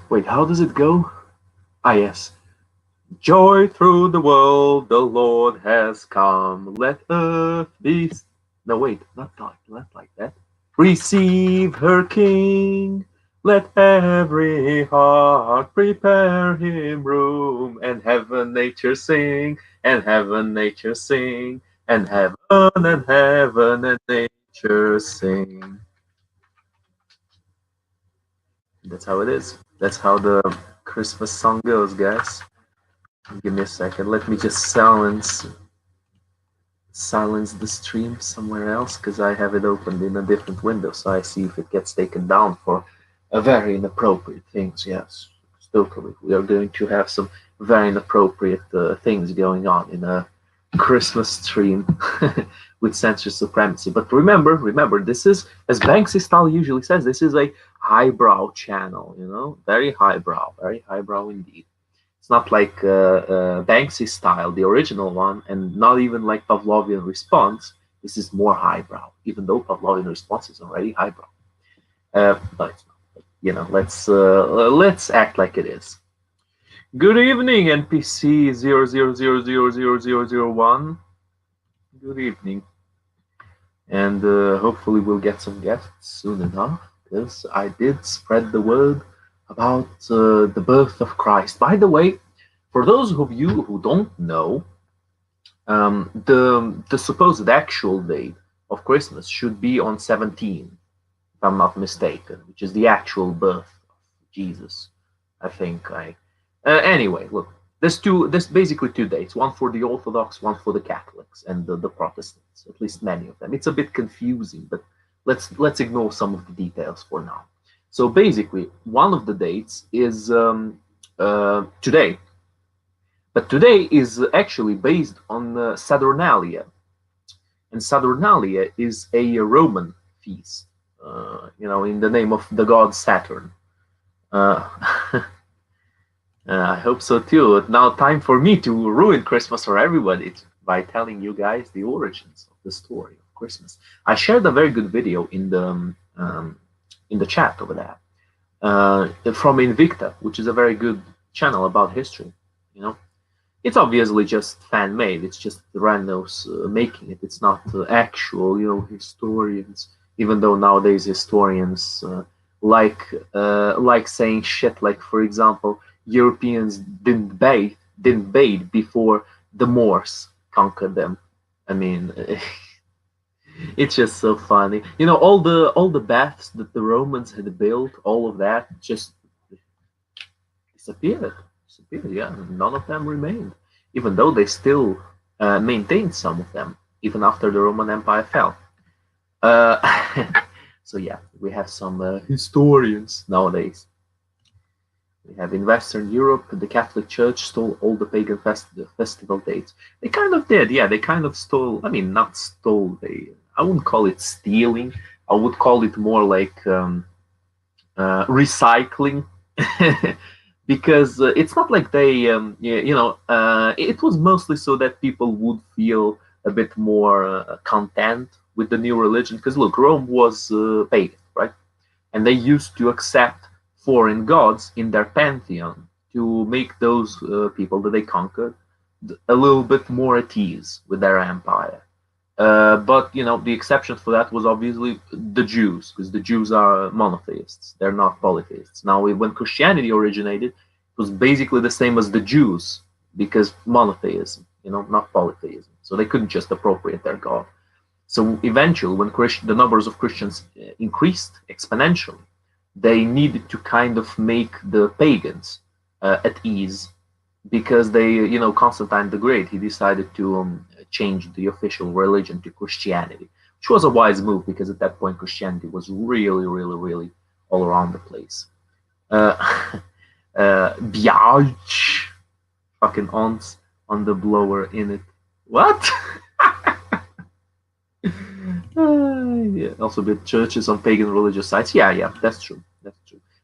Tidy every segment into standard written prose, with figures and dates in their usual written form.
Wait, how does it go? Ah, yes. Joy through the world, the Lord has come. Let earth be. No, wait, not like that. Receive her King. Let every heart prepare him room, and heaven, nature sing, and heaven, nature sing, and heaven and nature sing. That's how it is. That's how the Christmas song goes, guys. Give me a second. Let me just silence the stream somewhere else because I have it opened in a different window, so I see if it gets taken down for a very inappropriate things. Yes, totally. We are going to have some very inappropriate things going on in a Christmas stream with censor supremacy. But remember, this is, as Banksy style usually says, this is a highbrow channel. Very highbrow indeed. It's not like Banksy style, the original one, and not even like Pavlovian response. This is more highbrow, even though Pavlovian response is already highbrow. But it's not. Let's act like it is. Good evening, NPC 00000001. Good evening, and hopefully we'll get some guests soon enough, because I did spread the word about the birth of Christ. By the way, for those of you who don't know, the supposed actual date of Christmas should be on 17, if I'm not mistaken, which is the actual birth of Jesus. I think I. Anyway, look, there's basically two dates: one for the Orthodox, one for the Catholics and the Protestants. At least many of them. It's a bit confusing, but let's ignore some of the details for now. So basically, one of the dates is today, but today is actually based on Saturnalia, and Saturnalia is a Roman feast, in the name of the god Saturn. Uh, I hope so too. Now, time for me to ruin Christmas for everybody by telling you guys the origins of the story of Christmas. I shared a very good video in the chat over there from Invicta, which is a very good channel about history. It's obviously just fan made. It's just the randos making it. It's not actual, historians. Even though nowadays historians like saying shit like, for example, Europeans didn't bathe before the Moors conquered them. I mean, it's just so funny. All the baths that the Romans had built, all of that just disappeared. Yeah, none of them remained, even though they still maintained some of them, even after the Roman Empire fell. So yeah, we have some historians nowadays. We have in Western Europe, the Catholic Church stole all the pagan festival dates. They kind of did, yeah. They kind of stole. I mean, not stole. I wouldn't call it stealing. I would call it more like recycling. Because it's not like they, it was mostly so that people would feel a bit more content with the new religion. Because look, Rome was pagan, right? And they used to accept foreign gods in their pantheon to make those people that they conquered a little bit more at ease with their empire. But the exception for that was obviously the Jews, because the Jews are monotheists; they're not polytheists. Now, when Christianity originated, it was basically the same as the Jews, because monotheism, not polytheism. So they couldn't just appropriate their god. So eventually, when the numbers of Christians increased exponentially, they needed to kind of make the pagans at ease, because they, Constantine the Great, he decided to change the official religion to Christianity, which was a wise move, because at that point Christianity was really, really, really all around the place. Biatch, fucking aunts on the blower in it. What? Yeah. Also, built churches on pagan religious sites. Yeah, that's true.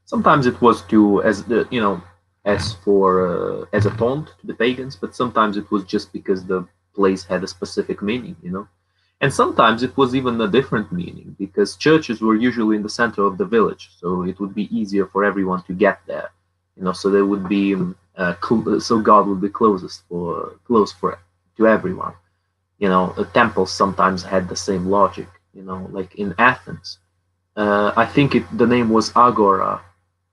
Sometimes it was to as a taunt to the pagans, but sometimes it was just because the place had a specific meaning, and sometimes it was even a different meaning, because churches were usually in the center of the village, so it would be easier for everyone to get there So they would be so God would be close for to everyone. Temples sometimes had the same logic. Like in Athens, I think the name was Agora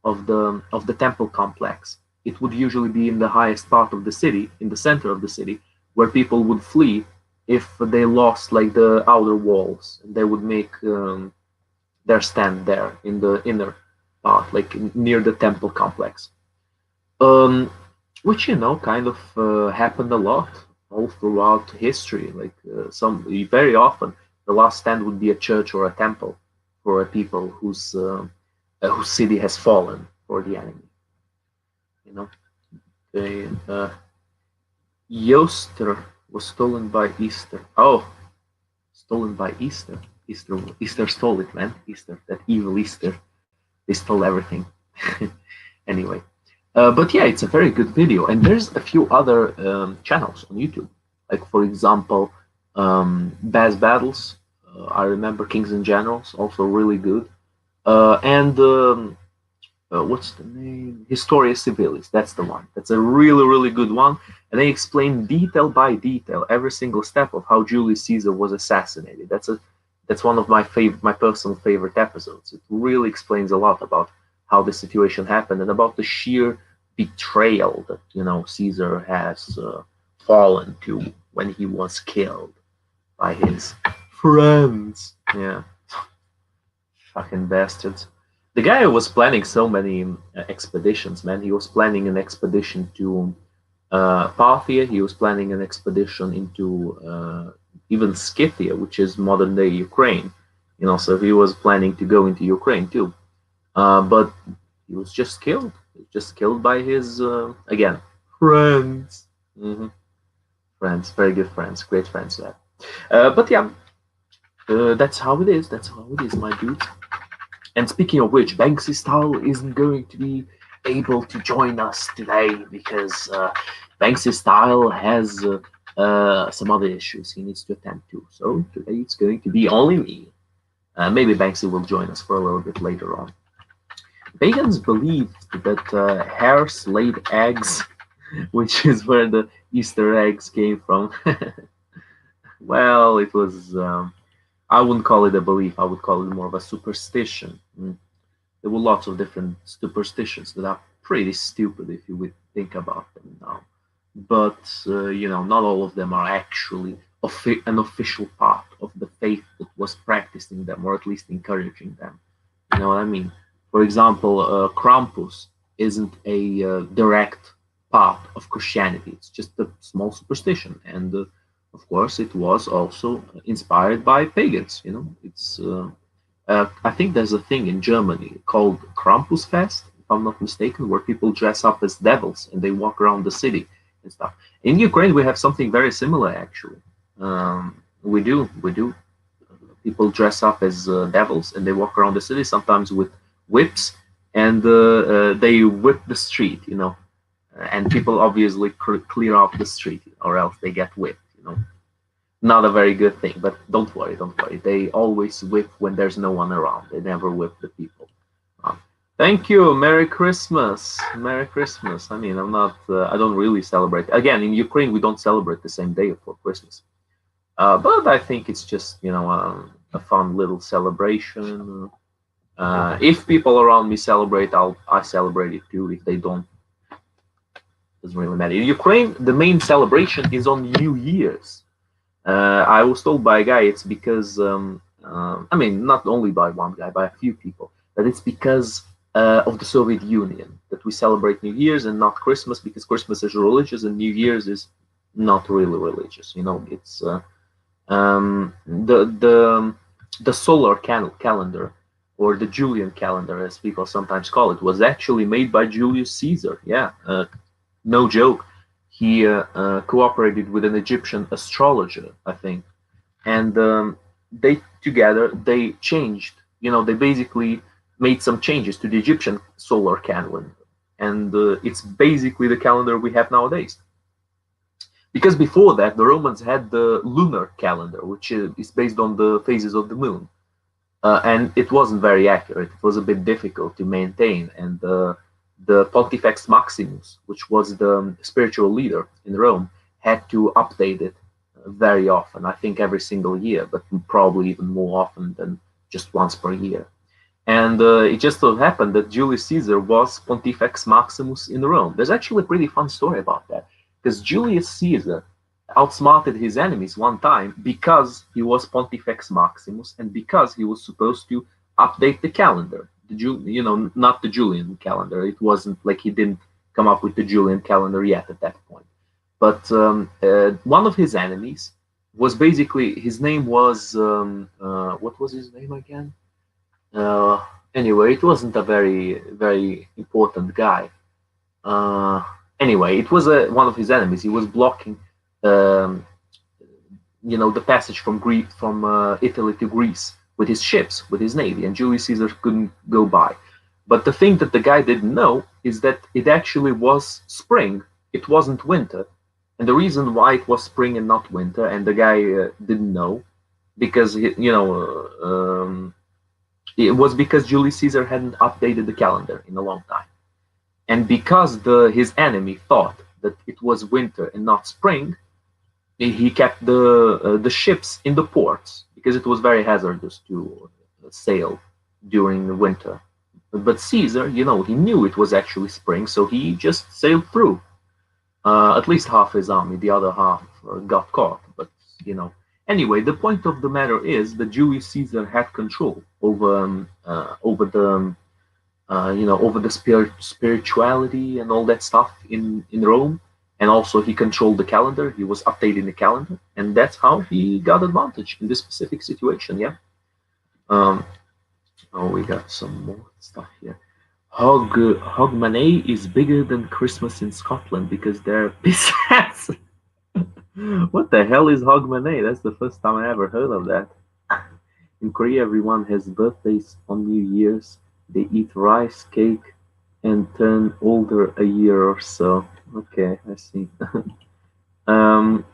of the temple complex. It would usually be in the highest part of the city, in the center of the city, where people would flee if they lost like the outer walls. They would make their stand there in the inner part, like near the temple complex. Um, which kind of happened a lot all throughout history. Like some very often, the last stand would be a church or a temple for a people whose city has fallen for the enemy. You know, the Yoster was stolen by Easter. Oh, stolen by Easter. Easter stole it, man. Easter, that evil Easter. They stole everything. Anyway, but yeah, it's a very good video, and there's a few other channels on YouTube. Like for example, Baz Battles. I remember Kings and Generals, also really good. And what's the name? Historia Civilis. That's the one. That's a really, really good one. And they explain detail by detail every single step of how Julius Caesar was assassinated. That's one of my personal favorite episodes. It really explains a lot about how the situation happened and about the sheer betrayal that Caesar has fallen to when he was killed by his friends. Yeah, fucking bastards. The guy was planning so many expeditions, man. He was planning an expedition to Parthia. He was planning an expedition into even Scythia, which is modern day Ukraine. So he was planning to go into Ukraine too. But he was just killed. He was just killed by his again friends. Friends, very good friends, great friends there. But yeah, that's how it is. That's how it is, my dudes. And speaking of which, Banksy Style isn't going to be able to join us today because Banksy Style has some other issues he needs to attend to. So today it's going to be only me. Maybe Banksy will join us for a little bit later on. Pagans believed that hares laid eggs, which is where the Easter eggs came from. Well, it was. I wouldn't call it a belief. I would call it more of a superstition. There were lots of different superstitions that are pretty stupid if you would think about them now. But not all of them are actually an official part of the faith that was practicing them, or at least encouraging them. You know what I mean? For example, Krampus isn't a direct part of Christianity. It's just a small superstition, and of course, it was also inspired by pagans. It's I think there's a thing in Germany called Krampusfest, if I'm not mistaken, where people dress up as devils and they walk around the city and stuff. In Ukraine, we have something very similar, actually. We do. People dress up as devils and they walk around the city, sometimes with whips, and they whip the street, and people obviously clear off the street, or else they get whipped. Not a very good thing, but don't worry. They always whip when there's no one around. They never whip the people. Thank you. Merry Christmas. Merry Christmas. I mean, I don't really celebrate. Again, in Ukraine, we don't celebrate the same day for Christmas. But I think it's just, a fun little celebration. If people around me celebrate, I celebrate it too. If they don't, doesn't really matter. In Ukraine, the main celebration is on New Year's. I was told by a guy it's because, I mean, not only by one guy, by a few people, that it's because of the Soviet Union that we celebrate New Year's and not Christmas, because Christmas is religious and New Year's is not really religious. It's the solar calendar, or the Julian calendar, as people sometimes call it, was actually made by Julius Caesar. Yeah, no joke. He cooperated with an Egyptian astrologer, I think, and they changed. They basically made some changes to the Egyptian solar calendar, and it's basically the calendar we have nowadays. Because before that, the Romans had the lunar calendar, which is based on the phases of the moon, and it wasn't very accurate. It was a bit difficult to maintain, and the Pontifex Maximus, which was the spiritual leader in Rome, had to update it very often. I think every single year, but probably even more often than just once per year. And it just so happened that Julius Caesar was Pontifex Maximus in Rome. There's actually a pretty fun story about that, because Julius Caesar outsmarted his enemies one time because he was Pontifex Maximus and because he was supposed to update the calendar. Not the Julian calendar. It wasn't like he didn't come up with the Julian calendar yet at that point. But one of his enemies was basically, his name was, what was his name again? Anyway, it wasn't a very important guy. Uh, anyway, it was one of his enemies. He was blocking, um, the passage from Italy to Greece with his ships, with his navy, and Julius Caesar couldn't go by. But the thing that the guy didn't know is that it actually was spring. It wasn't winter, and the reason why it was spring and not winter, and the guy didn't know, because it was because Julius Caesar hadn't updated the calendar in a long time. And because his enemy thought that it was winter and not spring, he kept the ships in the ports because it was very hazardous to sail during the winter. But Caesar, he knew it was actually spring, so he just sailed through. At least half his army, the other half got caught. But anyway, the point of the matter is that Julius Caesar had control over the over the spirituality and all that stuff in Rome, and also he controlled the calendar. He was updating the calendar, and that's how he got advantage in this specific situation. Yeah. Um, oh, we got some more stuff here. Hogmanay is bigger than Christmas in Scotland because they're pissants. What the hell is Hogmanay? That's the first time I ever heard of that. In Korea, everyone has birthdays on New Year's. They eat rice cake and turn older a year or so. Okay, I see. um,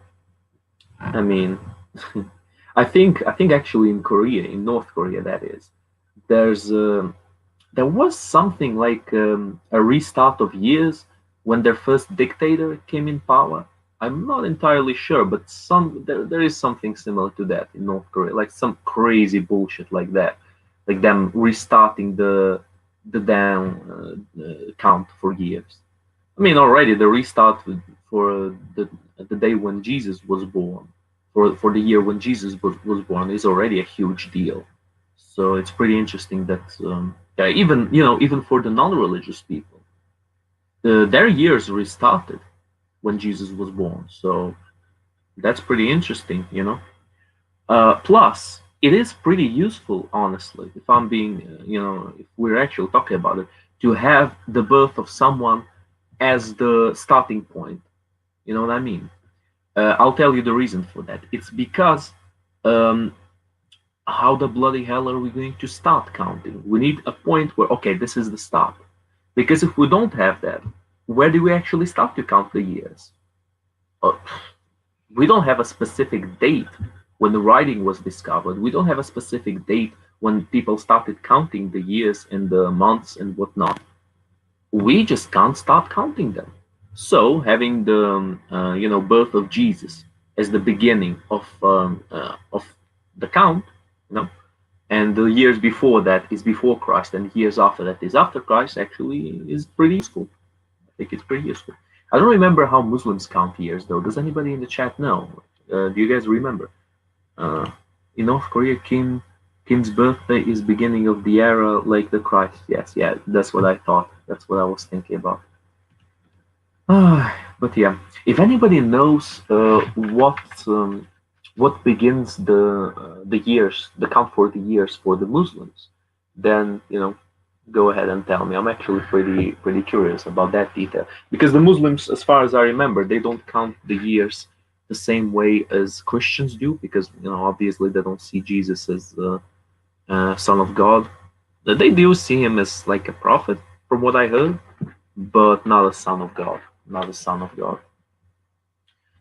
I mean, I think actually in Korea, in North Korea, that is, there's there was something like a restart of years when their first dictator came in power. I'm not entirely sure, but there is something similar to that in North Korea, like some crazy bullshit like that, like them restarting the down count for years. I mean, already the restart for the day when Jesus was born, for the year when Jesus was born, is already a huge deal. So it's pretty interesting that yeah, even for the non-religious people, their years restarted when Jesus was born. So that's pretty interesting. Plus, it is pretty useful, honestly, if I'm being, if we're actually talking about it, to have the birth of someone as the starting point. You know what I mean? I'll tell you the reason for that. It's because um, how the bloody hell are we going to start counting? We need a point where, okay, this is the start. Because if we don't have that, where do we actually start to count the years? Uh, we don't have a specific date when the writing was discovered. We don't have a specific date when people started counting the years and the months and whatnot. We just can't start counting them. So having the birth of Jesus as the beginning of the count, you know, and the years before that is before Christ, and years after that is after Christ, actually is pretty useful. I think it's pretty useful. I don't remember how Muslims count years, though. Does anybody in the chat know? Do you guys remember? Uh, in North Korea, Kim's birthday is beginning of the era like the Christ. Yes, yeah, that's what I thought. That's what I was thinking about. But yeah, if anybody knows what begins the years, the count for the years for the Muslims, then go ahead and tell me. I'm actually pretty curious about that detail, because the Muslims, as far as I remember, they don't count the years the same way as Christians do, because obviously they don't see Jesus as the Son of God. They do see him as like a prophet, from what I heard, but not a Son of God, not a Son of God.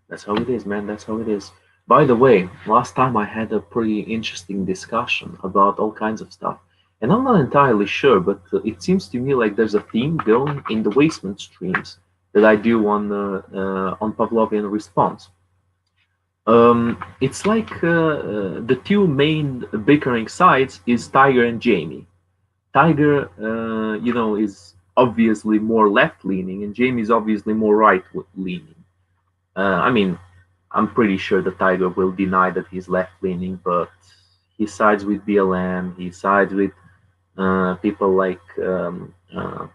That's how it is, man. That's how it is. By the way, last time I had a pretty interesting discussion about all kinds of stuff. And I'm not entirely sure, but it seems to me like there's a theme going in the Wasteland streams that I do on Pavlovian Response. It's like the two main bickering sides is Tiger and Jamie. Tiger, is obviously more left-leaning, and Jamie is obviously more right-leaning. I mean, I'm pretty sure the Tiger will deny that he's left-leaning, but he sides with BLM. He sides with people like Joe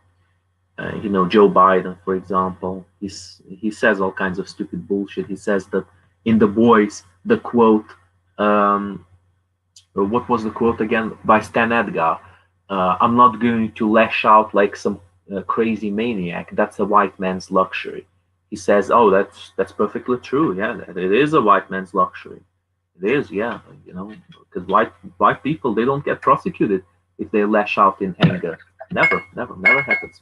Biden, for example. He says all kinds of stupid bullshit. He says that in The Boys, the quote, um, what was the quote again by Stan Edgar? I'm not going to lash out like some crazy maniac. That's a white man's luxury. He says, "Oh, that's perfectly true. Yeah, it is a white man's luxury. It is, yeah. Because white people they don't get prosecuted if they lash out in anger. Never, never, never happens.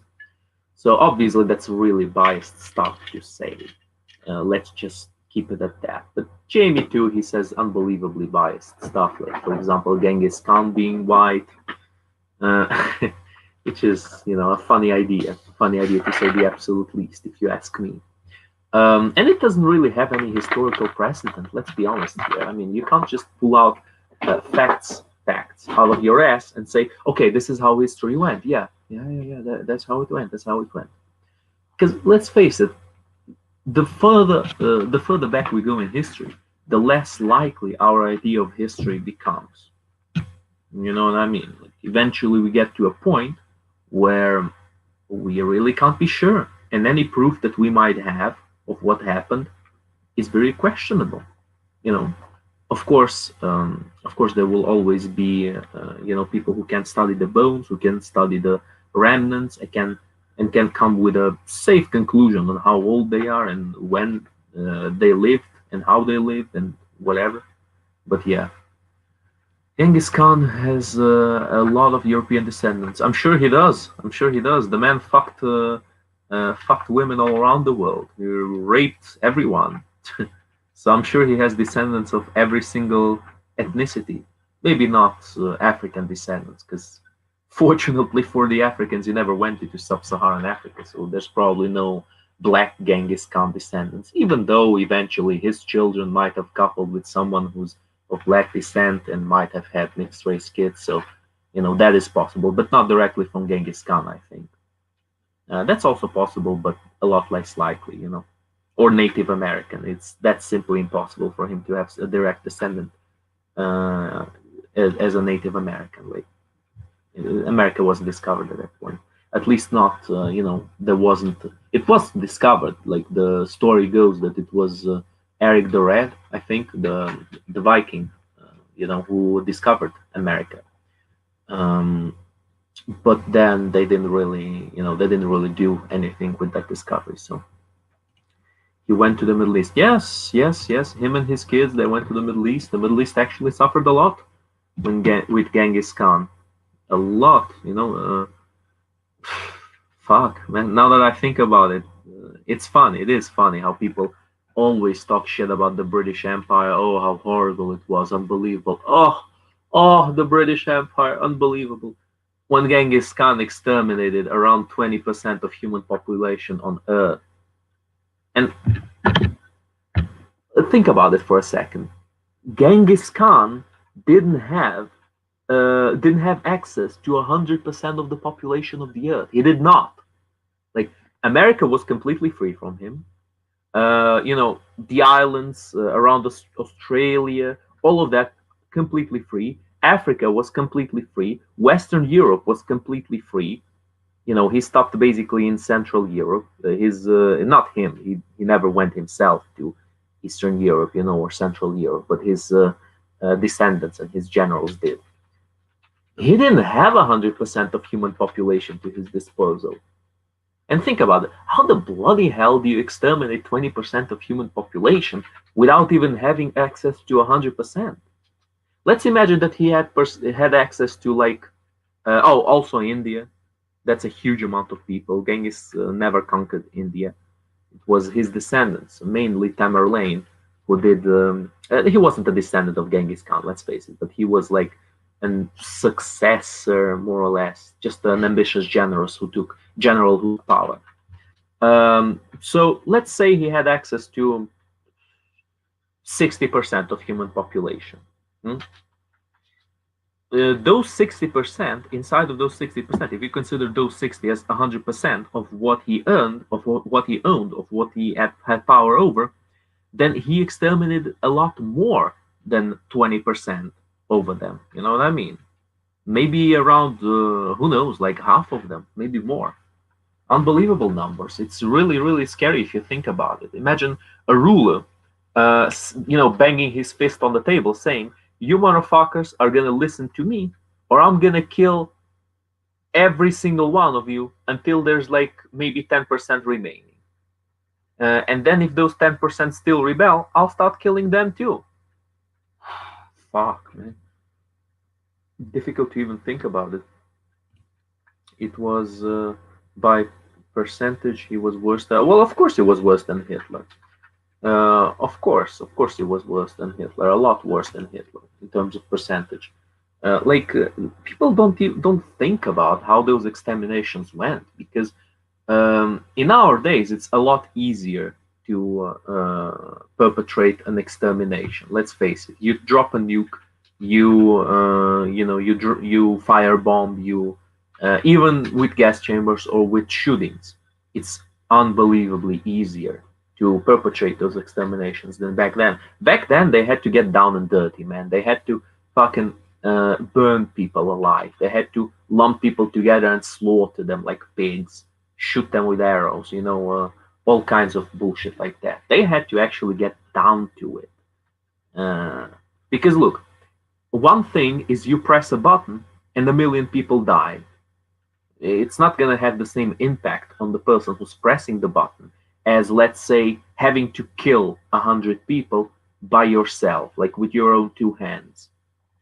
So obviously that's really biased stuff to say. Let's just keep it at that. But Jamie too, he says unbelievably biased stuff. Like for example, Genghis Khan being white, uh, which is a funny idea to say the absolute least, if you ask me. And it doesn't really have any historical precedent. Let's be honest here. I mean, you can't just pull out facts out of your ass and say, okay, this is how history went. Yeah. That's how it went. That's how it went. Because let's face it, the further back we go in history, the less likely our idea of history becomes. You know what I mean? Like, eventually, we get to a point where we really can't be sure, and any proof that we might have of what happened is very questionable. You know, of course, there will always be people who can study the bones, who can study the remnants, and can come with a safe conclusion on how old they are and when they lived and how they lived and whatever. But yeah, Genghis Khan has a lot of European descendants. I'm sure he does. I'm sure he does. The man fucked women all around the world. He raped everyone. So I'm sure he has descendants of every single ethnicity. Maybe not African descendants, because fortunately for the Africans, he never went into sub-Saharan Africa, so there's probably no black Genghis Khan descendants. Even though eventually his children might have coupled with someone who's of black descent and might have had mixed race kids, so that is possible, but not directly from Genghis Khan, I think. That's also possible, but a lot less likely. Or Native American. That's simply impossible for him to have a direct descendant uh, as a Native American. Like America wasn't discovered at that point. At least not, there wasn't. It was discovered. Like the story goes that it was Eric the Red, I think, the Viking, who discovered America. Um, but then they didn't really do anything with that discovery. So he went to the Middle East. Yes, yes, yes. Him and his kids, they went to the Middle East. The Middle East actually suffered a lot with Genghis Khan. A lot. Fuck, man. Now that I think about it, it's funny. It is funny how people always talk shit about the British Empire. Oh, how horrible it was. Unbelievable. Oh, the British Empire. Unbelievable. When Genghis Khan exterminated around 20% of human population on Earth. And think about it for a second. Genghis Khan didn't have didn't have access to 100% of the population of the earth. He did not. Like America was completely free from him. The islands around Australia, all of that completely free. Africa was completely free. Western Europe was completely free. He stopped basically in Central Europe. His not him. He never went himself to Eastern Europe, or Central Europe, but his descendants and his generals did. He didn't have 100% of human population to his disposal. And think about it. How the bloody hell do you exterminate 20% of human population without even having access to 100%? Let's imagine that he had access to also India. That's a huge amount of people. Genghis never conquered India. It was his descendants, mainly Tamerlane, who did. He wasn't a descendant of Genghis Khan, let's face it, but he was like and successor, more or less, just an ambitious general who took power. So let's say he had access to 60% of human population. Hmm? Those 60%, inside of those 60%, if you consider those 60 as 100% of what he earned, of what he owned, of what he had power over, then he exterminated a lot more than 20% over them. You know what I mean? Maybe around, who knows, like half of them, maybe more. Unbelievable numbers. It's really, really scary if you think about it. Imagine a ruler, banging his fist on the table saying, "You motherfuckers are gonna listen to me, or I'm gonna kill every single one of you until there's like maybe 10% remaining. And then if those 10% still rebel, I'll start killing them too." Fuck, man. Difficult to even think about it. It was by percentage, he was worse than. Well, of course, he was worse than Hitler. Of course, he was worse than Hitler. A lot worse than Hitler in terms of percentage. People don't think about how those exterminations went, because in our days it's a lot easier to perpetrate an extermination. Let's face it. You drop a nuke, you firebomb, you even with gas chambers or with shootings, it's unbelievably easier to perpetrate those exterminations than back then. Back then, they had to get down and dirty, man. They had to fucking burn people alive. They had to lump people together and slaughter them like pigs, shoot them with arrows, all kinds of bullshit like that. They had to actually get down to it. Uh, because look, one thing is you press a button and a million people die. It's not going to have the same impact on the person who's pressing the button as, let's say, having to kill 100 people by yourself, like with your own two hands.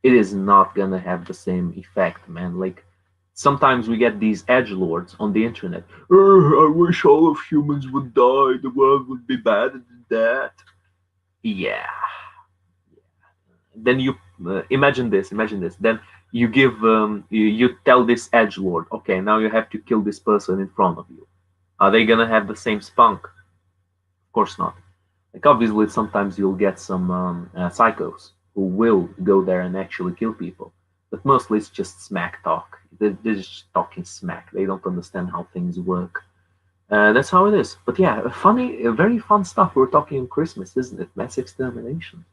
It is not going to have the same effect, man. Like, sometimes we get these edge lords on the internet. I wish all of humans would die. The world would be better than that. Yeah. Then you imagine this. Then you tell this edge lord, okay, now you have to kill this person in front of you. Are they gonna have the same spunk? Of course not. Like, obviously, sometimes you'll get some psychos who will go there and actually kill people, but mostly it's just smack talk. They're just talking smack. They don't understand how things work. That's how it is. But yeah, very fun stuff. We're talking Christmas, isn't it? Mass extermination.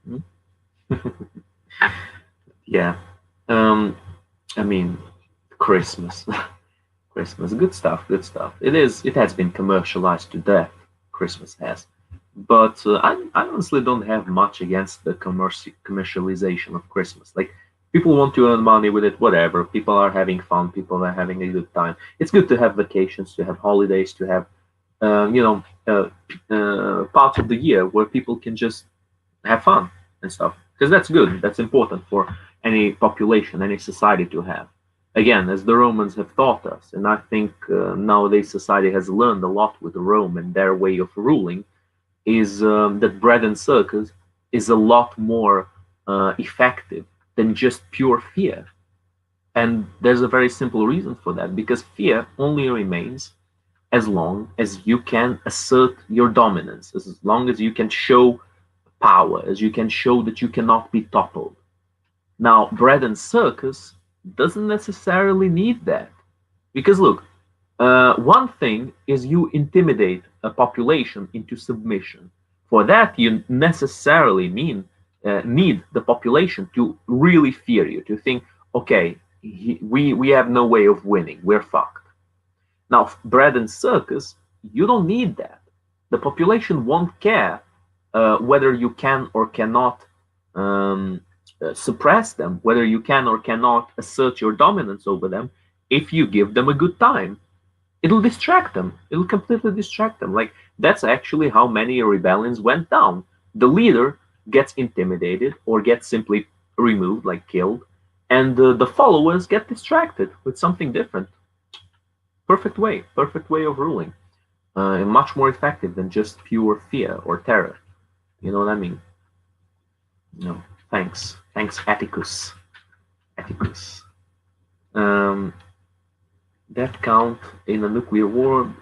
Yeah. Um, I mean, Christmas. Christmas. Good stuff, good stuff. It has been commercialized to death. Christmas has. But I honestly don't have much against the commercialization of Christmas. Like, people want to earn money with it, whatever. People are having fun. People are having a good time. It's good to have vacations, to have holidays, to have, parts of the year where people can just have fun and stuff. Because that's good. That's important for any population, any society to have. Again, as the Romans have taught us, and I think nowadays society has learned a lot with Rome and their way of ruling, is that bread and circus is a lot more effective than just pure fear. And there's a very simple reason for that, because fear only remains as long as you can assert your dominance, as long as you can show power, as you can show that you cannot be toppled. Now, bread and circus doesn't necessarily need that. Because look, one thing is you intimidate a population into submission. For that, you necessarily need the population to really fear you, to think, okay, we have no way of winning, we're fucked. Now, bread and circus, you don't need that. The population won't care whether you can or cannot suppress them, whether you can or cannot assert your dominance over them. If you give them a good time, it'll distract them. It'll completely distract them. Like, that's actually how many rebellions went down. The leader gets intimidated or gets simply removed, like killed, and the followers get distracted with something different. Perfect way of ruling, and much more effective than just pure fear or terror. You know what I mean? No, thanks, Atticus. Atticus. Um, that count in a nuclear war.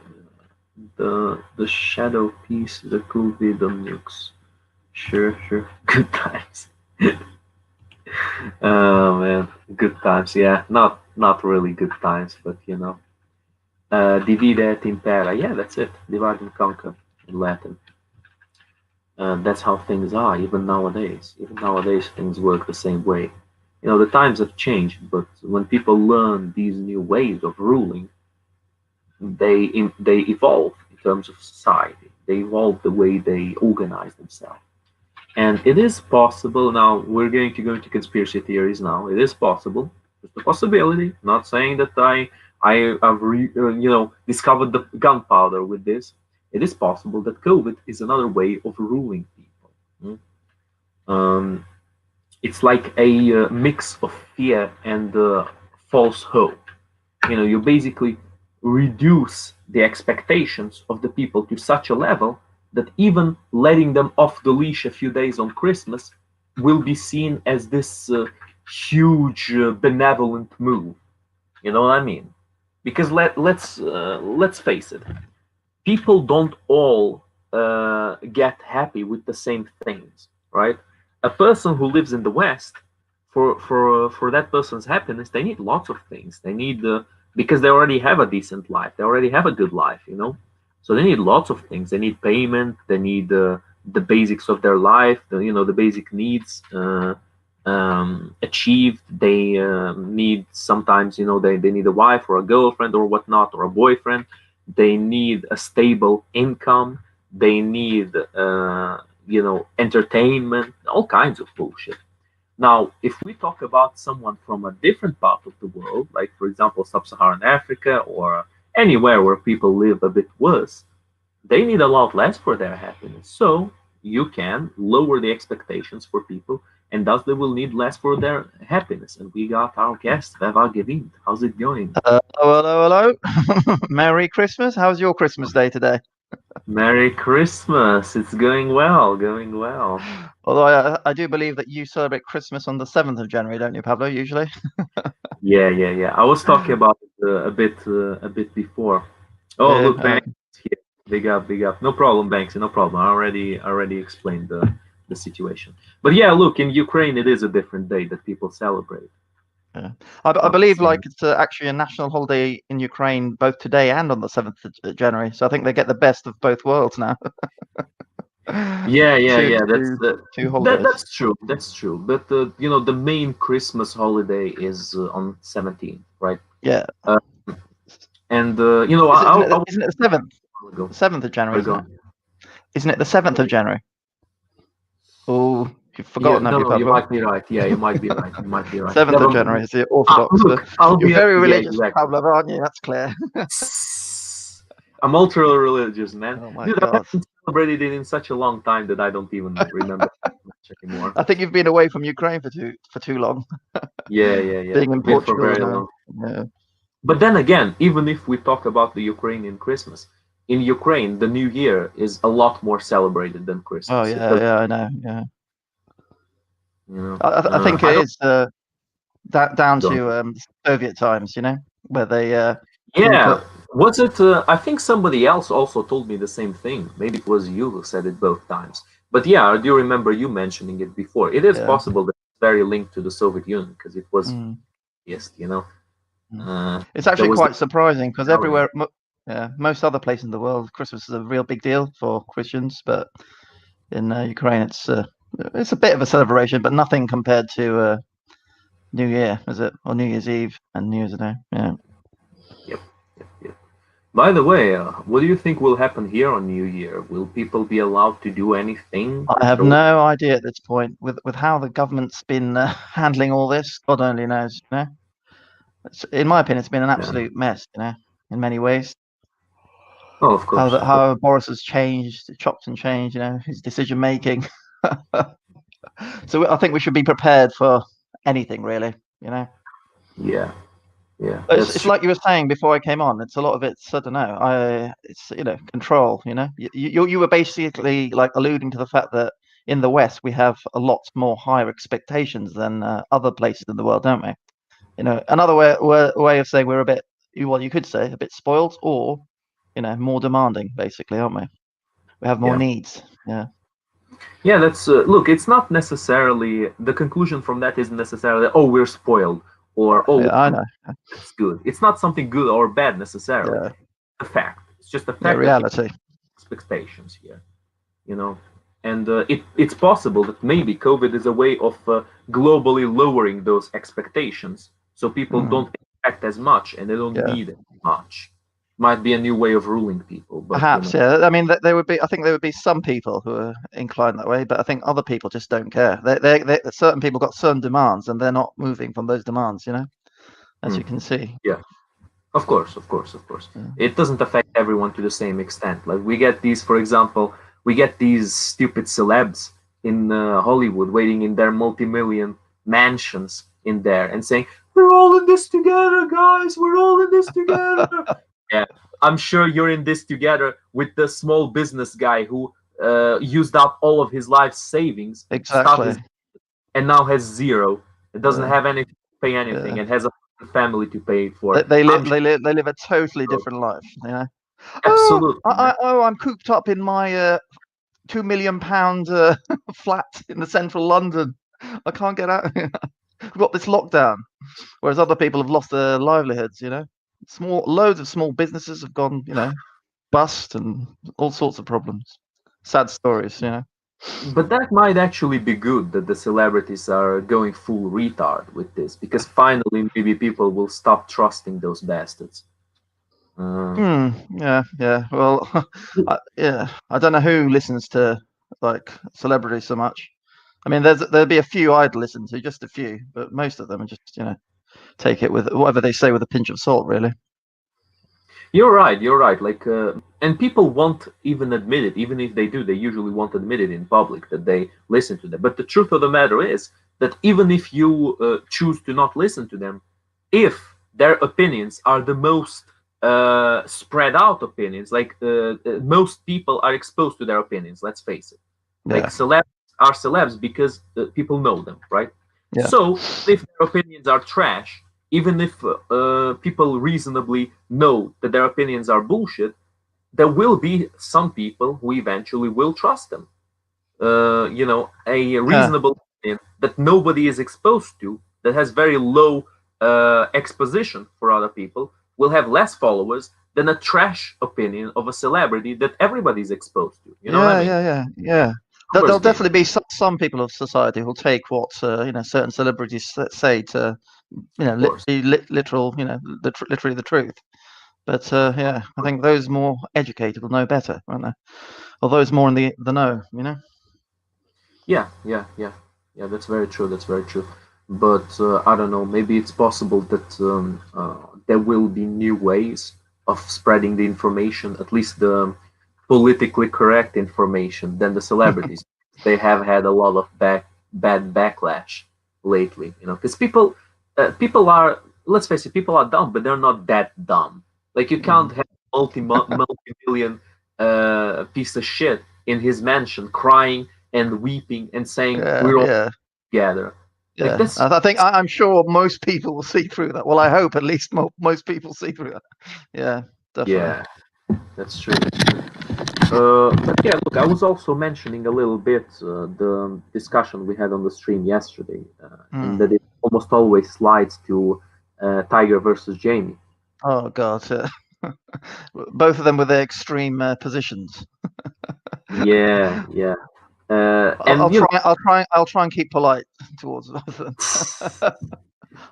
The shadow piece that could be the nukes. Sure, sure. Good times. Oh man, good times. Yeah, not really good times, but you know. Divide et impera. Yeah, that's it. Divide and conquer in Latin. That's how things are, even nowadays. Even nowadays, things work the same way. You know, the times have changed, but when people learn these new ways of ruling, they evolve in terms of society. They evolve the way they organize themselves. And it is possible. Now we're going to go into conspiracy theories. Now it is possible. It's a possibility. Not saying that I have discovered the gunpowder with this. It is possible that COVID is another way of ruling people. Um, it's like a mix of fear and false hope. You know, you basically reduce the expectations of the people to such a level that even letting them off the leash a few days on Christmas will be seen as this huge benevolent move. You know what I mean? Because let's face it, people don't all get happy with the same things, right? A person who lives in the West, for that person's happiness, they need lots of things. They need because they already have a decent life, they already have a good life, you know. So they need lots of things. They need payment. They need the basics of their life. The basic needs achieved. They need sometimes, they need a wife or a girlfriend or whatnot or a boyfriend. They need a stable income. They need entertainment, all kinds of bullshit. Now, if we talk about someone from a different part of the world, like for example sub-Saharan Africa or anywhere where people live a bit worse, they need a lot less for their happiness. So you can lower the expectations for people, and thus they will need less for their happiness. And we got our guest, Veva Gevin. How's it going? Hello. Merry Christmas. How's your Christmas day today? Merry Christmas. It's going well, going well. Although I do believe that you celebrate Christmas on the 7th of January, don't you, Pablo, usually? Yeah, yeah, yeah. I was talking about it a bit before. Oh, Yeah. look, Banks here. Big up, big up. No problem, Banksy. No problem. I already explained the situation. But yeah, look, in Ukraine, it is a different day that people celebrate. Yeah. I Not the believe same. it's actually a national holiday in Ukraine both today and on the 7th of January. So I think they get the best of both worlds now. Yeah, yeah, two, yeah. That's two, two that. holidays. That's true. That's true. But the main Christmas holiday is on 17th, right? Yeah. Uh, and Is it, isn't I it, was isn't it the 7th? ago. 7th of January, Sorry, isn't go it? on. Isn't it the 7th of January? Oh, you've Yeah, forgotten, have no, you, no, you Pablo? might be right. Yeah, you might be right. You might be right. 7th of Never. January is the Orthodox. Look, I'll You're be. very Yeah, religious, exactly. Pablo, aren't you? That's clear. I'm ultra religious, man. Oh my Dude, I God. haven't celebrated it in such a long time that I don't even remember much anymore. I think you've been away from Ukraine for too long, Yeah, yeah, yeah. being in Been for Portugal very now. long. Yeah. But then again, even if we talk about the Ukrainian Christmas, in Ukraine, the New Year is a lot more celebrated than Oh Christmas. It yeah, does, yeah, I know. Yeah. you know. I think I it don't is that down go. to Soviet times, where they Yeah, input. was it? I think somebody else also told me the same thing. Maybe it was you who said it both times. But yeah, I do remember you mentioning it before. It is Yeah. possible that it's very linked to the Soviet Union because it was, Mm, yes, mm. uh, It's that actually was the quite surprising because reality. yeah, most other places in the world, Christmas is a real big deal for Christians, but in Ukraine, it's a bit of a celebration, but nothing compared to New Year, is it? Or New Year's Eve and New Year's Day. Yeah. Yep, yep, yep. By the way, what do you think will happen here on New Year? Will people be allowed to do anything I at have all? no idea at this point with how the government's been handling all this. God only knows. In my opinion, it's been an Yeah. absolute mess. In many ways, Oh, of how course, that of course. how Boris has changed, chopped and changed. His decision making. So I think we should be prepared for anything, really. You know, Yeah, yeah, it's that's it's true. like you were saying before I came on. It's a lot of it's I don't know. It's control. You were basically like alluding to the fact that in the West we have a lot more higher expectations than other places in the world, don't we? another way of saying we're a bit, well, you could say a bit spoiled, or more demanding, basically, aren't we? We have more Yeah. needs. Yeah. Yeah, that's look. It's not necessarily the conclusion from that isn't necessarily we're spoiled or Yeah, I know. it's good. It's not something good or bad necessarily. Yeah. A fact. It's just a Yeah. fact that Reality. expectations here, you know, and it's possible that maybe COVID is a way of globally lowering those expectations, so people Mm. don't expect as much and they don't Yeah. need as much. Might be a new way of ruling people, but Perhaps, yeah. I mean, there would be. I think there would be some people who are inclined that way, but I think other people just don't care. Certain people got certain demands, and they're not moving from those demands. As you can see. yeah. Of course, of course, of course. Yeah. It doesn't affect everyone to the same extent. Like we get these, for example, we get these stupid celebs in Hollywood waiting in their multi-million mansions in there and saying, "We're all in this together, guys. We're all in this together." Yeah, I'm sure you're in this together with the small business guy who used up all of his life savings, Exactly. and now has zero. It doesn't Yeah. have anything to pay anything, Yeah. and has a family to pay for. They I'm live. They live a totally sure. different life. Absolutely. I'm cooped up in my £2 million flat in the central London. I can't get out. We've got this lockdown, whereas other people have lost their livelihoods. Loads of small businesses have gone, bust, and all sorts of problems. Sad stories. But that might actually be good that the celebrities are going full retard with this, because finally maybe people will stop trusting those bastards. Yeah. Well, I don't know who listens to like celebrities so much. I mean, there'll be a few I'd listen to, just a few, but most of them are just take it with whatever they say with a pinch of salt, really. You're right. You're right. Like, and people won't even admit it. Even if they do, they usually won't admit it in public that they listen to them. But the truth of the matter is that even if you choose to not listen to them, if their opinions are the most spread out opinions, like most people are exposed to their opinions. Let's face it. Like Yeah. celebs are celebs because people know them, right? Yeah. So if their opinions are trash, even if people reasonably know that their opinions are bullshit, there will be some people who eventually will trust them. A reasonable opinion that nobody is exposed to, that has very low exposition for other people, will have less followers than a trash opinion of a celebrity that everybody's exposed to. You know what I mean? Yeah. There'll definitely be some people of society who'll take what certain celebrities say to literal, literally the truth. But I think those more educated will know better, won't they? Or those more in the know, Yeah. That's very true. That's very true. But I don't know. Maybe it's possible that there will be new ways of spreading the information, at least the politically correct information, than the celebrities. They have had a lot of bad backlash lately. Because people are, let's face it, people are dumb, but they're not that dumb. Like you can't have multi-million piece of shit in his mansion crying and weeping and saying we're all together. Yeah, Like I'm sure most people will see through that. Well, I hope at least most people see through that. Yeah, definitely. Yeah, that's true. But yeah, look, I was also mentioning a little bit the discussion we had on the stream yesterday, and that it almost always slides to Tiger versus Jamie. Oh God, both of them with their extreme positions. Yeah. I'll try and keep polite towards them.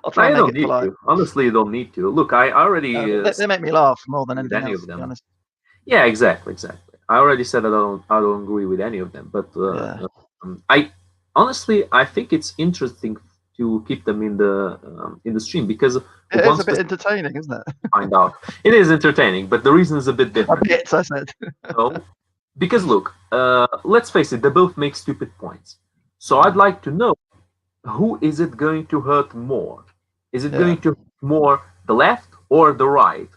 I'll try and make it polite. Honestly, you don't need to. Look, I already they make me laugh more than anything else. Of them. To be honest. Yeah, exactly. I already said that I don't agree with any of them, but I think it's interesting to keep them in the stream because it is a bit entertaining, isn't it? Find out. It is entertaining, but the reason is a bit different. I said. Because look, let's face it, they both make stupid points. So I'd like to know, who is it going to hurt more? Is it going to hurt more the left or the right?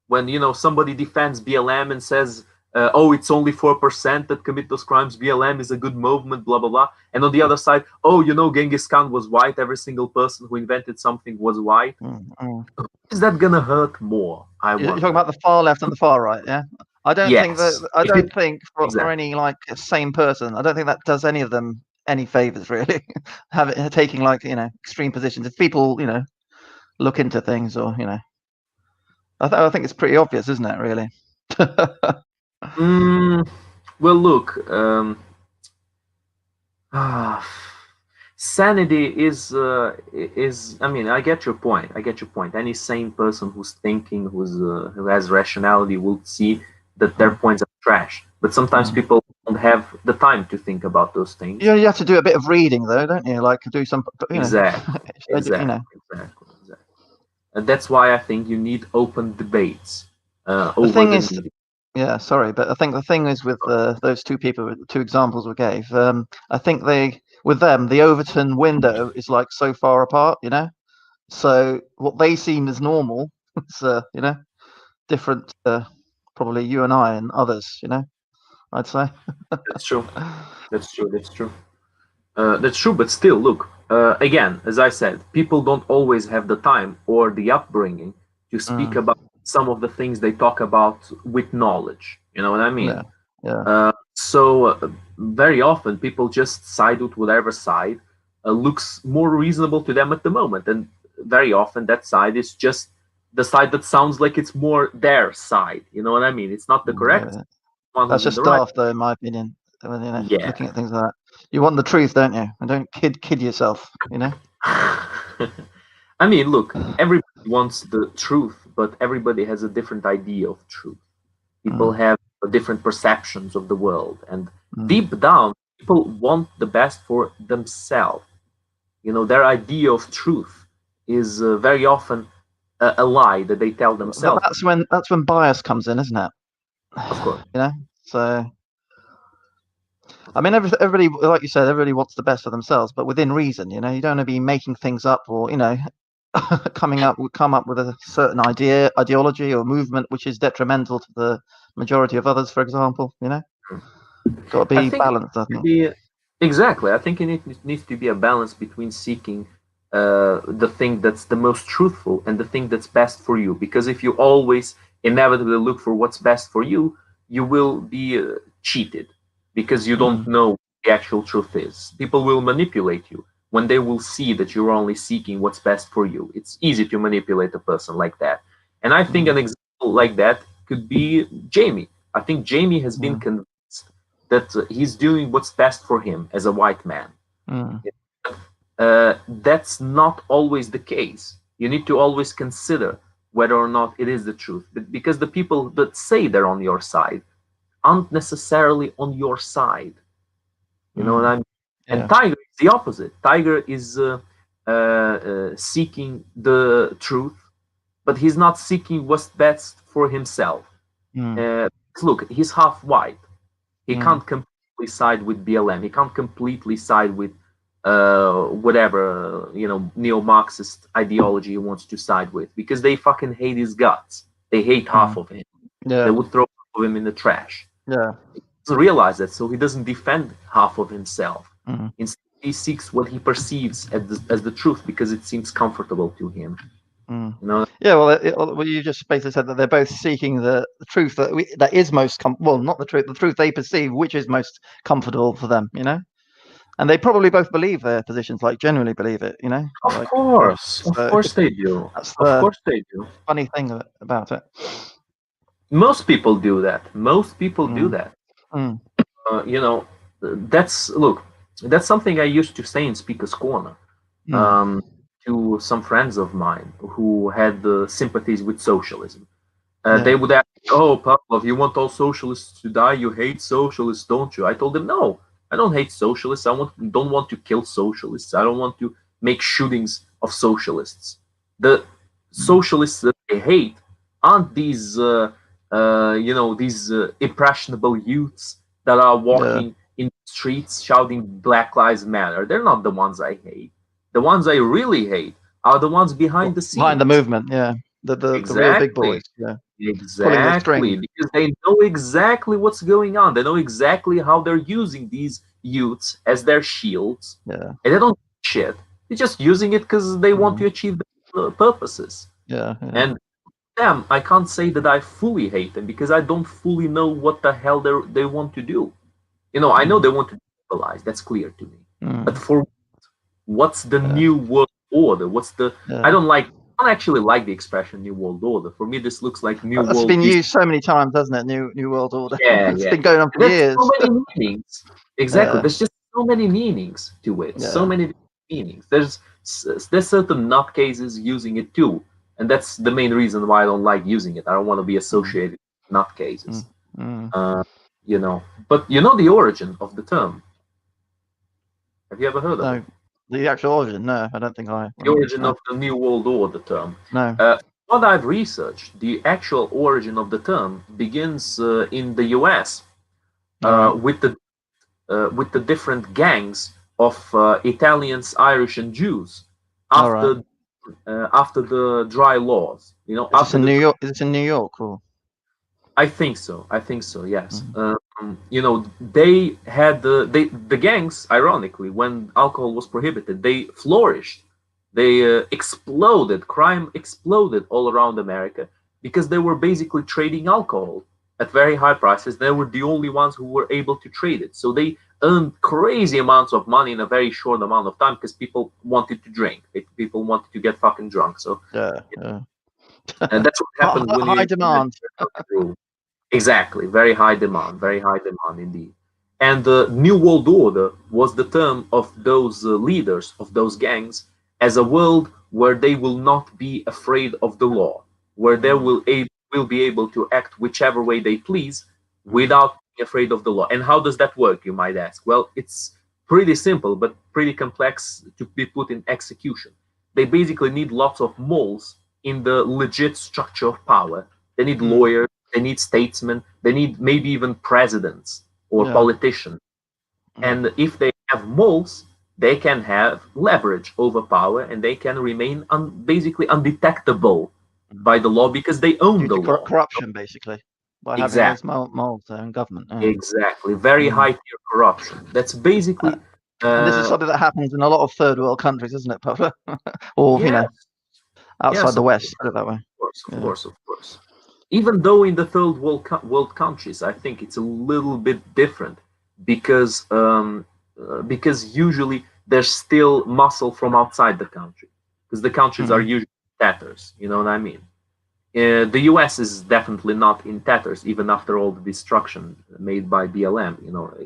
When somebody defends BLM and says oh, it's only 4% that commit those crimes. BLM is a good movement, blah blah blah. And on the other side, oh, Genghis Khan was white. Every single person who invented something was white. Is that gonna hurt more? You're talking about the far left and the far right, yeah? I don't think that. I don't think for any like sane person, I don't think that does any of them any favors really. Taking like extreme positions. If people look into things, or I think it's pretty obvious, isn't it? Really. Well, look. Sanity is. I mean, I get your point. Any sane person who's thinking, who has rationality, will see that their points are trash. But sometimes people don't have the time to think about those things. You have to do a bit of reading, though, don't you? Like do some. Exactly. And that's why I think you need open debates. The thing is, yeah, sorry, but I think the thing is with those two people, the two examples we gave. I think with them, the Overton window is like so far apart, So what they seem as normal, is different. Probably you and I and others, I'd say. That's true. That's true. But still, look. Again, as I said, people don't always have the time or the upbringing to speak about some of the things they talk about with knowledge. You know what I mean? Yeah. So very often people just side with whatever side looks more reasonable to them at the moment, and very often that side is just the side that sounds like it's more their side. You know what I mean? It's not the correct one. That's just daft, though, in my opinion. Looking at things like that, you want the truth, don't you? And don't kid yourself, I mean, look, everybody wants the truth, but everybody has a different idea of truth. People have different perceptions of the world, and deep down, people want the best for themselves. Their idea of truth is very often a lie that they tell themselves. That's when bias comes in, isn't it? Of course. So. I mean, everybody, like you said, everybody wants the best for themselves, but within reason. You don't want to be making things up, or come up with a certain ideology or movement which is detrimental to the majority of others. For example, got to be balanced. I think. Exactly. I think it needs to be a balance between seeking the thing that's the most truthful and the thing that's best for you. Because if you always inevitably look for what's best for you, you will be cheated. Because you don't know what the actual truth is. People will manipulate you when they will see that you're only seeking what's best for you. It's easy to manipulate a person like that. And I think an example like that could be Jamie. I think Jamie has been convinced that he's doing what's best for him as a white man. That's not always the case. You need to always consider whether or not it is the truth. But because the people that say they're on your side aren't necessarily on your side. You know what I mean? Yeah. And Tiger is the opposite. Tiger is seeking the truth, but he's not seeking what's best for himself. Look, he's half white. He can't completely side with BLM. He can't completely side with whatever, neo-Marxist ideology he wants to side with, because they fucking hate his guts. They hate half of him. They would throw half of him in the trash. He doesn't realize that, so he doesn't defend half of himself. Instead, he seeks what he perceives as the truth because it seems comfortable to him. Yeah, well, you just basically said that they're both seeking the truth that is most not the truth they perceive, which is most comfortable for them. And they probably both believe their positions, like genuinely believe it. Of course they do. That's of course they do. Funny thing about it. Most people do that. That's something I used to say in Speaker's Corner to some friends of mine who had sympathies with socialism. They would ask, "Oh, Pavlov, you want all socialists to die? You hate socialists, don't you?" I told them, "No, I don't hate socialists. I don't want to kill socialists. I don't want to make shootings of socialists. The socialists that they hate aren't these impressionable youths that are walking in the streets shouting Black Lives Matter. They're not the ones I hate. The ones I really hate are the ones behind the scenes. Behind the movement, the real big Exactly. boys. Yeah, pulling the Exactly, strings. because they know exactly what's going on. They know exactly how they're using these youths as their shields, Yeah, and they don't shit. They're just using it because they want mm, to achieve their purposes. yeah, yeah. And them, I can't say that I fully hate them because I don't fully know what the hell they want to do. I know Mm, they want to stabilize. That's clear to me. But mm, for what's the yeah, new world order? What's the I yeah. don't like. I don't actually like the expression "new world order." For me, this looks like new It's world been is. used so many times, hasn't it? New World Order. Yeah, It's yeah. been going on for There's so years. many meanings. Exactly. Yeah, There's just so many meanings to it. So yeah, many meanings. There's certain nutcases using it too, and that's the main reason why I don't like using it. I don't want to be mm, associated with nutcases. mm, mm. Uh, but you know the origin of the term. Have you ever heard of it? No, the actual origin. No, I don't think I. The origin No, of the New World Order term. no. What I've researched, the actual origin of the term begins in the U.S. All right. With the different gangs of Italians, Irish, and Jews All right. after the dry laws. Is this After in the New York? Is this in New York or? I think so. I think so. Yes. Mm, They had the gangs. Ironically, when alcohol was prohibited, they flourished. They exploded. Crime exploded all around America because they were basically trading alcohol at very high prices. They were the only ones who were able to trade it. So they earned crazy amounts of money in a very short amount of time because people wanted to drink. People wanted to get fucking drunk. So, yeah, yeah. and that's what happened when you High implement demand. the rule. Exactly, very high demand indeed. And the New World Order was the term of those leaders of those gangs as a world where they will not be afraid of the law, where they Mm, will be able to act whichever way they please mm, without being afraid of the law. And how does that work, you might ask? Well, it's pretty simple, but pretty complex to be put in execution. They basically need lots of moles in the legit structure of power. They need mm, lawyers, they need statesmen, they need maybe even presidents or yeah. politicians. Mm, And if they have moles, they can have leverage over power and they can remain basically undetectable mm. by the law because they own Due the to law. corruption, basically, by having Exactly. those molds there in government. Yeah. Exactly. Very Mm. high tier corruption. That's Uh, basically, and this is uh, something that happens in a lot of third world countries, isn't it, Pablo? Or yes, outside yes, the of West, put it that way. course, of Yeah. course, of course. Even though in the third world countries, I think it's a little bit different because usually there's still muscle from outside the country because the countries are Mm, usually tatters. You know what I mean? The U.S. is definitely not in tatters even after all the destruction made by BLM.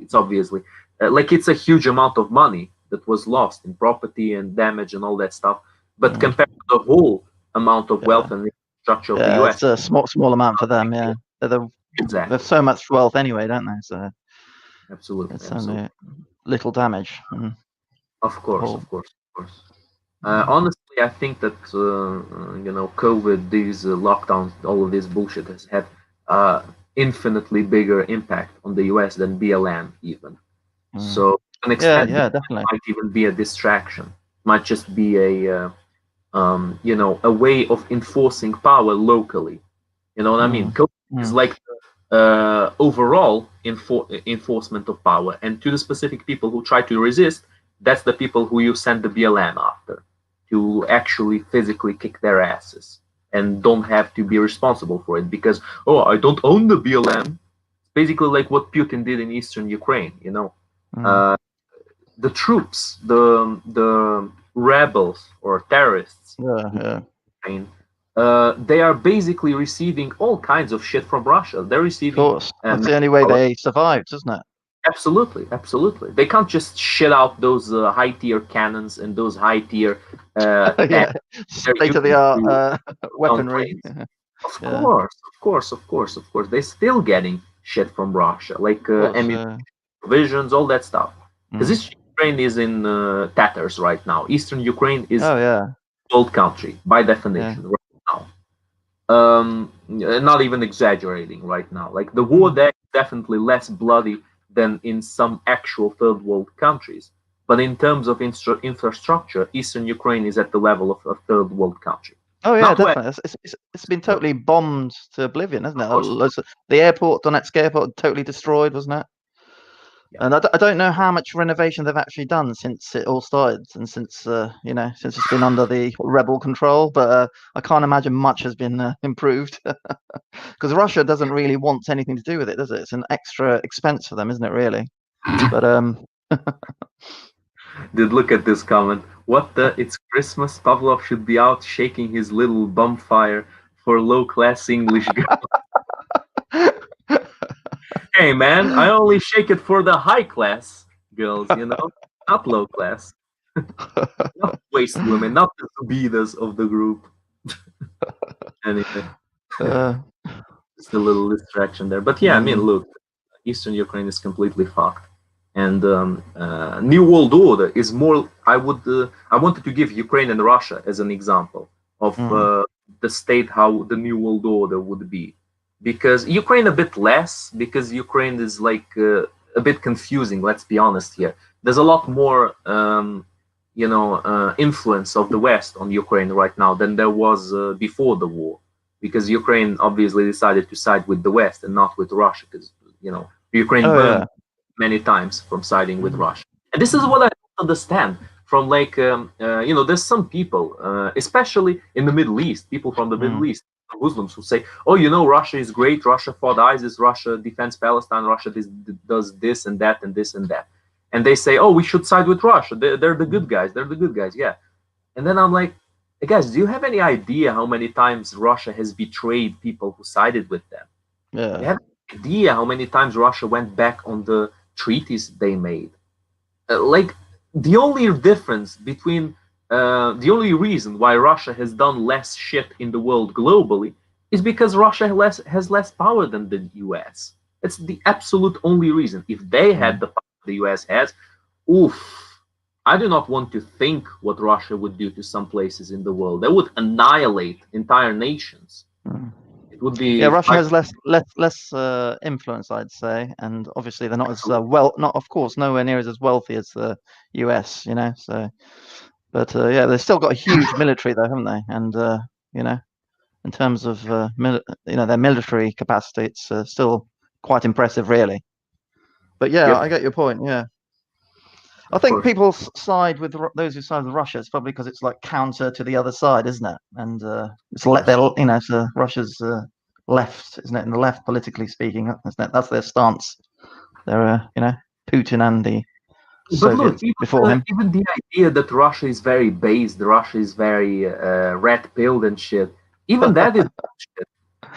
It's obviously like it's a huge amount of money that was lost in property and damage and all that stuff. But mm, compared to the whole amount of yeah. wealth and infrastructure of the Yeah, U.S., it's a small amount for them. Yeah, they've exactly, so much wealth anyway, don't they? So absolutely, it's absolutely. only little damage. Mm, Of course, whole. of course, of course. Mm, Honestly, I think that COVID, these lockdowns, all of this bullshit has had infinitely bigger impact on the U.S. than BLM even. mm. So, to an Yeah, extent, yeah, BLM definitely. might even be a distraction. Might just be a way of enforcing power locally. You know what I mean? Mm, COVID is mm. like overall enforcement of power, and to the specific people who try to resist, that's the people who you send the BLM after to actually physically kick their asses and don't have to be responsible for it because I don't own the BLM. Basically, like what Putin did in eastern Ukraine. Mm. Uh, the troops, the rebels or terrorists Yeah, yeah. Ukraine, they are basically receiving all kinds of shit from Russia. They're Of receiving course, that's the only way they survived, isn't it? absolutely, absolutely. They can't just shit out those high tier cannons and those high tier Yeah, tanks they're state of the using art to on weaponry. planes. Of Yeah, course, of course, of course, of course. They're still getting shit from Russia, like of course. ammunition, provisions, all that stuff. Because Mm. this Ukraine is in tatters right now. Eastern Ukraine is Oh yeah, old country by yeah. definition right now. Not even exaggerating right now. Like the war Mm. there is definitely less bloody than in some actual third world countries. But in terms of infrastructure, Eastern Ukraine is at the level of a third world country. Oh yeah, Not west, definitely. It's been totally bombed to oblivion, hasn't of it? course. The airport, Donetsk airport, totally destroyed, wasn't it? Yeah. And I don't know how much renovation they've actually done since it all started, and since since it's been under the rebel control. But I can't imagine much has been improved because Russia doesn't really want anything to do with it, does it? It's an extra expense for them, isn't it? Really. But Did look at this comment. What the? It's Christmas. Pavlov should be out shaking his little bonfire for low class English girl. Hey man, I only shake it for the high class girls, not low class. Not waste women, not the Zubidas of the group. Anyway, uh, just a little distraction there. But yeah, I mean, mm, look, Eastern Ukraine is completely fucked. And New World Order is more. I wanted to give Ukraine and Russia as an example of mm, the state how the New World Order would be, because Ukraine a bit less, because Ukraine is like a bit confusing. Let's be honest here. There's a lot more, influence of the West on Ukraine right now than there was before the war, because Ukraine obviously decided to side with the West and not with Russia, because Ukraine oh burned yeah. many times from siding with Mm, Russia. And this is what I don't understand from like, there's some people, especially in the Middle East, people from the Middle mm, East, Muslims who say, oh, Russia is great, Russia fought ISIS, Russia defends Palestine, Russia does this and that and this and that. And they say, oh, we should side with Russia. They're the good guys. They're the good guys. Yeah. And then I'm like, hey guys, do you have any idea how many times Russia has betrayed people who sided with them? Do you yeah. have any idea how many times Russia went back on the treaties they made? Like the only difference between the only reason why Russia has done less shit in the world globally is because Russia has less power than the US. It's the absolute only reason. If they had Mm, the power the US has, oof, I do not want to think what Russia would do to some places in the world. They would annihilate entire nations. mm. It would Yeah, be Russia like has less influence, I'd say, and obviously they're not as absolute. not of course nowhere near as wealthy as the US, you know. So, but yeah, they've still got a huge military though, haven't they? And you know, in terms of their military capacity, it's still quite impressive, really. But yeah, Yep, I get your point. Yeah, I of think course. people side with those who side with Russia. It's probably because it's like counter to the other side, isn't it? And it's Of course. it's Russia's left, isn't it? In the left, politically speaking, isn't it? That's their stance. They're Putin and the But look, Soviets before him. even the idea that Russia is very based, Russia is very red pilled and shit, even that is bullshit.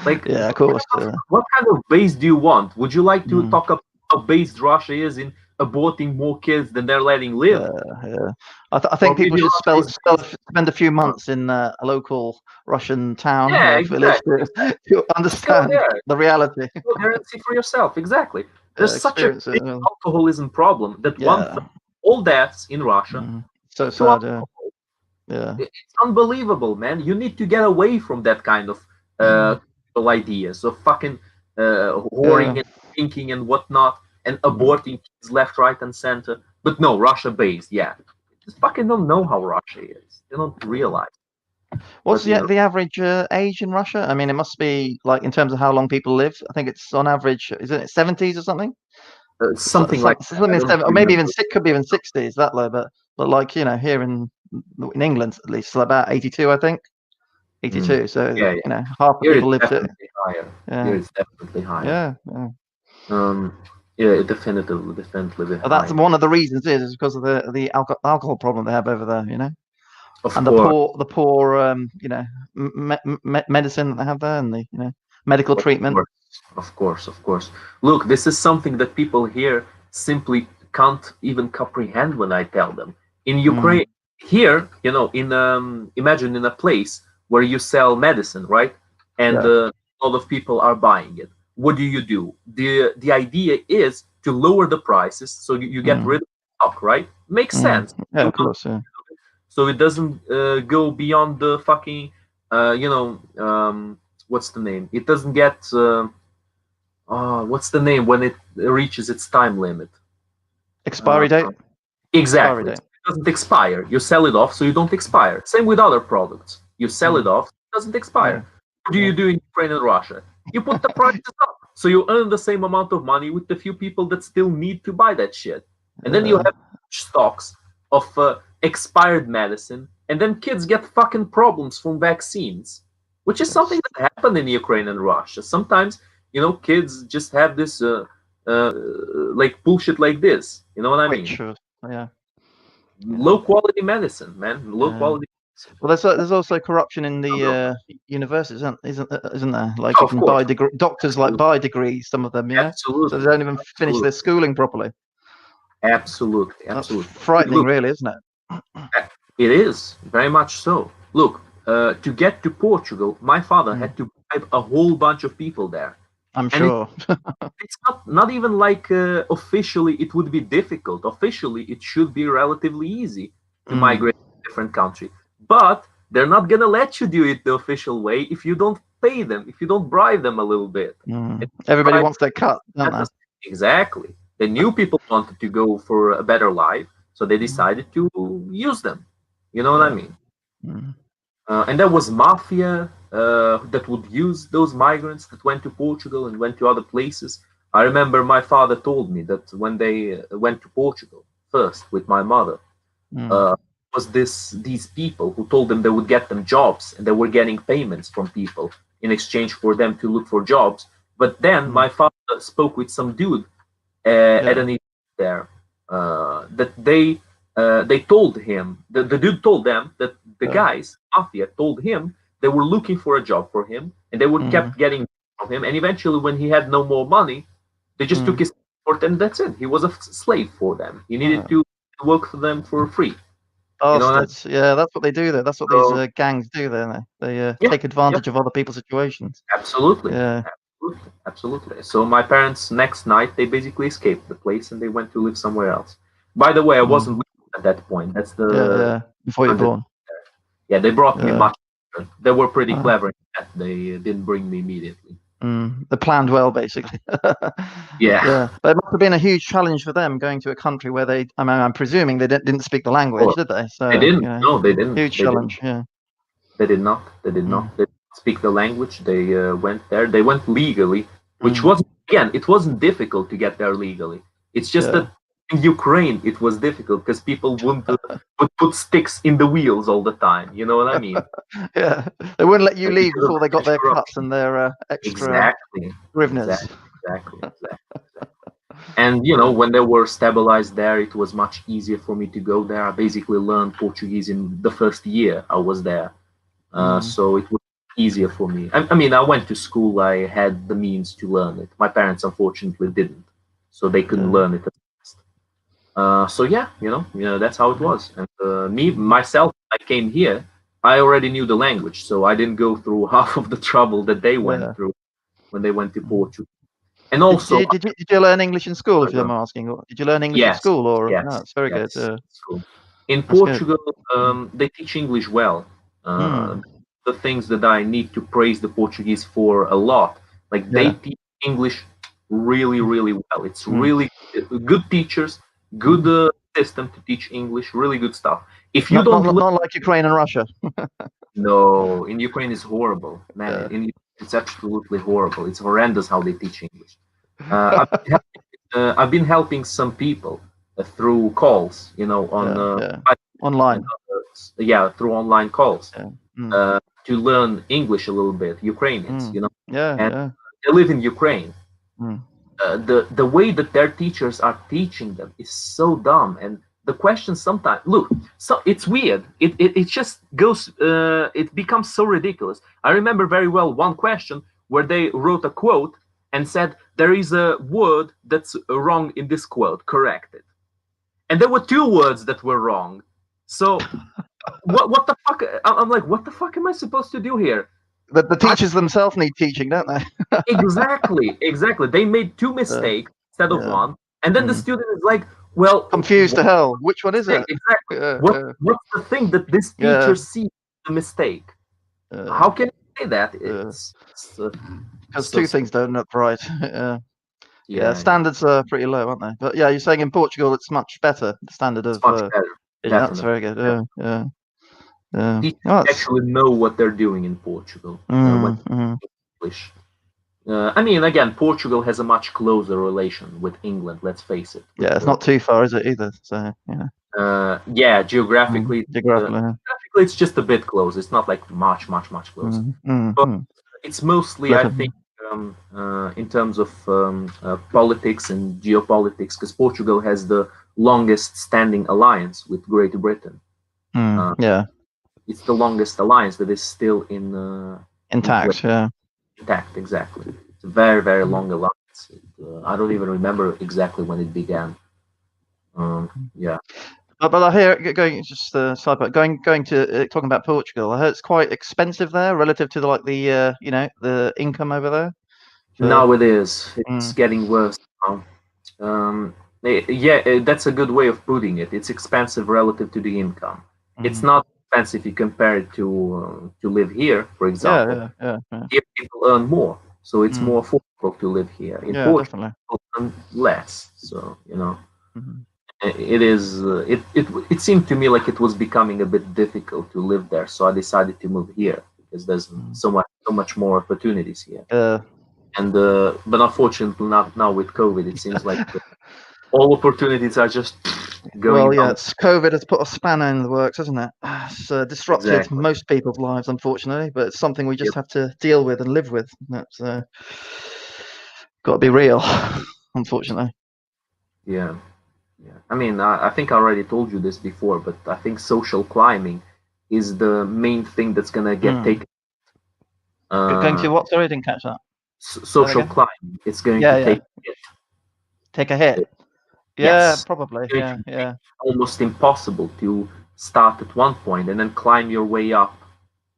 Like, Yeah, of course. what kind of base do you want? Would you like to Mm, talk about how based Russia is in aborting more kids than they're letting live? yeah, yeah. I Or think people maybe should Russia is based. spend a few months in a local Russian town Yeah, or village exactly. to Go understand there. the reality, Go there and see for yourself. Exactly. There's such a experience it. big alcoholism problem that one Yeah. third of all deaths in Russia Mm. So to sad. Yeah. alcohol. Yeah. It's unbelievable, man. You need to get away from that kind of Mm. ideas of fucking whoring Yeah. and drinking and whatnot and Mm. aborting kids left, right, and center. But no, Russia based, yeah. Just fucking don't know how Russia is. They don't realize. What's But the average age in Russia? I mean, it must be like in terms of how long people live. I think it's on average, is it 70s or something? something like that. I Something don't or maybe remember. even could be even 60s that low. But like here in England at least, it's about 82, I think. Mm. 82. So Yeah, yeah. half the Here it's people live to. definitely higher. Here Yeah. it's definitely higher. Yeah. Yeah. Um, yeah, it definitely That's higher. one of the reasons is because of the alcohol problem they have over there. Of And course, the poor medicine that they have there, and the medical of treatment. course, of course, of course. Look, this is something that people here simply can't even comprehend when I tell them. In Mm, Ukraine, here, in imagine in a place where you sell medicine, right? And yeah. a lot of people are buying it. What do? The idea is to lower the prices so you get Mm, rid of stock, right? Makes mm, sense. yeah, You of want course. Yeah. so it doesn't go beyond the fucking what's the name, it doesn't get what's the name when it reaches its time limit. uh, Expiry date. Expiry exactly, date. it doesn't expire, you sell it off so you don't expire. Same with other products, You sell it off, it doesn't expire. What do you do in Ukraine and Russia? You put the prices up, so you earn the same amount of money with the few people that still need to buy that shit. And then you have stocks of expired medicine, and then kids get fucking problems from vaccines, which is something that happened in Ukraine and Russia. Sometimes, kids just have this like bullshit like this. You know what I mean? Sure. Yeah. Low quality medicine, man. Low quality. Well, there's also corruption in the universities, isn't there? Like you can buy doctors buy degrees, some of them, yeah. Absolutely. So they don't even finish their schooling properly. Absolutely. That's frightening, really, isn't it? It is very much so. Look, to get to Portugal, my father had to bribe a whole bunch of people there. I'm sure. It's not even like officially it would be difficult. Officially, it should be relatively easy to migrate to a different country. But they're not going to let you do it the official way if you don't pay them, if you don't bribe them a little bit. Everybody wants their cut, don't they? Exactly. The new people wanted to go for a better life, so they decided to use them. You know what I mean? And there was mafia that would use those migrants that went to Portugal and went to other places. I remember my father told me that when they went to Portugal first with my mother, was these people who told them they would get them jobs, and they were getting payments from people in exchange for them to look for jobs. But then my father spoke with some dude at an event there that they told him, the dude told them that the guys, mafia, told him they were looking for a job for him, and they would kept getting from him. And eventually, when he had no more money, they just took his passport, and that's it. He was a slave for them. He needed to work for them for free. That's what they do there. That's what these gangs do there. They take advantage of other people's situations. Absolutely. Yeah. Absolutely. So my parents, next night, they basically escaped the place and they went to live somewhere else. By the way, I wasn't with them at that point. That's before you're born. Yeah, they brought me much later. They were pretty clever in that. They didn't bring me immediately. They planned well, basically. Yeah. But it must have been a huge challenge for them going to a country where I'm presuming they didn't speak the language, did they? So, they didn't. No, they didn't. Huge challenge, yeah. They did not. They did not. They didn't speak the language. They went there. They went legally, which was, again, it wasn't difficult to get there legally. It's just that in Ukraine, it was difficult because people would put sticks in the wheels all the time. You know what I mean? Yeah, they wouldn't let you leave before they got their cuts and their extra hryvnias. Exactly. And when they were stabilized there, it was much easier for me to go there. I basically learned Portuguese in the first year I was there, so it was easier for me. I mean, I went to school. I had the means to learn it. My parents, unfortunately, didn't, so they couldn't learn it. So that's how it was. And myself, I came here. I already knew the language, so I didn't go through half of the trouble that they went through when they went to Portugal. And also, did you learn English in school? If you're asking, did you learn English in school? Or yes, no, it's very good. School. In Portugal, they teach English well. The things that I need to praise the Portuguese for a lot, like they teach English really, really well. It's really good teachers. Good system to teach English, really good stuff. If you not like Ukraine and Russia. No, in Ukraine it's horrible, man. It's absolutely horrible. It's horrendous how they teach English. I've been helping some people through calls, online. Through online calls to learn English a little bit. Ukrainians, they live in Ukraine. The way that their teachers are teaching them is so dumb, and the questions sometimes so it's weird. It just goes. It becomes so ridiculous. I remember very well one question where they wrote a quote and said there is a word that's wrong in this quote. Correct it, and there were two words that were wrong. So what the fuck? I'm like, what the fuck am I supposed to do here? The teachers themselves need teaching, don't they? Exactly. They made two mistakes instead of one, and then the student is like, well, confused to hell. Which one is it? Exactly. What's the thing that this teacher sees the mistake? How can you say that? Because two things don't look right. Standards are pretty low, aren't they? But you're saying in Portugal it's much better. The standard of much better. that's very good. People Oh, actually know what they're doing in Portugal when English. I mean, again, Portugal has a much closer relation with England. Let's face it. yeah, it's not too far, is it either? So Yeah, geographically, geographically. it's just a bit close. It's not like much close. But it's mostly, I think, in terms of politics and geopolitics, because Portugal has the longest standing alliance with Great Britain. Yeah, it's the longest alliance that is still in intact. Yeah, intact. Exactly. It's a very long alliance. I don't even remember exactly when it began. Yeah. But I hear going just side part going to talking about Portugal. I heard it's quite expensive there relative to the the income over there. Now it is. It's getting worse now. That's a good way of putting it. It's expensive relative to the income. It's not expensive if you compare it to live here, for example. Yeah. Here people earn more, so it's more affordable to live here. In Portugal, people earn less, so it is. It seemed to me like it was becoming a bit difficult to live there, so I decided to move here because there's so much more opportunities here. And but unfortunately, not now with COVID, it seems like all opportunities are just going. Well, it's COVID has put a spanner in the works, hasn't it? It's disrupted most people's lives, unfortunately, but it's something we just have to deal with and live with. That's got to be real, unfortunately. Yeah. I mean, I think I already told you this before, but I think social climbing is the main thing that's gonna get taken. Going to what? Sorry, I didn't catch that. Social climbing. It's going to take a hit. Yeah, probably. Yeah. Almost impossible to start at one point and then climb your way up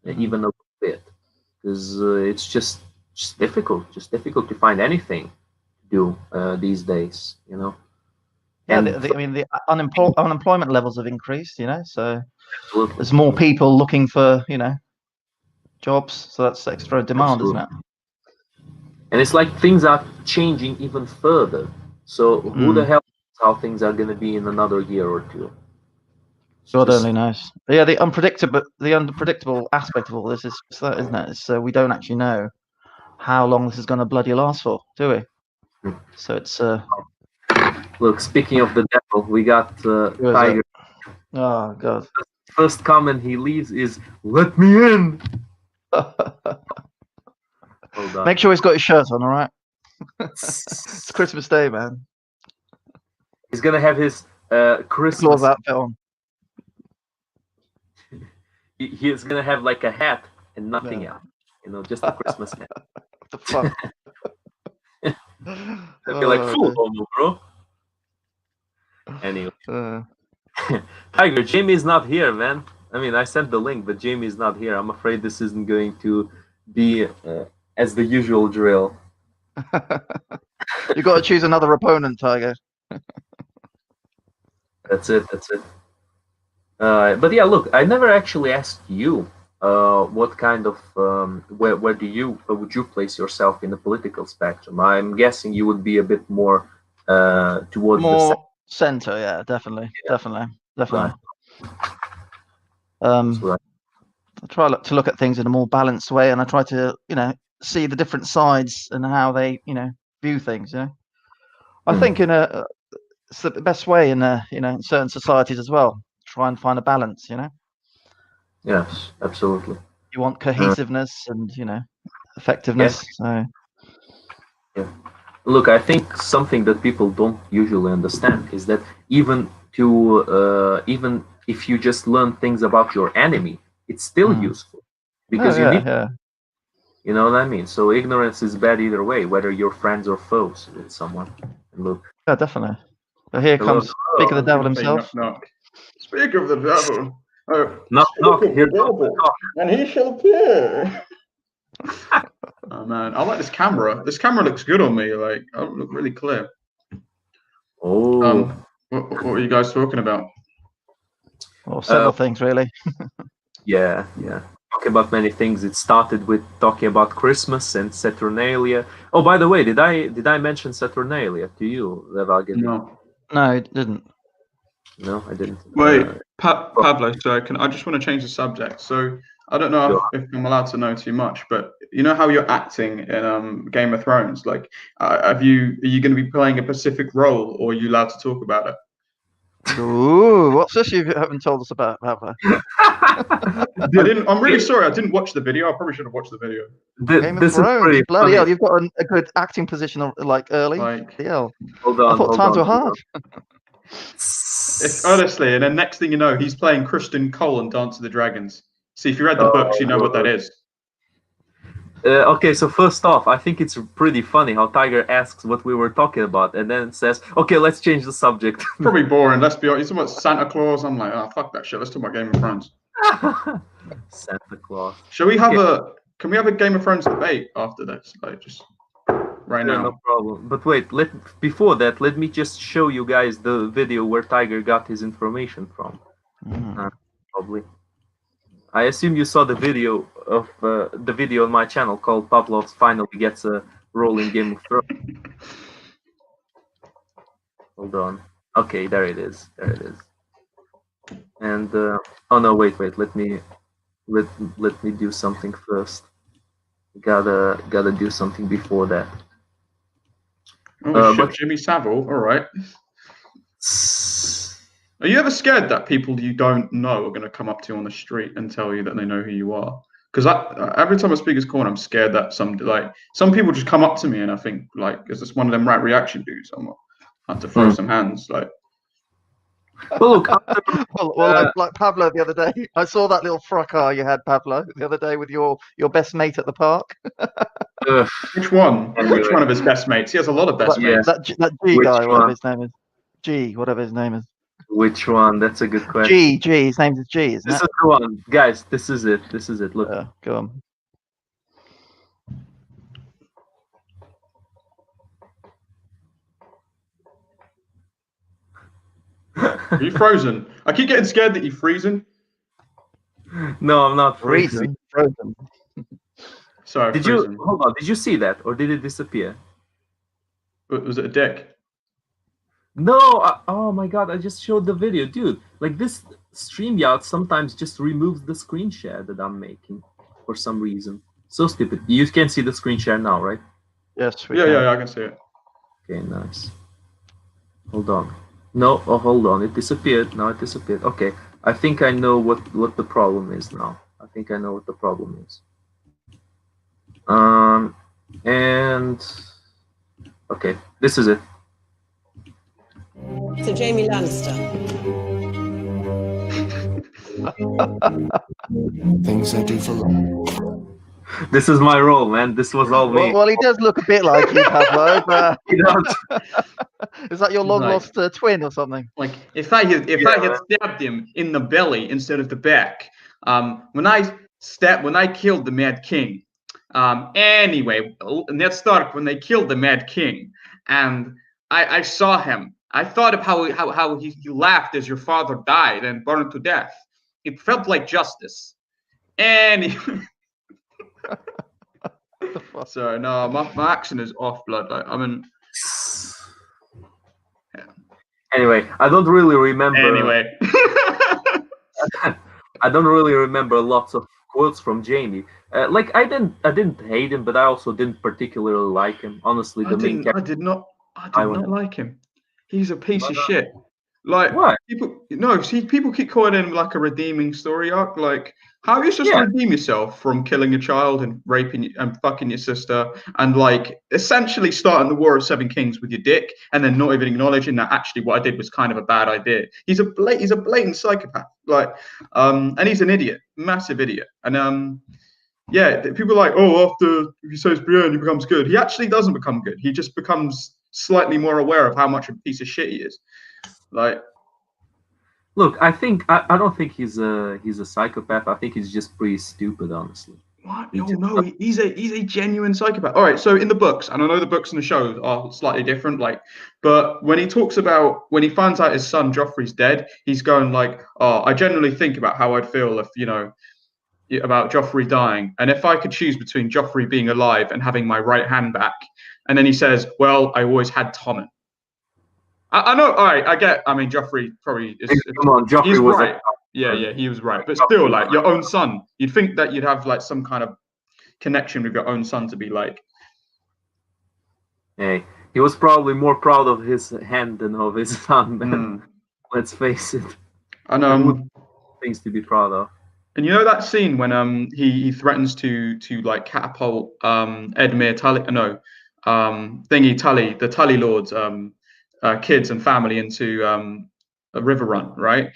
even a little bit, because it's just difficult. Just difficult to find anything to do these days. Yeah, I mean, the unemployment levels have increased. So absolutely. There's more people looking for jobs, so that's extra demand, isn't it? And it's like things are changing even further. So who the hell knows how things are going to be in another year or two? God only knows. Yeah, the unpredictable aspect of all this is that, isn't it? So we don't actually know how long this is going to bloody last for, do we? So it's Look, speaking of the devil, we got Tiger. Oh God! First comment he leaves is "Let me in." Make sure he's got his shirt on, all right? It's Christmas Day, man. He's gonna have his Christmas outfit on. He's gonna have like a hat and nothing else. Just a Christmas hat. What the fuck? I'd be like, full homo, bro. Anyway. Tiger, Jamie's not here, man. I mean, I sent the link, but Jamie's not here. I'm afraid this isn't going to be as the usual drill. You got to choose another opponent, Tiger. That's it. But yeah, look, I never actually asked you what kind of where would you place yourself in the political spectrum? I'm guessing you would be a bit more towards the center. Yeah, definitely. Right. I try to look at things in a more balanced way, and I try to see the different sides and how they view things. I think it's the best way in in certain societies as well. Try and find a balance. Yes, absolutely. You want cohesiveness and effectiveness. Yeah. Look, I think something that people don't usually understand is that even if you just learn things about your enemy, it's still useful because you need. You know what I mean? So ignorance is bad either way, whether you're friends or foes with someone. And look. Yeah, definitely. But here comes speak of the devil himself. Knock. Speak of the devil. Knock. Here comes the talk. And he shall appear. Oh man, I like this camera. This camera looks good on me. Like, I look really clear. Oh. What were you guys talking about? Well, several things really. Yeah. Talking about many things. It started with talking about Christmas and Saturnalia. Oh, by the way, did I mention Saturnalia to you, Levagin? No, it didn't. No, I didn't. Wait, Pablo. So I just want to change the subject. So I don't know if I'm allowed to know too much, but you know how you're acting in Game of Thrones. Like, are you going to be playing a specific role, or are you allowed to talk about it? Ooh, what's this you haven't told us about, Pablo? I'm really sorry. I didn't watch the video. I probably should have watched the video. Game of Thrones. Bloody hell, you've got a good acting position like early. Like, hell. Hold on. I thought times were hard. Honestly, and then next thing you know, he's playing Christian Cole in Dance of the Dragons. See, if you read the books, you know what that is. Okay, so first off, I think it's pretty funny how Tiger asks what we were talking about and then says, okay, let's change the subject. Probably boring, let's be honest. He's talking about Santa Claus. I'm like, oh, fuck that shit. Let's talk about Game of Thrones. Santa Claus. Shall we have can we have a Game of Thrones debate after this? Like, just right now. No problem. But wait, before that, let me just show you guys the video where Tiger got his information from. Probably. I assume you saw the video of on my channel called Pavlov finally gets a role in Game of Thrones. Hold on. Okay, there it is. And oh no, wait. Let me do something first. Gotta do something before that. Oh shit, Jimmy Savile. All right. Are you ever scared that people you don't know are going to come up to you on the street and tell you that they know who you are? Because every time I speak as Corn, I'm scared that some people just come up to me and I think like, is this one of them right reaction dudes? I'm gonna have to throw some hands like. Well, look, like Pablo the other day, I saw that little fracas you had, Pablo, the other day with your best mate at the park. Which one? Which one of his best mates? He has a lot of best mates. That G guy, whatever his name is. G, whatever his name is. Which one? That's a good question. G. His name is G, isn't it? This is the one, guys. This is it. Look. Go on. Are you frozen? I keep getting scared that you're freezing. No, I'm not freezing. Frozen. Sorry. Hold on? Did you see that, or did it disappear? Was it a dick? No. Oh my god! I just showed the video, dude. Like this StreamYard sometimes just removes the screen share that I'm making for some reason. So stupid. You can see the screen share now, right? Yes. Yeah, I can see it. Okay, nice. Hold on. No, hold on. It disappeared. Now it disappeared. Okay, I think I know what the problem is now. I think I know what the problem is. And okay, this is it. So Jamie Lannister. Things I do for love. This is my role, man. This was all me. Well, he does look a bit like you, Pablo. But He does. Is that your long lost twin or something? Like if I had stabbed him in the belly instead of the back, when I killed the Mad King, anyway, Ned Stark, when they killed the Mad King, and I saw him, I thought of how he laughed as your father died and burned to death. It felt like justice. Anyway. Sorry, no, my accent is off, blood. Like, I mean. Yeah. Anyway, I don't really remember. Anyway. I don't really remember lots of quotes from Jamie. Like I didn't hate him, but I also didn't particularly like him. Honestly, I did not like him. He's a piece of shit. Like what? People keep calling him like a redeeming story arc. Like, how are you supposed to redeem yourself from killing a child and raping and fucking your sister and like essentially starting the War of Seven Kings with your dick and then not even acknowledging that actually what I did was kind of a bad idea? He's a blatant psychopath. Like, and he's an idiot, massive idiot. And people are like, oh, after he says Brienne, he becomes good. He actually doesn't become good. He just becomes slightly more aware of how much a piece of shit he is. Like, look, I don't think he's a psychopath. I think he's just pretty stupid, honestly. What? No, he's a genuine psychopath. All right, so in the books, and I know the books and the shows are slightly different, like, but when he finds out his son Joffrey's dead, he's going like, oh, I generally think about how I'd feel if, about Joffrey dying, and if I could choose between Joffrey being alive and having my right hand back. And then he says, well, I always had Tommen. I know. All right, I get. I mean, Joffrey probably is. Come on, Joffrey He's was right. Yeah, he was right. But still, like your own son, you'd think that you'd have like some kind of connection with your own son to be like. Hey, he was probably more proud of his hand than of his son. Man. Let's face it. And things to be proud of. And you know that scene when he threatens to like catapult Edmure Tully, Tully, the Tully Lord's kids and family into a river run, right?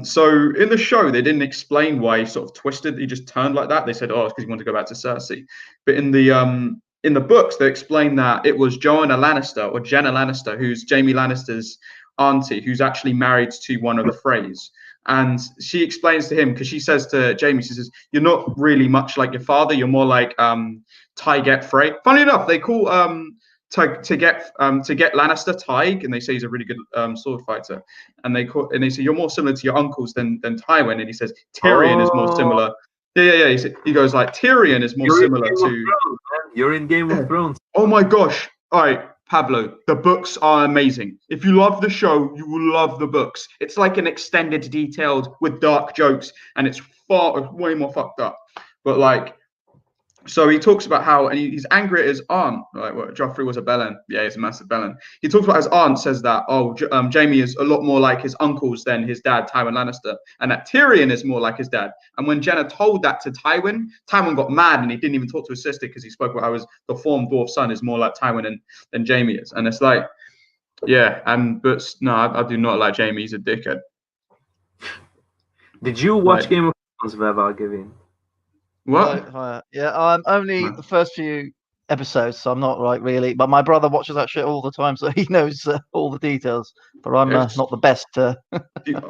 So in the show they didn't explain why he sort of twisted. He just turned like that. They said, oh, it's because he wanted to go back to Cersei. But in the books they explain that it was Joanna Lannister or Jenna Lannister, who's Jaime Lannister's auntie, who's actually married to one of the Freys. And she explains to him, because she says to Jaime, she says, "You're not really much like your father. You're more like Tyget Frey." Funny enough, they call to get Lannister Tyg, and they say he's a really good sword fighter. And they say you're more similar to your uncles than Tywin. And he says Tyrion is more similar. Yeah. He goes like Tyrion is more similar to. You're in Game of Thrones. Oh my gosh! All right. Pablo, the books are amazing. If you love the show, you will love the books. It's like an extended, detailed with dark jokes, and it's way more fucked up. But like, so he talks about how, and he's angry at his aunt. Like, well, Joffrey was a Bellend. Yeah, he's a massive Bellend. He talks about his aunt says that, Jaime is a lot more like his uncles than his dad, Tywin Lannister, and that Tyrion is more like his dad. And when Jenna told that to Tywin got mad, and he didn't even talk to his sister because he spoke about how the formed dwarf son is more like Tywin than Jaime is. And it's like, yeah, but no, I do not like Jaime. He's a dickhead. Did you watch Game of Thrones, Veva, Gavin? What? Yeah, only the first few episodes, so I'm not really. But my brother watches that shit all the time, so he knows all the details. But I'm not the best. The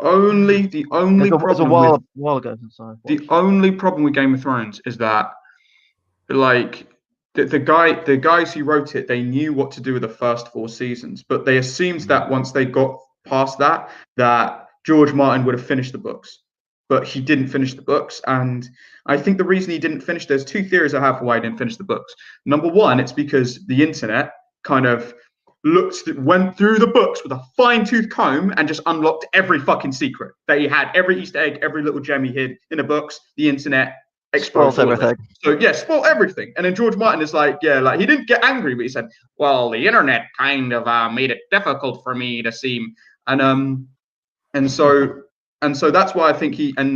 only problem. It was a while ago. Sorry. The only problem with Game of Thrones is that, like, the guys who wrote it, they knew what to do with the first 4 seasons, but they assumed that once they got past that George Martin would have finished the books. But he didn't finish the books. And I think the reason he didn't finish, there's 2 theories I have for why he didn't finish the books. Number one, it's because the internet kind of went through the books with a fine-tooth comb and just unlocked every fucking secret that he had, every Easter egg, every little gem he hid in the books. The internet exposed everything. So yeah, spoiled everything. And then George Martin is like, he didn't get angry, but he said, well, the internet kind of made it difficult for me to see. And so that's why I think I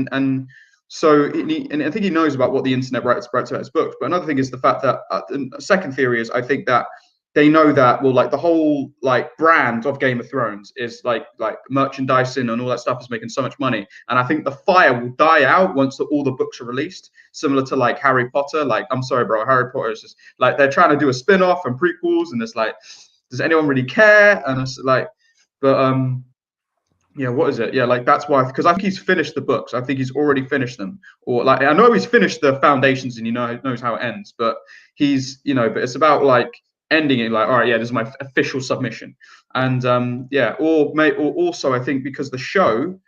think he knows about what the internet writes about his books. But another thing is the fact that the second theory is I think that they know that, well, like the whole like brand of Game of Thrones is like merchandising and all that stuff is making so much money. And I think the fire will die out once all the books are released, similar to like Harry Potter. Like, I'm sorry, bro, Harry Potter is just like, they're trying to do a spin-off and prequels, and it's like, does anyone really care? And it's like, but yeah, what is it? Yeah, like that's why, because I think he's finished the books. I think he's already finished them, or like I know he's finished the foundations and knows how it ends. But he's but it's about like ending it like, all right, yeah, this is my official submission. And or also I think because the show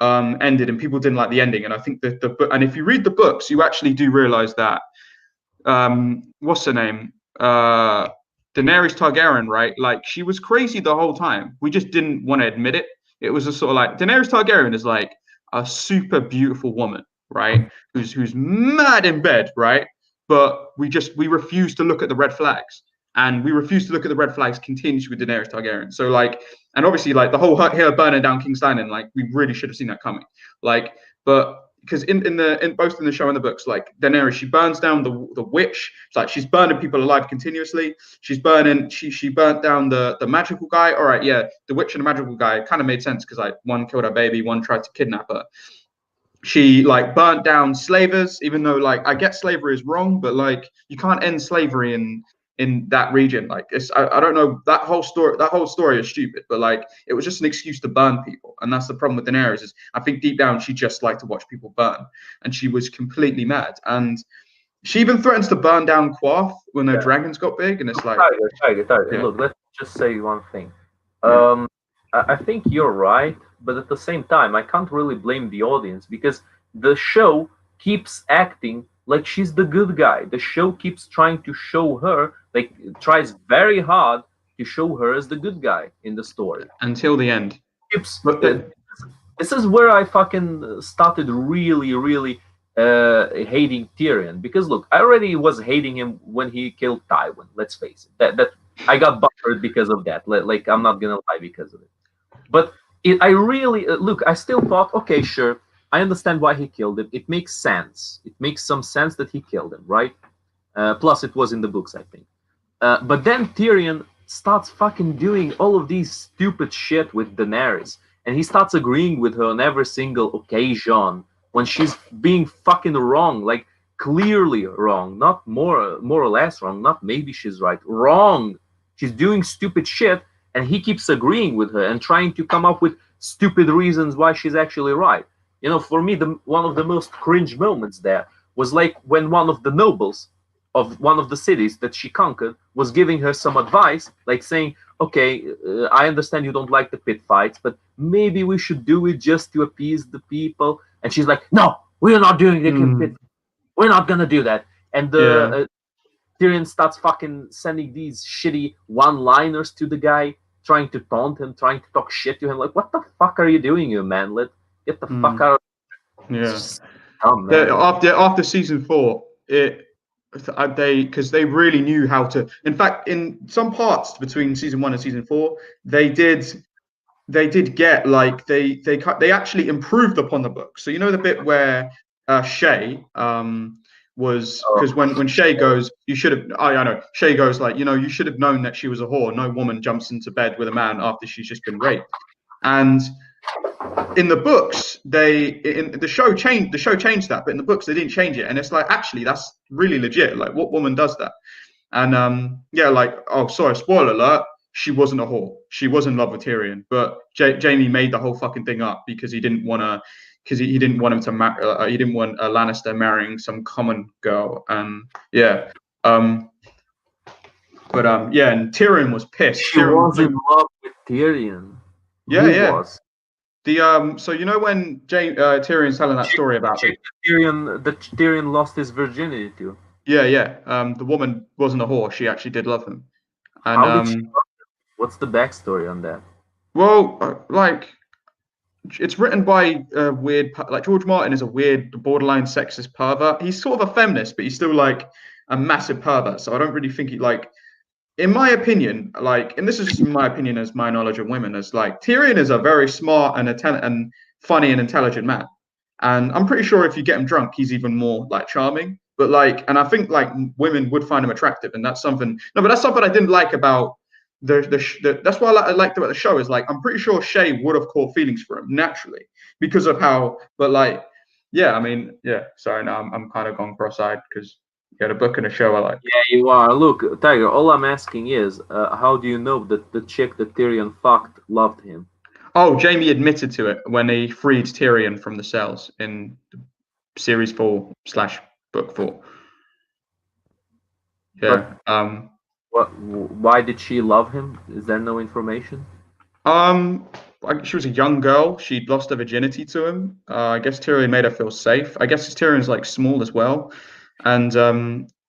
ended and people didn't like the ending, and I think that and if you read the books, you actually do realize that what's her name? Daenerys Targaryen, right? Like she was crazy the whole time. We just didn't want to admit it. It was a sort of like Daenerys Targaryen is like a super beautiful woman, right? Who's mad in bed, right? But we refuse to look at the red flags, and we refuse to look at the red flags continuously with Daenerys Targaryen. So like, and obviously like the whole her burning down King's Landing, like we really should have seen that coming. Like, but because in both in the show and the books, like Daenerys, she burns down the witch. It's like she's burning people alive continuously. She's burning. She burnt down the magical guy. All right, yeah, the witch and the magical guy kind of made sense because like one killed her baby, one tried to kidnap her. She like burnt down slavers, even though like I get slavery is wrong, but like you can't end slavery in that region. Like I don't know, that whole story is stupid, but like it was just an excuse to burn people. And that's the problem with Daenerys, is I think deep down she just liked to watch people burn, and she was completely mad. And she even threatens to burn down Quath when their dragons got big, and it's like Tiger. Yeah. Look, let's just say one thing. I think you're right, but at the same time I can't really blame the audience, because the show keeps acting like she's the good guy. The show keeps trying to show her, like, tries very hard to show her as the good guy in the story. Until the end. But This is where I fucking started really hating Tyrion, because look, I already was hating him when he killed Tywin. Let's face it, that I got buttered because of that. Like, I'm not gonna lie because of it. But I really look. I still thought, okay, sure, I understand why he killed him. It makes sense. It makes some sense that he killed him, right? Plus, it was in the books, I think. But then Tyrion starts fucking doing all of these stupid shit with Daenerys, and he starts agreeing with her on every single occasion when she's being fucking wrong, like clearly wrong, not more or less wrong, not maybe she's right, wrong. She's doing stupid shit, and he keeps agreeing with her and trying to come up with stupid reasons why she's actually right. You know, for me, one of the most cringe moments there was like when one of the nobles of one of the cities that she conquered was giving her some advice, like saying, okay, I understand you don't like the pit fights, but maybe we should do it just to appease the people. And she's like, no, we're not doing the pit. We're not going to do that. And Tyrion starts fucking sending these shitty one-liners to the guy, trying to taunt him, trying to talk shit to him. Like, what the fuck are you doing, you man? Get the fuck out of here. Yeah. After season 4, because they really knew how to. In fact, in some parts between season 1 and season 4, they did get like they actually improved upon the book. So you know the bit where Shay was, because when Shay goes, you should have. I know Shay goes like, you should have known that she was a whore. No woman jumps into bed with a man after she's just been raped. And in the books, the show changed that, but in the books they didn't change it, and it's like, actually that's really legit. Like, what woman does that? And sorry, spoiler alert, she wasn't a whore. She was in love with Tyrion, but Jaime made the whole fucking thing up because he didn't want him to marry. He didn't want Lannister marrying some common girl. And and Tyrion was pissed. She was in love with Tyrion. Was. So you know when Tyrion's telling that story about it, Tyrion lost his virginity to. The woman wasn't a whore. She actually did love him. And how did she love him? What's the backstory on that? Well, it's written by a weird, like George Martin is a weird, borderline sexist pervert. He's sort of a feminist, but he's still like a massive pervert. So I don't really think in my opinion, and this is just my opinion as my knowledge of women, is like Tyrion is a very smart and funny and intelligent man, and I'm pretty sure if you get him drunk, he's even more like charming. But and I think like women would find him attractive, and that's something. No, but that's something I didn't like about that's why I liked about the show, is like I'm pretty sure Shay would have caught feelings for him naturally because of how. But sorry, now I'm kind of gone cross-eyed because. The book and a show I like. Yeah, you are. Look, Tiger, all I'm asking is, how do you know that the chick that Tyrion fucked loved him? Oh, Jaime admitted to it when he freed Tyrion from the cells in series 4/book 4. Yeah. Why did she love him? Is there no information? She was a young girl. She'd lost her virginity to him. I guess Tyrion made her feel safe. I guess Tyrion's like small as well. And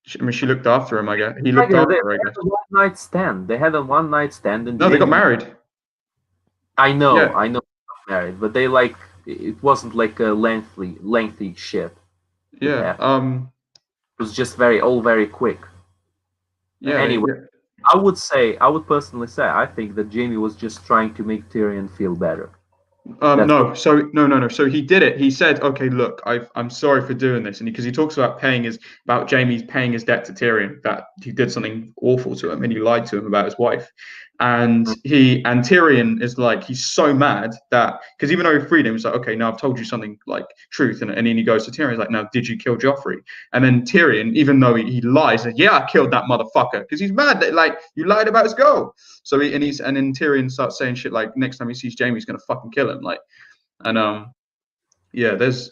she looked after him. I guess he looked after her. I guess. One night stand. They had a one night stand, and they got married. I know, they got married, but it wasn't like a lengthy shit. Yeah. It was just very quick. Yeah. Anyway, I would personally say, I think that Jaime was just trying to make Tyrion feel better. No. So he did it. He said, "Okay, look, I'm sorry for doing this," and because he talks about Jaime's paying his debt to Tyrion, that he did something awful to him and he lied to him about his wife, and Tyrion is like, he's so mad that because even though he freed him, he's like, "Okay, now I've told you something like truth," and then he goes to Tyrion, he's like, "Now, did you kill Joffrey?" And then Tyrion, even though he lies, like, "Yeah, I killed that motherfucker," because he's mad that like you lied about his girl. So then Tyrion starts saying shit like next time he sees Jaime, he's gonna fucking kill him. There's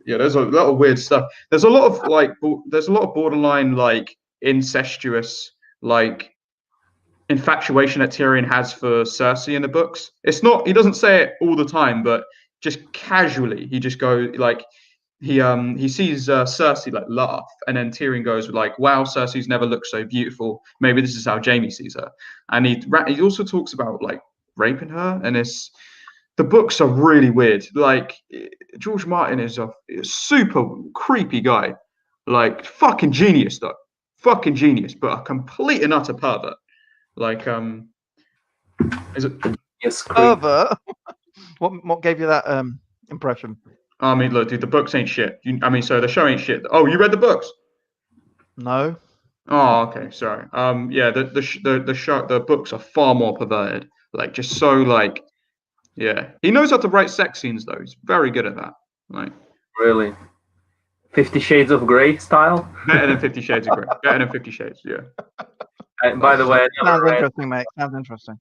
a lot of weird stuff. There's a lot of borderline like incestuous like infatuation that Tyrion has for Cersei in the books. It's not, he doesn't say it all the time, but just casually he just goes like he sees Cersei like laugh, and then Tyrion goes like, "Wow, Cersei's never looked so beautiful. Maybe this is how Jaime sees her." And he also talks about like raping her, and the books are really weird. Like George Martin is a super creepy guy, like fucking genius though, fucking genius, but a complete and utter pervert. Like is it? Yes, creep. Pervert. What gave you that impression? I mean, look, dude, the books ain't shit. So the show ain't shit. Oh, you read the books? No. Oh, okay, sorry. Yeah, the books are far more perverted. Like, just so like, yeah. He knows how to write sex scenes though. He's very good at that. Like, Really? 50 Shades of Grey style? better than 50 Shades of Grey. Better than 50 Shades. Yeah. By the way, I never Sounds read. interesting, mate. Sounds interesting.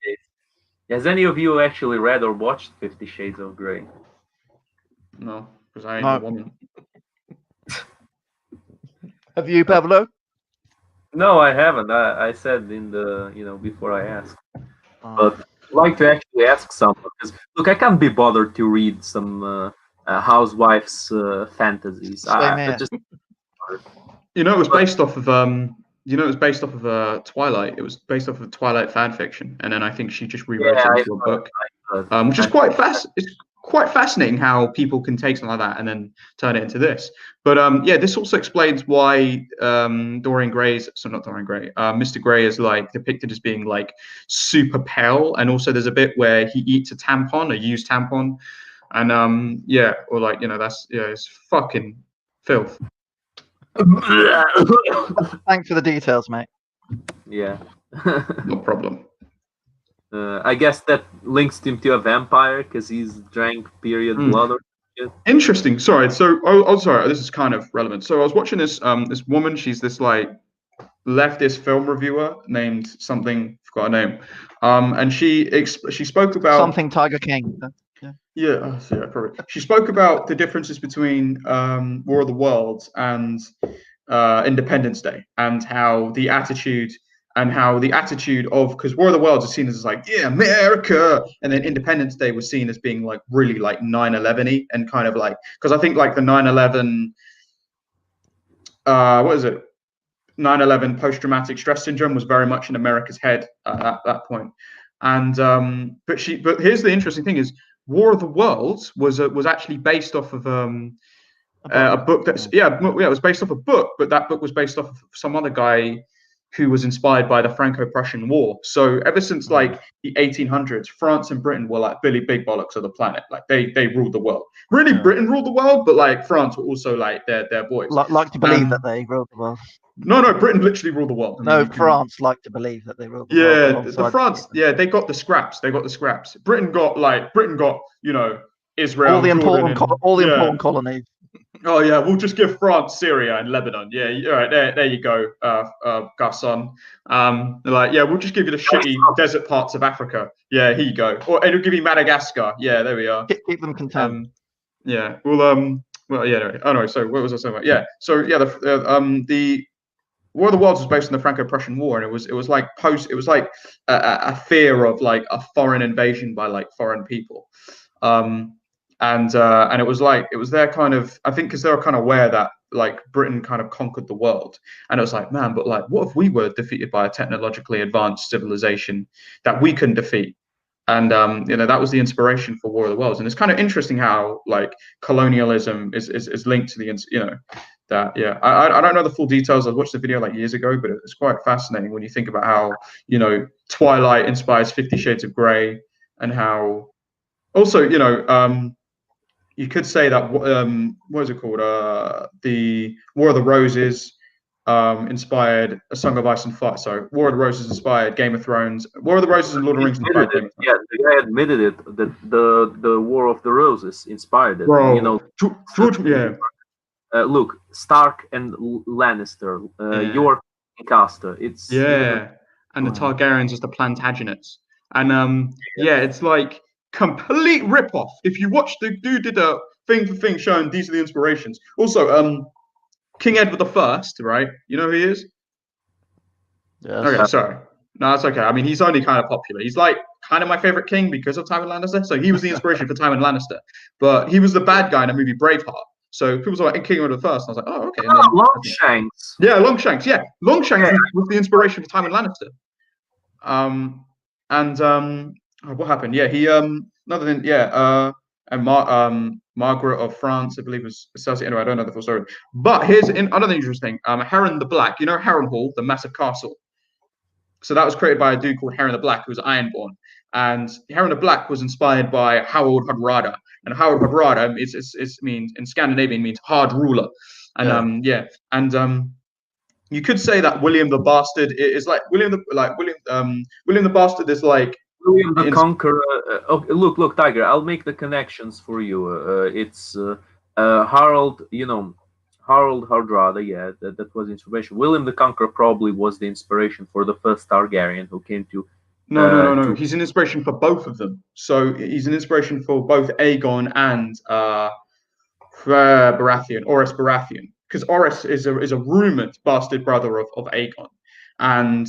Has any of you actually read or watched 50 Shades of Grey? No, because I ain't No. a woman. Have you, Pablo? No, I haven't. I said in the, before I asked. Oh. But I'd like to actually ask someone, because look, I can't be bothered to read some housewives' fantasies. Same here. It was based off of Twilight. It was based off of Twilight fan fiction, and then I think she just rewrote it into a book, which is quite fast. It's quite fascinating how people can take something like that and then turn it into this. But yeah, this also explains why Mr. Grey is like depicted as being like super pale, and also there's a bit where he eats a used tampon, and yeah, or like it's fucking filth. Thanks for the details, mate. Yeah. No problem. I guess that links him to a vampire because he's drank period blood. Or Interesting. Sorry. So, sorry. This is kind of relevant. So, I was watching this woman. She's this like leftist film reviewer named something. Forgot her name. And she spoke about Something Tiger King. Yeah, probably. She spoke about the differences between War of the Worlds and Independence Day, and how the attitude of, because War of the Worlds is seen as like, yeah, America, and then Independence Day was seen as being like really like 9/11-y, and kind of like, because I think like the 9/11 9/11 post-traumatic stress syndrome was very much in America's head at that point. And but here's the interesting thing is, War of the Worlds was actually based off of a book that's it was based off a book, but that book was based off of some other guy who was inspired by the Franco-Prussian War. So ever since like the 1800s, France and Britain were like Billy Big Bollocks of the planet. Like they ruled the world. Really, Britain ruled the world, but like France were also like their boys. Like to believe that they ruled the world. No, Britain literally ruled the world. France like to believe that they ruled the world. Yeah, the France. Yeah, they got the scraps. Britain got Israel, all the important important colonies. Oh yeah, we'll just give France Syria and Lebanon. Yeah, all right, there you go, Gasson. They're like, yeah, we'll just give you the shitty desert parts of Africa. Yeah, here you go. Or it'll give you Madagascar. Yeah, there we are. Keep them content. Yeah. Well, yeah. Anyway. Oh no. So what was I saying about? Yeah. So yeah, the War of the Worlds was based on the Franco-Prussian War, and it was like a fear of like a foreign invasion by like foreign people. And it was their kind of, I think, because they were kind of aware that like Britain kind of conquered the world, and it was like, man, but like, what if we were defeated by a technologically advanced civilization that we couldn't defeat? And that was the inspiration for War of the Worlds. And it's kind of interesting how like colonialism is linked to the that. Yeah, I don't know the full details. I watched the video like years ago, but it's quite fascinating when you think about how Twilight inspires 50 Shades of Grey, and how also you could say that what is it called? The War of the Roses inspired A Song of Ice and Fire. So War of the Roses inspired Game of Thrones. War of the Roses and Lord of the Rings inspired Game of Thrones. Yeah, the guy admitted it that the War of the Roses inspired it. Bro, George, yeah. Look, Stark and Lannister, York and Castor. It's and the Targaryens as the Plantagenets, and it's like complete rip-off. If you watch, the dude did a thing for thing showing these are the inspirations. Also, King Edward I, right? You know who he is? Yes. Okay, sorry. No, that's okay. I mean, he's only kind of popular. He's like kind of my favorite king because of Tywin Lannister. So he was the inspiration for Tywin Lannister. But he was the bad guy in the movie Braveheart. So people were like, King Edward I. I was like, oh, okay. And then, Longshanks. yeah, Longshanks. Yeah, Longshanks was the inspiration for Tywin Lannister. What happened? Yeah, he another thing. Yeah, and Margaret of France, I believe, was associated. Anyway, I don't know the full story. But here's another interesting thing. Harren the Black. You know Harrenhal, the massive castle. So that was created by a dude called Harren the Black, who was Ironborn. And Harren the Black was inspired by Harald Hardrada. And Harald Hardrada means in Scandinavian means hard ruler. And you could say that William the Bastard is like William the Bastard is like William the Conqueror. Okay, look, Tiger. I'll make the connections for you. It's Harold. Harold Hardrada. Yeah, that was inspiration. William the Conqueror probably was the inspiration for the first Targaryen who came to. No. He's an inspiration for both of them. So he's an inspiration for both Aegon and Baratheon, Orys Baratheon. Because Orys is a rumored bastard brother of Aegon, and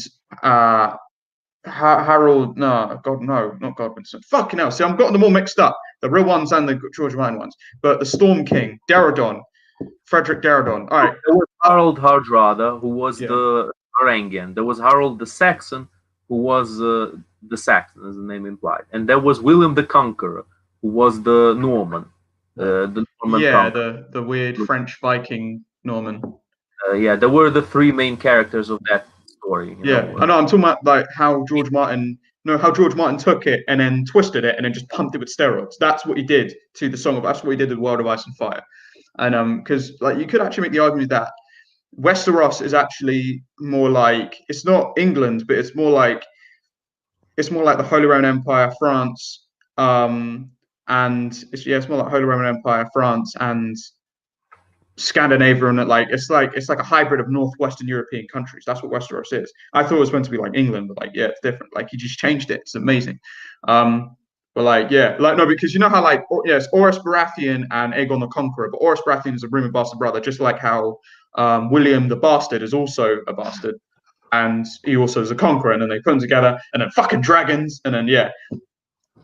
Harold. No, God, no, not Godwinson. Fucking hell! See, I'm getting them all mixed up. The real ones and the George Martin ones. But the Storm King, Daradon, Frederick Daradon. All right. There was Harold Hardrada, who was the Varangian. There was Harold the Saxon, who was the Saxon, as the name implied, and there was William the Conqueror, who was the Norman. The Norman the weird French Viking Norman. There were the three main characters of that story. I know. I'm talking about like how George Martin took it and then twisted it and then just pumped it with steroids. That's what he did to the song. That's what he did with World of Ice and Fire. And because like you could actually make the argument that Westeros is actually more like, it's not England, but it's more like the Holy Roman Empire, France. And it's more like Holy Roman Empire, France, and Scandinavia, and it's like a hybrid of northwestern European countries. That's what Westeros is. I thought it was meant to be like England, but it's different. Like he just changed it. It's amazing. Because you know how it's Orys Baratheon and Aegon the Conqueror, but Orys Baratheon is a rumored bastard brother, just like how William the Bastard is also a bastard, and he also is a conqueror, and then they put them together, and then fucking dragons, and then But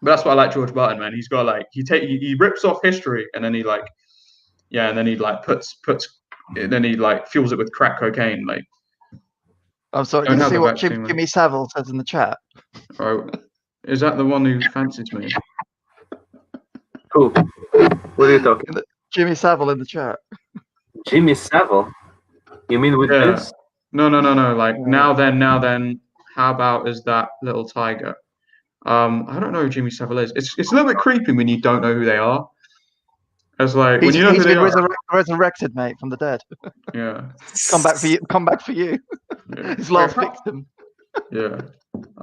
that's why I like George Martin, man. He's got he rips off history, and then he fuels it with crack cocaine. Like, I'm sorry. Did you see what Jimmy Savile says in the chat? Oh, is that the one who fancies me? Cool. What are you talking? Jimmy Savile in the chat. Jimmy Savile? You mean with this? No. Like now then. How about is that little tiger? I don't know who Jimmy Savile is. It's a little bit creepy when you don't know who they are. It's like when you know who they are. Resurrected, mate, from the dead. Yeah. Come back for you. Yeah. His last victim. Yeah.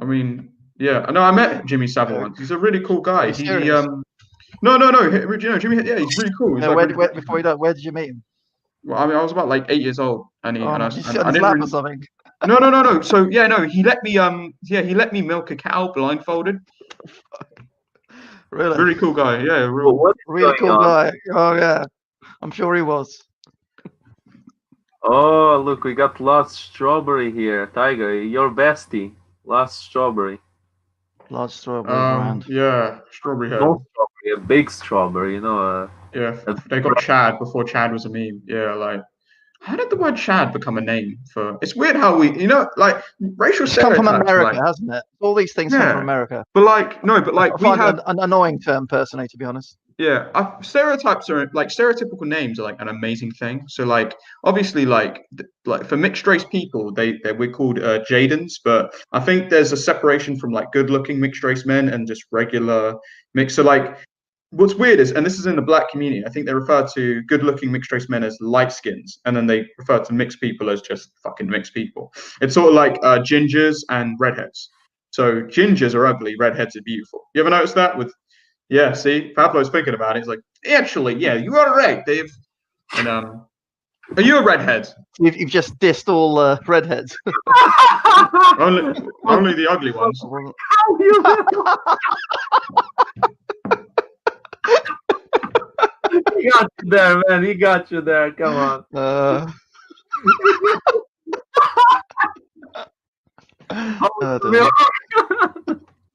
I mean, yeah. No, I met Jimmy Savile once. He's a really cool guy. No. Jimmy. Yeah, he's really cool. He's where did you meet him? Well, I mean, I was about like 8 years old, and I didn't or something. No. So he let me milk a cow blindfolded. Really? Really cool guy. Yeah, really cool guy. Oh yeah, I'm sure he was. Oh look, we got Lost Strawberry here. Tiger, your bestie, Lost Strawberry. Large strawberry. Yeah, strawberry head. No strawberry, a big strawberry. They got Chad before Chad was a meme. Yeah, like. How did the word Chad become a name for? It's weird how we, racial stereotypes. Come from America, hasn't it? All these things come from America. But we have an annoying term personally, to be honest. Yeah, stereotypes are stereotypical names are like an amazing thing. So obviously like for mixed race people, we're called Jadens, but I think there's a separation from like good looking mixed race men and just regular mixed. So what's weird is, and this is in the black community, I think they refer to good-looking mixed-race men as light skins, and then they refer to mixed people as just fucking mixed people. It's sort of like gingers and redheads. So gingers are ugly, redheads are beautiful. You ever notice that? See, Pablo's thinking about it. He's like, actually, yeah, you are right, Dave. And are you a redhead? You've just dissed all redheads. only the ugly ones. He got you there, man. He got you there. Come on.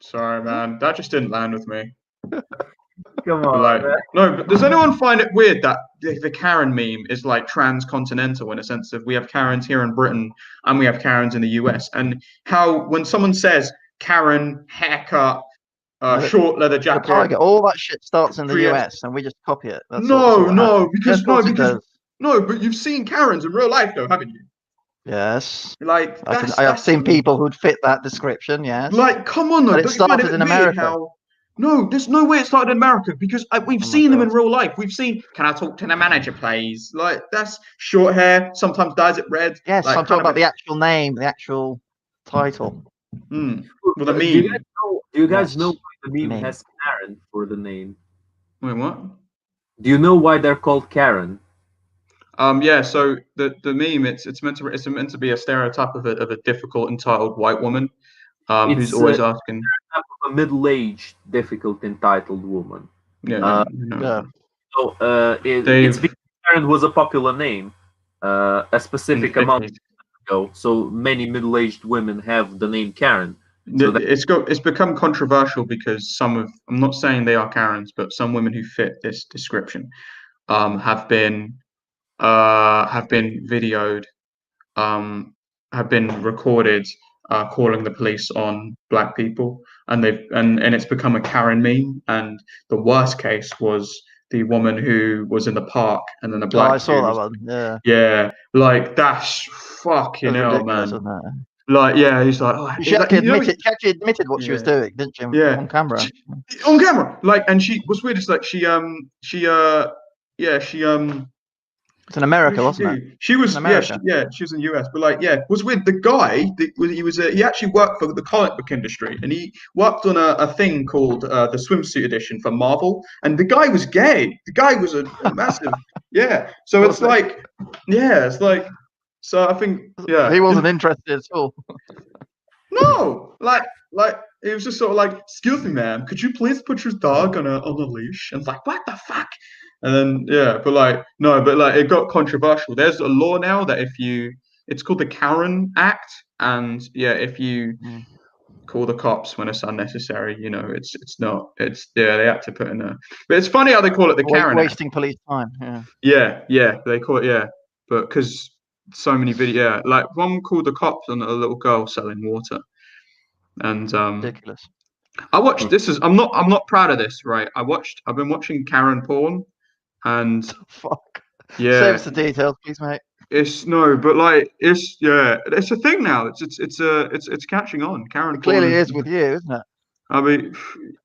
Sorry, man. That just didn't land with me. Come on. Like, no, but does anyone find it weird that the Karen meme is like transcontinental in a sense of we have Karens here in Britain and we have Karens in the US, and how when someone says Karen haircut, short leather jacket, Tiger, all that shit starts in the Korea- US, and we just copy it. That's what happens. because Of course it does. no, but you've seen Karens in real life though, haven't you? Yes, Like I've seen people who'd fit that description. Yes, Like, come on, though. But it Don't you find started it in weird America. how- No, there's no way it started in America because we've Oh my seen them in God. real life. We've seen, can I talk to the manager, please? Like, that's short hair, sometimes dyes it red. yes, like, I'm talking about the actual name, the actual title. With a Do you meme. guys do you guys Yes, know why the meme meme. has Karen for the name? Wait, what? Do you know why they're called Karen? Yeah. So the meme, it's meant to be a stereotype of a difficult, entitled white woman, who's It's, always asking. A middle-aged, difficult, entitled woman. Yeah. Yeah. So it's They've- because Karen was a popular name a specific amount of time ago. So many middle-aged women have the name Karen. So It's become controversial because I'm not saying they are Karens, but some women who fit this description have been videoed, have been recorded calling the police on black people, and it's become a Karen meme. And the worst case was the woman who was in the park, and then the black. I saw dude that was- one. Yeah, Yeah, like that's fucking That's hell, ridiculous, man. isn't it? Like, yeah, he's like, oh, She he's actually like, you know, admitted what she was Yeah. doing, didn't she? Yeah. On camera. on camera. Like, and what's weird is like she It's in America, what did wasn't she it? do? She was In America. she was in the US, but like what's weird, the guy he actually worked for the comic book industry, and he worked on a thing called the swimsuit edition for Marvel, and the guy was gay. The guy was a massive So it's like so I think He wasn't interested at all. No, like it was just sort of like, excuse me, ma'am, could you please put your dog on a leash? And it's like, what the fuck? And then it got controversial. There's a law now that it's called the Karen Act, and if you call the cops when it's unnecessary, they have to put in a. But it's funny how they call it the Karen Act. Wasting police time. Yeah, they call it but because so many like one called the cops on a little girl selling water, and Ridiculous. I watched I'm not proud of this, right? I've been watching Karen porn, and Fuck. yeah, Save us the details, please, mate. it's a thing now. It's catching on. Karen It clearly porn is with you, isn't it? I mean,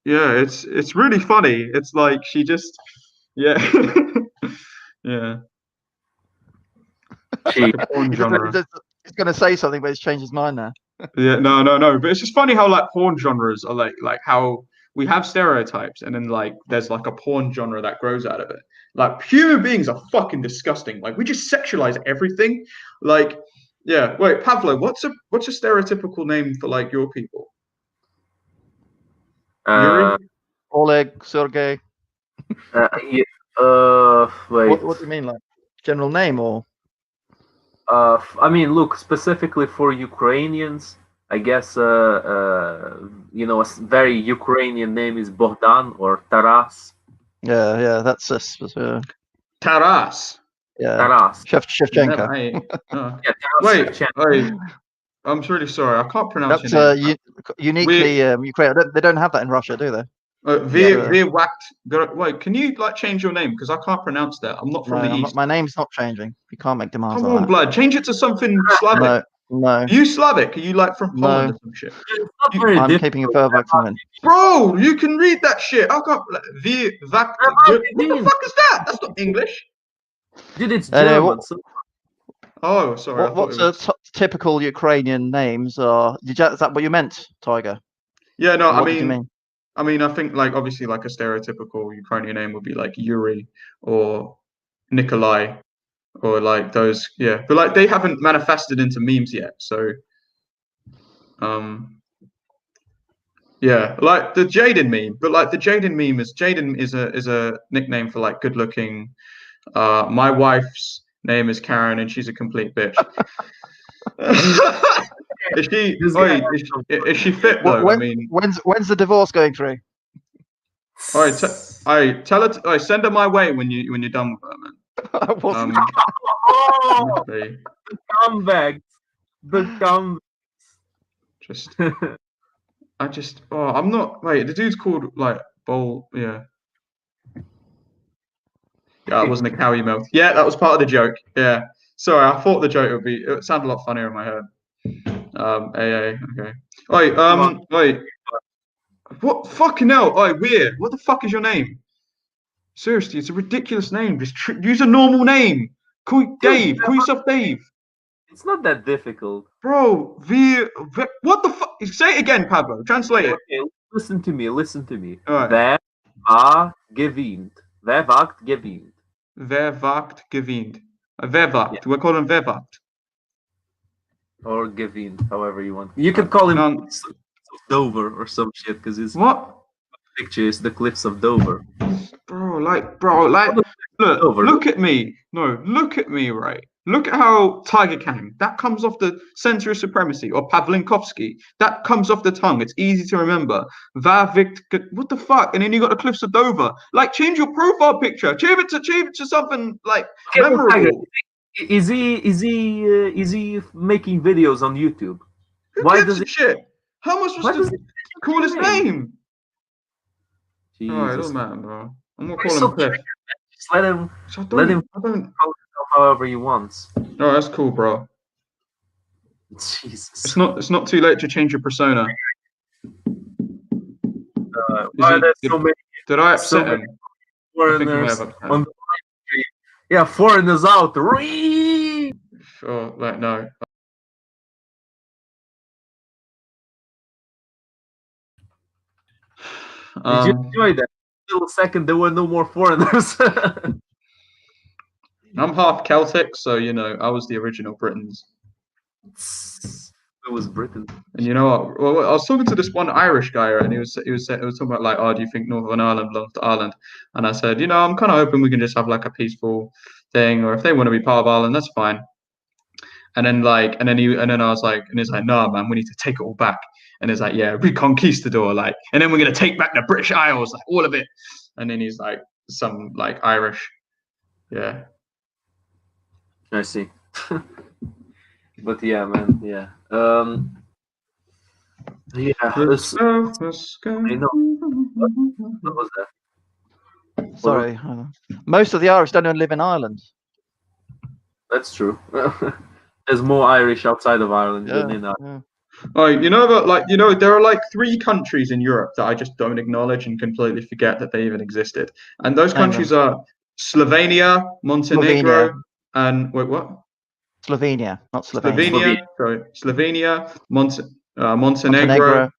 yeah, it's really funny. It's like she just yeah. Porn genre. He's going to say something, but he's changed his mind now. Yeah, no. But it's just funny how like porn genres are like how we have stereotypes, and then like there's like a porn genre that grows out of it. Like human beings are fucking disgusting. Like we just sexualize everything. Like, yeah. Wait, Pavlo, what's a stereotypical name for like your people? Yuri? Oleg, Sergey. Wait. What do you mean, like general name or? I mean, look, specifically for Ukrainians, I guess, a very Ukrainian name is Bogdan or Taras. Yeah, that's us. Taras. Yeah, Taras. Shevchenko. Taras Wait, Shevchenko. I'm really sorry. I can't pronounce That's your name. uniquely Ukrainian. They don't have that in Russia, do they? Wait, can you like change your name, because I can't pronounce that. I'm not from the east. My name's not changing. You can't make demands Come like on, that. blood. Change it to something Slavic. No. Are you Slavic? Are you like from Poland or some shit? It's not very I'm difficult. keeping a further accent. Bro, you can read that shit. I can't. What the fuck is that? That's not English. Dude, it's Anyway, German. Oh, sorry. I thought What's it was- typical Ukrainian names? Is that what you meant, Tiger? Yeah, no. What did you mean? I think like obviously like a stereotypical Ukrainian name would be like Yuri or Nikolai or like those. Yeah, but like they haven't manifested into memes yet. So, yeah, like the Jaden meme. But like the Jaden meme is a nickname for like good looking. My wife's name is Karen, and she's a complete bitch. Is she fit though? I mean, When's the divorce going through? All right, tell her. All right, send her my way when you're done with her, man. I wasn't. Oh, Honestly, the comeback. The comeback. just I'm not. Wait, the dude's called like Bowl. Yeah. Yeah, that wasn't a cow you milked. Yeah, that was part of the joke. Yeah. Sorry, I thought the joke it would sound a lot funnier in my head. AA, okay. Wait. What fucking hell? Weird. What the fuck is your name? Seriously, it's a ridiculous name. Just use a normal name. Call Dave. Call yourself Dave. It's not that difficult. Bro, what the fuck? Say it again, Pablo. Translate it. Okay, listen to me. Listen to me. All right. Wer war gewinnt? Wer wagt gewinnt? Wer wagt gewinnt. Wer wagt. Yeah. We're calling wer wagt. Or gewinnt, however you want. You could call him None. Cliffs of Dover or some shit, because his What? picture is the Cliffs of Dover. Bro, look at me. No, look at me, right? Look at how Tiger King, that comes off the center of supremacy, or Pavlinkovsky, that comes off the tongue. It's easy to remember. What the fuck? And then you got the Cliffs of Dover. Like, change your profile picture. Change it to something like memorable. Is he making videos on YouTube? Who Why gives does a it? shit? How am I Why supposed does to it call his name? Jesus. Alright, it doesn't matter, bro. I'm not He's calling so him Cliff. Just let him So let him I don't. call himself however he wants. Oh, that's cool, bro. Jesus. It's not too late to change your persona. Why are there so many Did I upset so him? I think I may foreigners have upset on him. the street? Yeah, foreigners out. Whee! Sure, like no. Did you enjoy that? Little second, there were no more foreigners. I'm half Celtic, so you know I was the original Britons. It was Britain. And you know what? Well, I was talking to this one Irish guy, right, and he was talking about like, oh, do you think Northern Ireland belongs to Ireland? And I said, you know, I'm kind of hoping we can just have like a peaceful thing, or if they want to be part of Ireland, that's fine. And then I was like, and he's like, no, man, we need to take it all back. And he's like, yeah, reconquistador, like, and then we're gonna take back the British Isles, like all of it. And then he's like, some like Irish, yeah. I see. But yeah, man, yeah. Yeah, this, I know. What was that? Sorry. Most of the Irish don't even live in Ireland. That's true. There's more Irish outside of Ireland than in Ireland. Yeah. Oh, you know about like there are like 3 countries in Europe that I just don't acknowledge and completely forget that they even existed, and those countries are Slovenia, Montenegro, and wait, what? Slovenia, not Slovenia. Slovenia, Montenegro,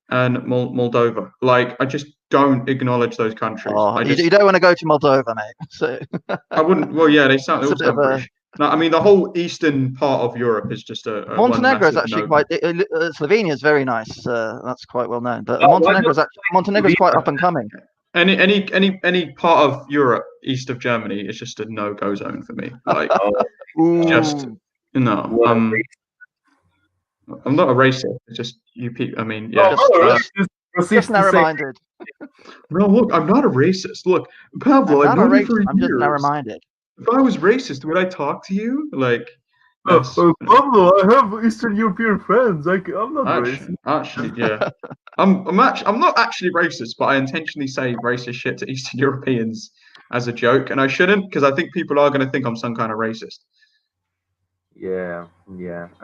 and Moldova. Like, I just don't acknowledge those countries. Oh, you don't want to go to Moldova, mate. So I wouldn't. Well, yeah, they sound. It's a bit of a- No, I mean the whole eastern part of Europe is just a Montenegro is one actually massive quite. Slovenia is very nice. That's quite well known. But Oh, Montenegro is quite up and coming. Any part of Europe east of Germany is just a no-go zone for me. Like, just no. Well, I'm not a racist. It's just you people. I mean, yeah. Just narrow-minded. No, look, I'm not a racist. Look, Pablo, I've known you for I'm just years. narrow-minded. If I was racist, would I talk to you? Like, Pablo, I have Eastern European friends. I'm not racist. actually, yeah. I'm not actually racist, but I intentionally say racist shit to Eastern Europeans as a joke, and I shouldn't, because I think people are going to think I'm some kind of racist. Yeah. I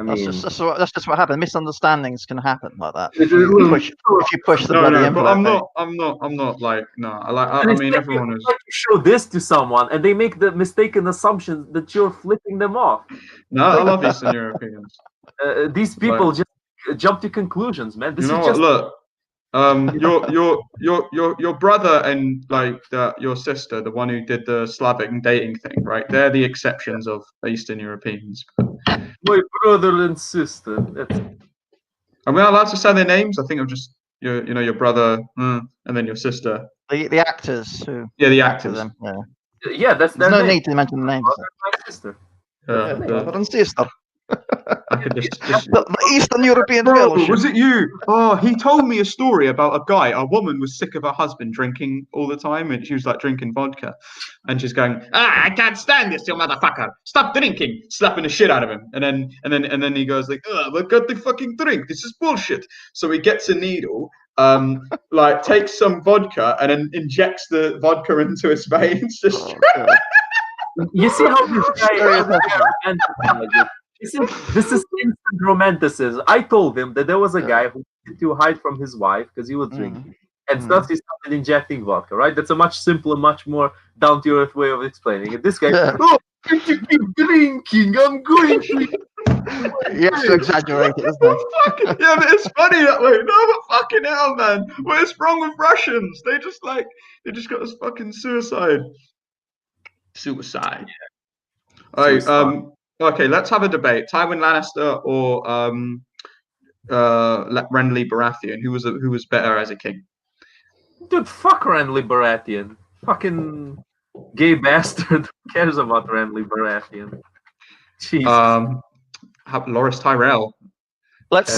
mean, That's just what happened. Misunderstandings can happen like that. If If you push the bloody No, envelope. but I'm not like no. I mean, everyone is. Like you show this to someone, and they make the mistaken assumption that you're flipping them off. No, I love Eastern Europeans. These people just jump to conclusions, man. This You know is what? just Look, your brother and like your sister, the one who did the Slavic dating thing, right? They're the exceptions of Eastern Europeans. my brother and sister. Am I allowed to say their names? I think I'm just your brother and then your sister. The actors who. Yeah, the acted actors. them. Yeah. Yeah, that's There's their no name. need to mention the names. My sister. Brother and sister. I could just The Eastern European Bro, Fellowship. was it you? Oh, he told me a story about a woman was sick of her husband drinking all the time, and she was like drinking vodka, and she's going, I can't stand this, you motherfucker! Stop drinking! Slapping the shit out of him, and then he goes like, but got the fucking drink. This is bullshit. So he gets a needle, like takes some vodka, and then injects the vodka into his veins. Just You see how this guy this is instant romanticism. I told him that there was a guy who wanted to hide from his wife because he was drinking. And thus he started injecting vodka, right? That's a much simpler, much more down-to-earth way of explaining it. This guy, oh, I'm to keep drinking, I'm going to... You have to exaggerate it, isn't it? Yeah, but it's funny that way. No, but fucking hell, man. What is wrong with Russians? They just got this fucking suicide. Suicide. All right, okay, let's have a debate. Tywin Lannister or Renly Baratheon? Who was better as a king? Dude, fuck Renly Baratheon. Fucking gay bastard. Who cares about Renly Baratheon? Jesus. Loras Tyrell. Let's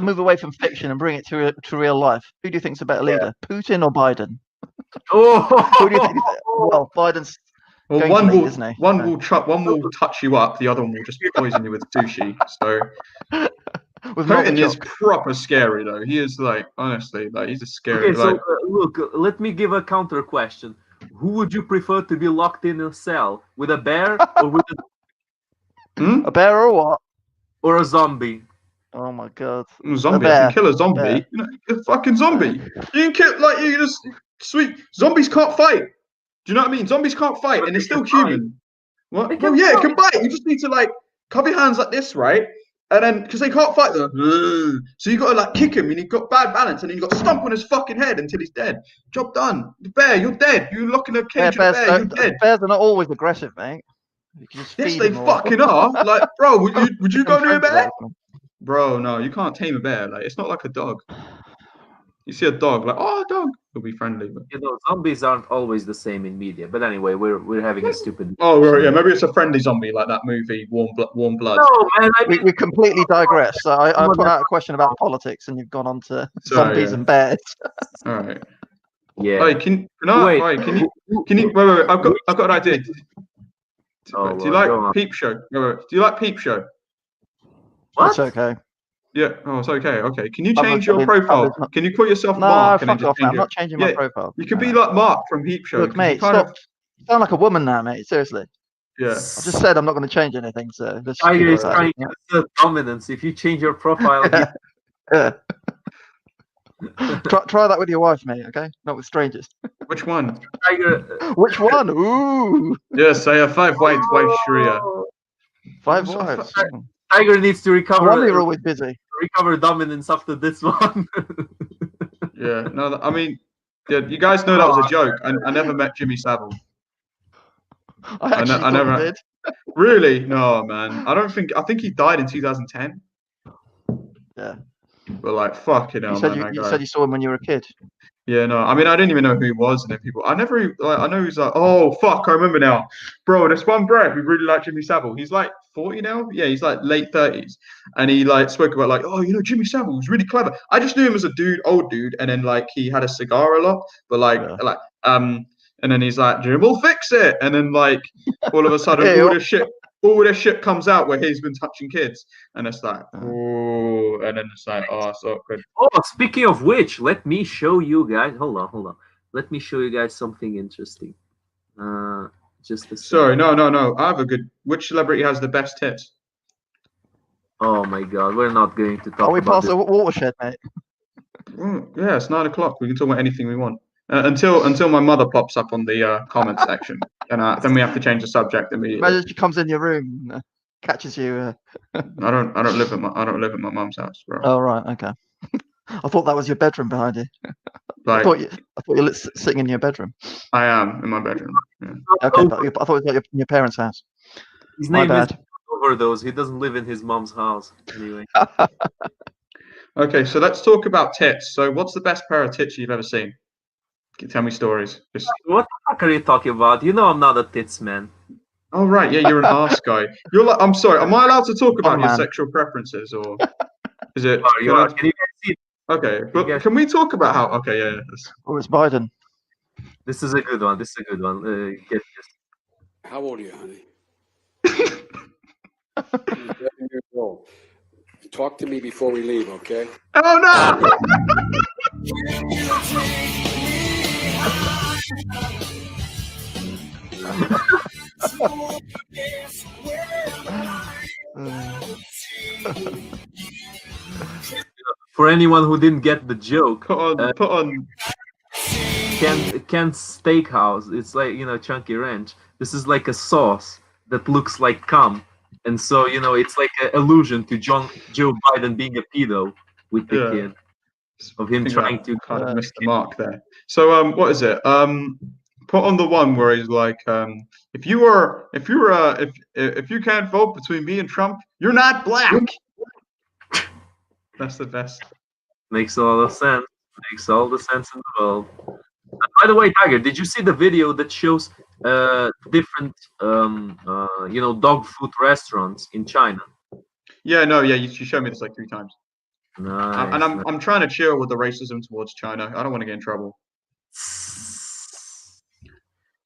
move away from fiction and bring it to real life. Who do you think's a better leader, Putin or Biden? Who do you think? Well, Biden's. Well, one will touch you up, the other one will just poison you with sushi. So Putin is proper scary though. He is like, honestly, like he's a scary. Okay, so look, let me give a counter question. Who would you prefer to be locked in a cell with, a bear or with a bear or what? Or a zombie? Oh my god! Zombie, I can kill a zombie. You know, a fucking zombie. You can kill sweet zombies can't fight. Do you know what I mean? Zombies can't fight, and they're still human. What? Well, yeah, it can bite. You just need to like cover your hands like this, right? And then because they can't fight, so you got to like kick him, and you've got bad balance, and then you got to stomp on his fucking head until he's dead. Job done. The bear, you're dead. You lock in a cage. Bear, you're dead. Bears are not always aggressive, mate. Yes, they fucking are. Like, bro, would you go near a bear? Bro, no, you can't tame a bear. Like, it's not like a dog. You see a dog, like, oh, a dog. It'll be friendly. But... You know, zombies aren't always the same in media. But anyway, we're having a stupid. Oh, right, yeah, maybe it's a friendly zombie like that movie, Warm Blood. No, man, we completely digress. So I put out a question about politics, and you've gone on to zombies and bears. All right. Yeah. Wait, can you? Wait. I've got an idea. Do you like Peep Show? Do you like Peep Show? What? It's okay. Yeah. Oh, it's okay. Okay. Can you change your profile? Can you call yourself Mark? No, fuck off, man. I'm not changing my profile. You could be like Mark from Peep Show. Look, mate, stop. You sound like a woman now, mate. Seriously. Yeah. I just said I'm not going to change anything, so let's Tiger is trying to assert dominance. If you change your profile, yeah. Try that with your wife, mate. Okay, not with strangers. Which one? Tiger. Which one? Ooh. Yes, I have 5 wives, Sharia. 5 wives. Tiger needs to recover. You're always busy. Recover dominance after this one. Yeah. No, I mean, yeah, you guys know that was a joke. I never met Jimmy Savile. I never did. Really? No, man. I think he died in 2010. Yeah. But like, fucking hell, you said you saw him when you were a kid. Yeah, no. I mean, I didn't even know who he was, and then people. I know he's like, oh fuck, I remember now, bro. There's one bro who really liked Jimmy Savile. He's like 40 now. Yeah, he's like late 30s, and he like spoke about like, oh, you know, Jimmy Savile was really clever. I just knew him as a old dude, and then like he had a cigar a lot, but and then he's like, Jim will fix it, and then like all of a sudden all this shit comes out where he's been touching kids, and it's like, oh, and then it's like, oh, so good. Oh, speaking of which, let me show you guys. Hold on. Let me show you guys something interesting. Just a second. Sorry, no. I have a good. Which celebrity has the best tits? Oh my God, we're not going to talk. Are we about past the watershed, mate? Yeah, it's 9 o'clock. We can talk about anything we want. Until my mother pops up on the comment section, and then we have to change the subject immediately. Imagine she comes in your room, and, catches you. I don't live at my mum's house, bro. Oh right, okay. I thought that was your bedroom behind you. Like, I thought you were sitting in your bedroom. I am in my bedroom. Yeah. Okay, I thought it was like your parents' house. His name is Overdose. He doesn't live in his mom's house anyway. Okay, so let's talk about tits. So, what's the best pair of tits you've ever seen? Tell me stories. What the fuck are you talking about? You know I'm not a tits man. Oh right, yeah, you're an arse guy. You're like, I'm sorry. Am I allowed to talk about your man. sexual preferences, or is it? You are. Can you guys see? Okay, but guys- can we talk about how? Okay, yeah. Or it's Biden. This is a good one. This is a good one. Get this. How old are you, honey? I'm 11 years old. Talk to me before we leave, okay? Oh no! For anyone who didn't get the joke, Put on. Kent's Steakhouse. It's like Chunky Ranch. This is like a sauce that looks like cum, and so it's like an allusion to Joe Biden being a pedo with the kid, of him trying to kind of missed the mark there. So what is it? Put on the one where he's like, if you can't vote between me and Trump, you're not black. That's the best. Makes a lot of sense. Makes all the sense in the world. By the way, Tiger, did you see the video that shows different dog food restaurants in China? Yeah, no, yeah, you showed me this like 3 times. Nice. And I'm trying to chill with the racism towards China. I don't want to get in trouble.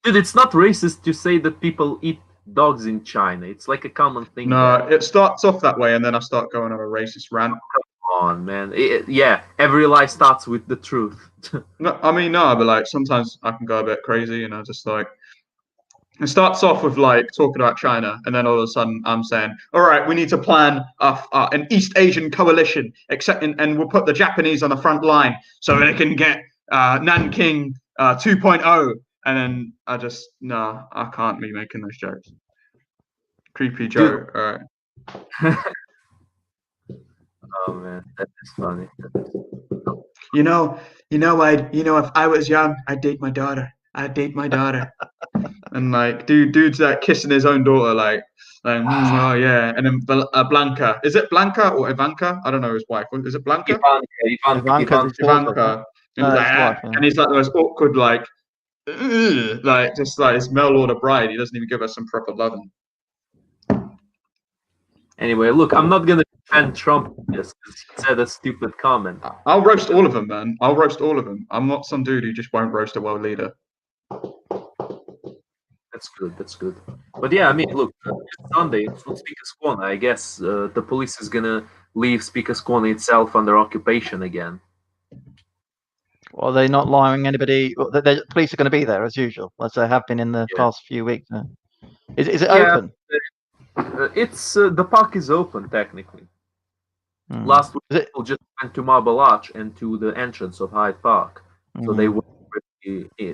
Dude, it's not racist to say that people eat dogs in China. It's like a common thing. No, it starts off that way, and then I start going on a racist rant. Come on, man. Yeah, every lie starts with the truth. No, I mean, no, but like sometimes I can go a bit crazy, just like it starts off with like talking about China, and then all of a sudden I'm saying, all right, we need to plan an East Asian coalition, and we'll put the Japanese on the front line so they can get Nanking 2.0. And then I can't be making those jokes. Creepy joke. All right. Oh man, that is funny. If I was young, I'd date my daughter. And like, dude's like kissing his own daughter, like, oh yeah. And then Blanca, is it Blanca or Ivanka? I don't know his wife. Is it Blanca? Ivanka. Ivanka. And, No, he's like, his wife, yeah. and he's like the most awkward, like just like this mail order bride. He doesn't even give us some proper loving. Anyway, look, I'm not gonna defend Trump just because he said a stupid comment. I'll roast all of them, man. I'll roast all of them. I'm not some dude who just won't roast a world leader. That's good. That's good. But yeah, I mean, look, Sunday it's not Speaker's Corner. I guess the police is gonna leave Speaker's Corner itself under occupation again. Well, they're not allowing anybody. The police are going to be there as usual, as they have been in the past few weeks. Is it open? It's the park is open technically. Last week, people just went to Marble Arch and to the entrance of Hyde Park, so they were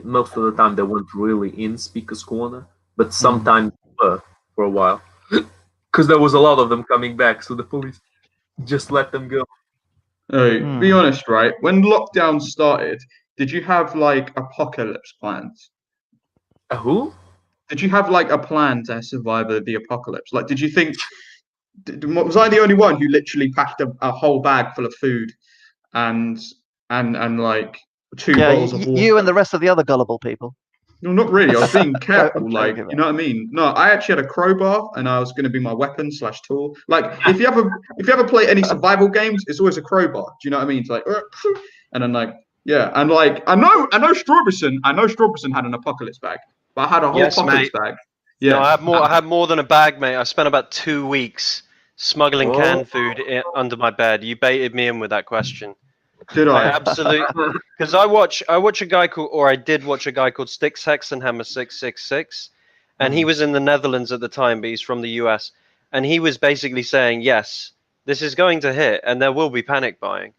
most of the time they weren't really in Speaker's Corner, but sometimes were for a while because there was a lot of them coming back, so the police just let them go. Hey, be honest, right? When lockdown started, did you have like apocalypse plans? Who? Did you have like a plan to survive the apocalypse? Like, did you think? Was I the only one who literally packed a whole bag full of food, and like 2 bottles of water? You and the rest of the other gullible people. No, not really. I was being careful, like, you know what I mean? No, I actually had a crowbar, and I was going to be my weapon / tool. Like, if you ever play any survival games, it's always a crowbar. Do you know what I mean? It's like, and then like, yeah, and like, I know Strawberson had an apocalypse bag, but I had a whole apocalypse bag. Yeah, no, I had more than a bag, mate. I spent about 2 weeks smuggling canned food under my bed. You baited me in with that question. Did I? Absolutely. Because I watch a guy called, or I did watch a guy called Styx Hexenhammer 666, and he was in the Netherlands at the time, but he's from the US, and he was basically saying, yes, this is going to hit, and there will be panic buying.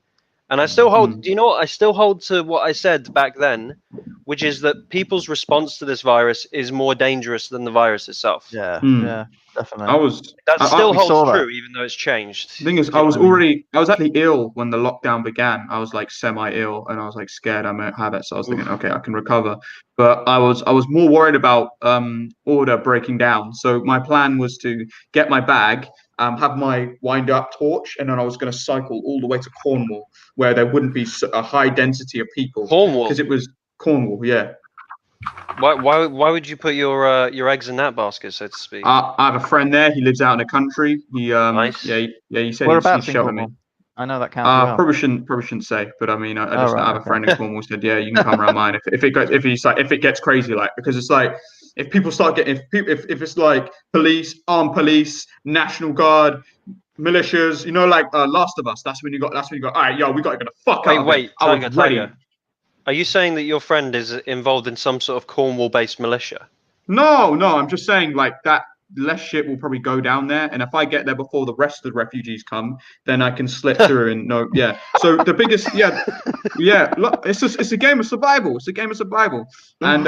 And I still hold, do you know what? I still hold to what I said back then, which is that people's response to this virus is more dangerous than the virus itself. Yeah, definitely. That still holds true, even though it's changed. The thing is, I was actually ill when the lockdown began. I was like semi-ill, and I was like scared I might have it. So I was thinking, okay, I can recover. But I was more worried about order breaking down. So my plan was to get my bag, have my wind-up torch, and then I was going to cycle all the way to Cornwall, where there wouldn't be a high density of people. Cornwall? Because it was Cornwall, yeah. Why would you put your eggs in that basket, so to speak? I have a friend there. He lives out in the country. He Nice. he said Whereabouts he'd in shelter me. Cornwall? I know that county well. Probably shouldn't say, but I mean, I Oh, just right, have a okay. friend in Cornwall said, yeah, you can come around mine if it gets crazy, like, because it's like if people start getting if it's like armed police, National Guard, militias, you know, like Last of Us. That's when you got. All right, yo, we got to get the fuck out. Wait, I was ready. Tiger. Are you saying that your friend is involved in some sort of Cornwall-based militia? No, I'm just saying like that. Less shit will probably go down there, and if I get there before the rest of the refugees come, then I can slip through and no, yeah. So the biggest, yeah. Look, it's a game of survival. It's a game of survival, and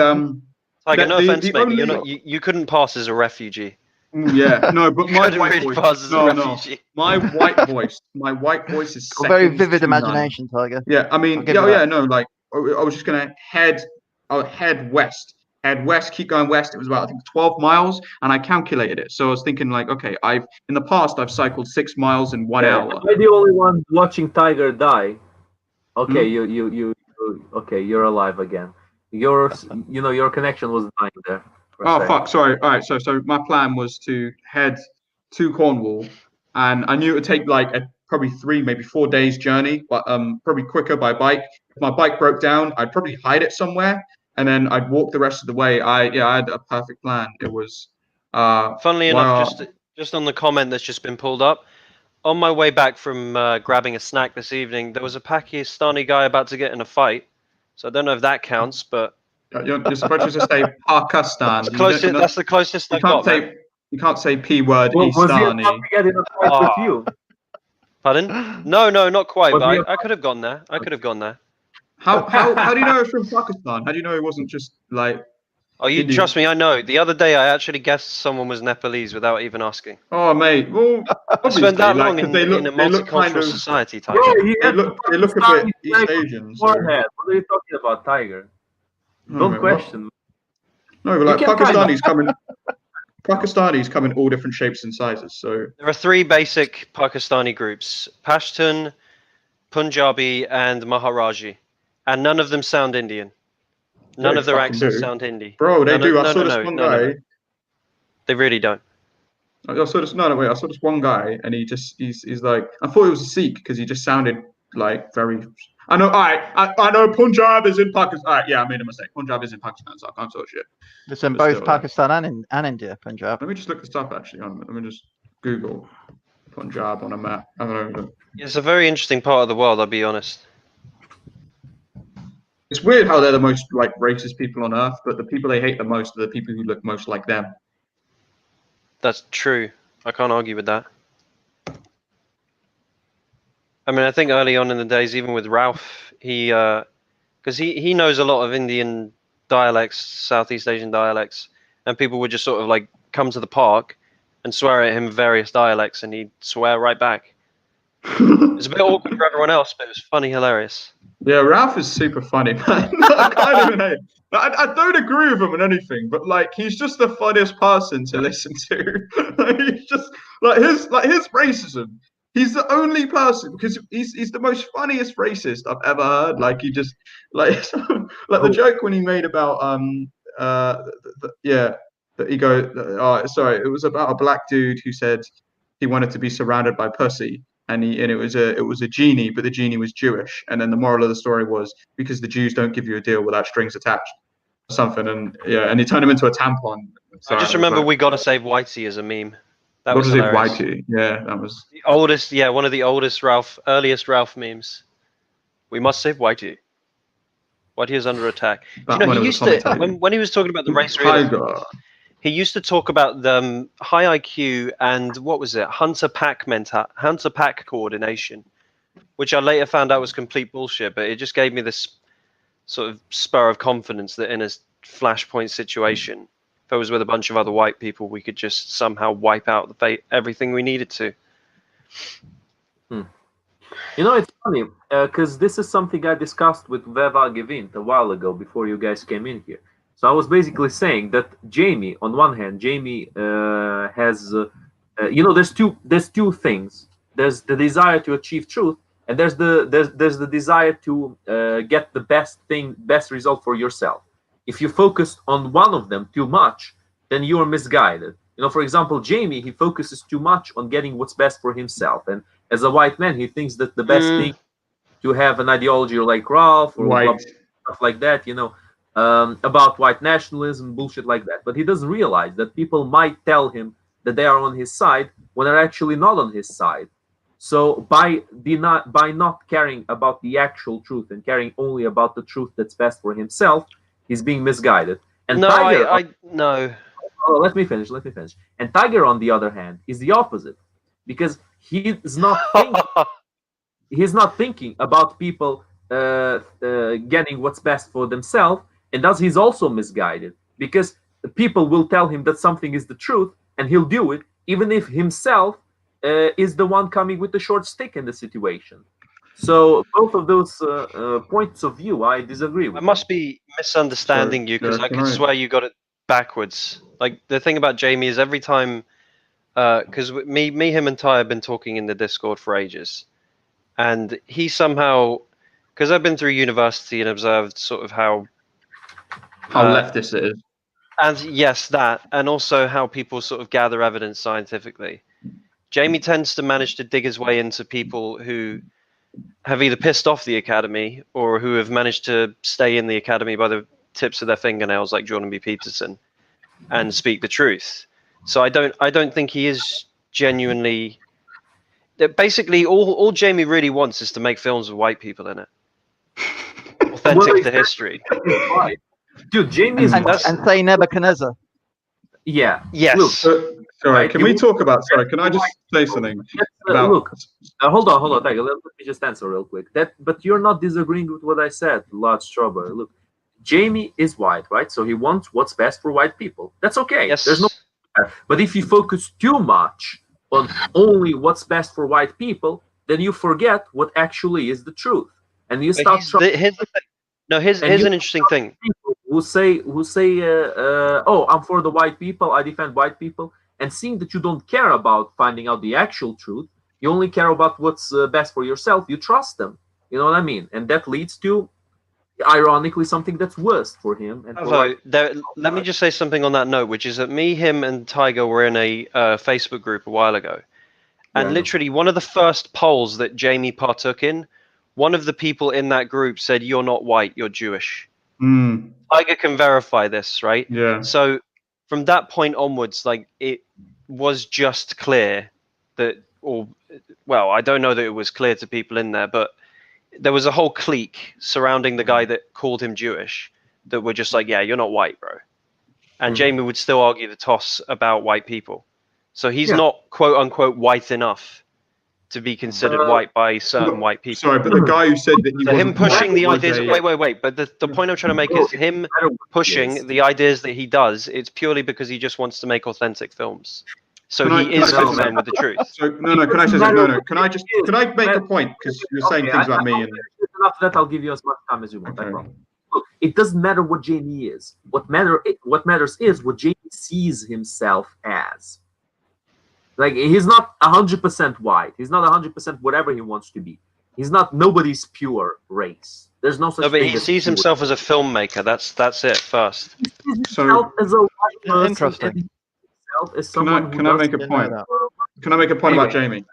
Tiger, no offense, mate, but only- you couldn't pass as a refugee. Yeah, no, but my couldn't white really voice, pass as a refugee. my white voice is A very second vivid to none. imagination, Tiger. Yeah, I mean, I'll give you that. no, like I was just gonna head west. Head west, keep going west. It was about, I think, 12 miles, and I calculated it. So I was thinking, like, okay, in the past I've cycled 6 miles in 1 hour. Am I the only one watching Tiger die? Okay, you okay, you're alive again. Your connection was dying there. Oh fuck, sorry. All right, so my plan was to head to Cornwall, and I knew it would take like probably 3, maybe 4 days journey, but probably quicker by bike. If my bike broke down, I'd probably hide it somewhere, and then I'd walk the rest of the way. I had a perfect plan. It was funnily enough, just on the comment that's just been pulled up, on my way back from grabbing a snack this evening, there was a Pakistani guy about to get in a fight. So I don't know if that counts, but you're supposed to say Pakistan. that's the closest I got. You can't say P word. Was he Istani. about to get in a fight with you? Pardon? No, not quite. Was But he I could have gone there. I could have gone there. How do you know it's from Pakistan? How do you know it wasn't just like? Oh, you Indian? trust me, I know. The other day, I actually guessed someone was Nepalese without even asking. Oh, mate. Well, I spent that long like, in a multicultural society, Tiger. Bro, they look a bit East Asian. So. Forehead. What are you talking about, Tiger? Don't question. No, but like You can Pakistanis come in all different shapes and sizes. So There are 3 basic Pakistani groups: Pashtun, Punjabi, and Maharaji, and none of them sound Indian. None They of their fucking accents do. sound Hindi. Bro, they do. No, I saw this one guy. They really don't. I saw this. No, wait. I saw this one guy, and he's like. I thought he was a Sikh because he just sounded like very. I know. All right. I know Punjab is in Pakistan. All right. Yeah, I made a mistake. Punjab is in Pakistan, so I can't talk shit. It's in But both still, Pakistan and India, Punjab. Let me just look this up. Actually, let me just Google Punjab on a map. I don't know. It's a very interesting part of the world, I'll be honest. It's weird how they're the most like racist people on earth, but the people they hate the most are the people who look most like them. That's true. I can't argue with that. I mean, I think early on in the days, even with Ralph, because he knows a lot of Indian dialects, Southeast Asian dialects, and people would just sort of like come to the park and swear at him various dialects, and he'd swear right back. It's a bit awkward for everyone else, but it was funny, hilarious. Yeah, Ralph is super funny, man. I kind of hate. I don't agree with him on anything, but like he's just the funniest person to listen to. He's just like his racism. He's the only person because he's the most funniest racist I've ever heard. Like he just like the joke when he made about that he go sorry, it was about a black dude who said he wanted to be surrounded by pussy. And it was a genie, but the genie was Jewish. And then the moral of the story was because the Jews don't give you a deal without strings attached, or something. And he turned him into a tampon. So I just remember we gotta save Whitey as a meme. That was hilarious. hilarious. Whitey. Yeah, that was The oldest, one of the earliest Ralph memes. We must save Whitey. Whitey is under attack. You know, he used to when he was talking about the race realism, he used to talk about the high IQ and what was it, hunter pack coordination, which I later found out was complete bullshit. But it just gave me this sort of spur of confidence that in a flashpoint situation, if I was with a bunch of other white people, we could just somehow wipe out everything we needed to. You know, it's funny because this is something I discussed with Veva Gevint a while ago before you guys came in here. So I was basically saying that Jamie, on one hand, has, there's two things. There's the desire to achieve truth, and there's the desire to get the best result for yourself. If you focus on one of them too much, then you are misguided. You know, for example, Jamie, he focuses too much on getting what's best for himself, and as a white man, he thinks that the best thing to have an ideology like Ralph or White. stuff like that, you know, about white nationalism, bullshit like that. But he doesn't realize that people might tell him that they are on his side when they're actually not on his side. So by not caring about the actual truth and caring only about the truth that's best for himself, he's being misguided. And No, Tiger, no. oh, let me finish. And Tiger, on the other hand, is the opposite, because he's not thinking about people getting what's best for themselves, and thus he's also misguided, because people will tell him that something is the truth, and he'll do it, even if himself is the one coming with the short stick in the situation. So both of those points of view, I disagree with. I must be misunderstanding you, because I could swear you got it backwards. Like, the thing about Jamie is every time, because me, him, and Ty have been talking in the Discord for ages, and he somehow, because I've been through university and observed sort of how leftist it is. and yes, that, and also how people sort of gather evidence scientifically. Jamie tends to manage to dig his way into people who have either pissed off the Academy or who have managed to stay in the Academy by the tips of their fingernails, like Jordan B. Peterson, and speak the truth. So I don't think he is genuinely. Basically, all Jamie really wants is to make films with white people in it, authentic to history. Dude, Jamie is and say Nebuchadnezzar. yeah. Yes. Look, Sorry, can we talk about? Sorry, can I just say something about? Look, hold on, Tiger. Let me just answer real quick. But you're not disagreeing with what I said, Lord Strawberry. Look, Jamie is white, right? So he wants what's best for white people. That's okay. Yes. There's no. But if you focus too much on only what's best for white people, then you forget what actually is the truth, and you start. Here's an interesting thing. Who say, oh, I'm for the white people. I defend white people. And seeing that you don't care about finding out the actual truth, you only care about what's best for yourself, you trust them. You know what I mean? And that leads to, ironically, something that's worse for him. And let me just say something on that note, which is that me, him, and Tiger were in a Facebook group a while ago. And literally, one of the first polls that Jamie partook in, one of the people in that group said, "You're not white, you're Jewish." Tiger can verify this, right? Yeah. So from that point onwards, like, it was just clear that, I don't know that it was clear to people in there, but there was a whole clique surrounding the guy that called him Jewish that were just like, yeah, you're not white, bro. And Jamie would still argue the toss about white people. So he's not, quote unquote, white enough to be considered white by certain white people. Sorry, but the guy who said that he so him wasn't pushing the white ideas. Wait. But the point I'm trying to make is him pushing the ideas that he does. It's purely because he just wants to make authentic films. So he is concerned with the truth. So no. Can I say something? No. Can I make a point? Because you're saying things about me. And after that, I'll give you as much time as you want. Okay. Look, it doesn't matter what Jamie is. What matters is what Jamie sees himself as. Like, he's not 100% white. He's not 100% whatever he wants to be. He's not nobody's pure race. There's no such thing. But he sees himself as a filmmaker. That's it first. He sees himself as a white person. Interesting. Can I make a point? Can I make a point about Jamie?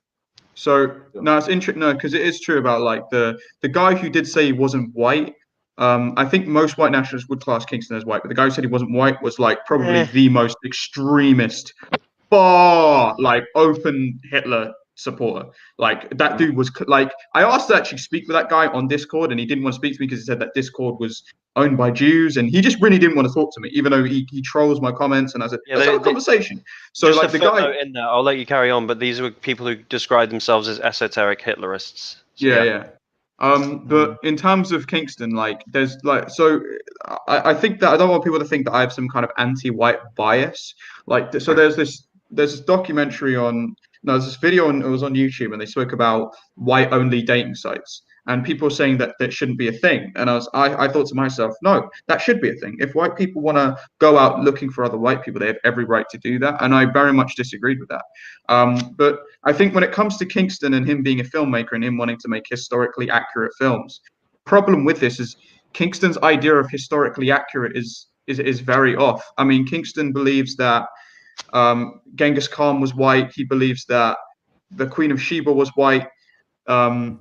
So no, it's interesting. No, because it is true about, like, the guy who did say he wasn't white. I think most white nationalists would class Kingston as white, but the guy who said he wasn't white was, like, probably the most extremist, open Hitler supporter. Like, that dude was, like, I asked to actually speak with that guy on Discord, and he didn't want to speak to me because he said that Discord was owned by Jews, and he just really didn't want to talk to me, even though he trolls my comments. And I said, let's have a conversation. So, just like, the guy in there, I'll let you carry on, but these were people who described themselves as esoteric Hitlerists. So, yeah. But in terms of Kingston, like, there's, like, so I think that I don't want people to think that I have some kind of anti-white bias. Like, so there's this documentary there's this video it was on YouTube, and they spoke about white-only dating sites, and people were saying that shouldn't be a thing. And I thought to myself, no, that should be a thing. If white people want to go out looking for other white people, they have every right to do that. And I very much disagreed with that. But I think when it comes to Kingston and him being a filmmaker and him wanting to make historically accurate films, problem with this is Kingston's idea of historically accurate is very off. I mean, Kingston believes that Genghis Khan was white. He believes that the Queen of Sheba was white.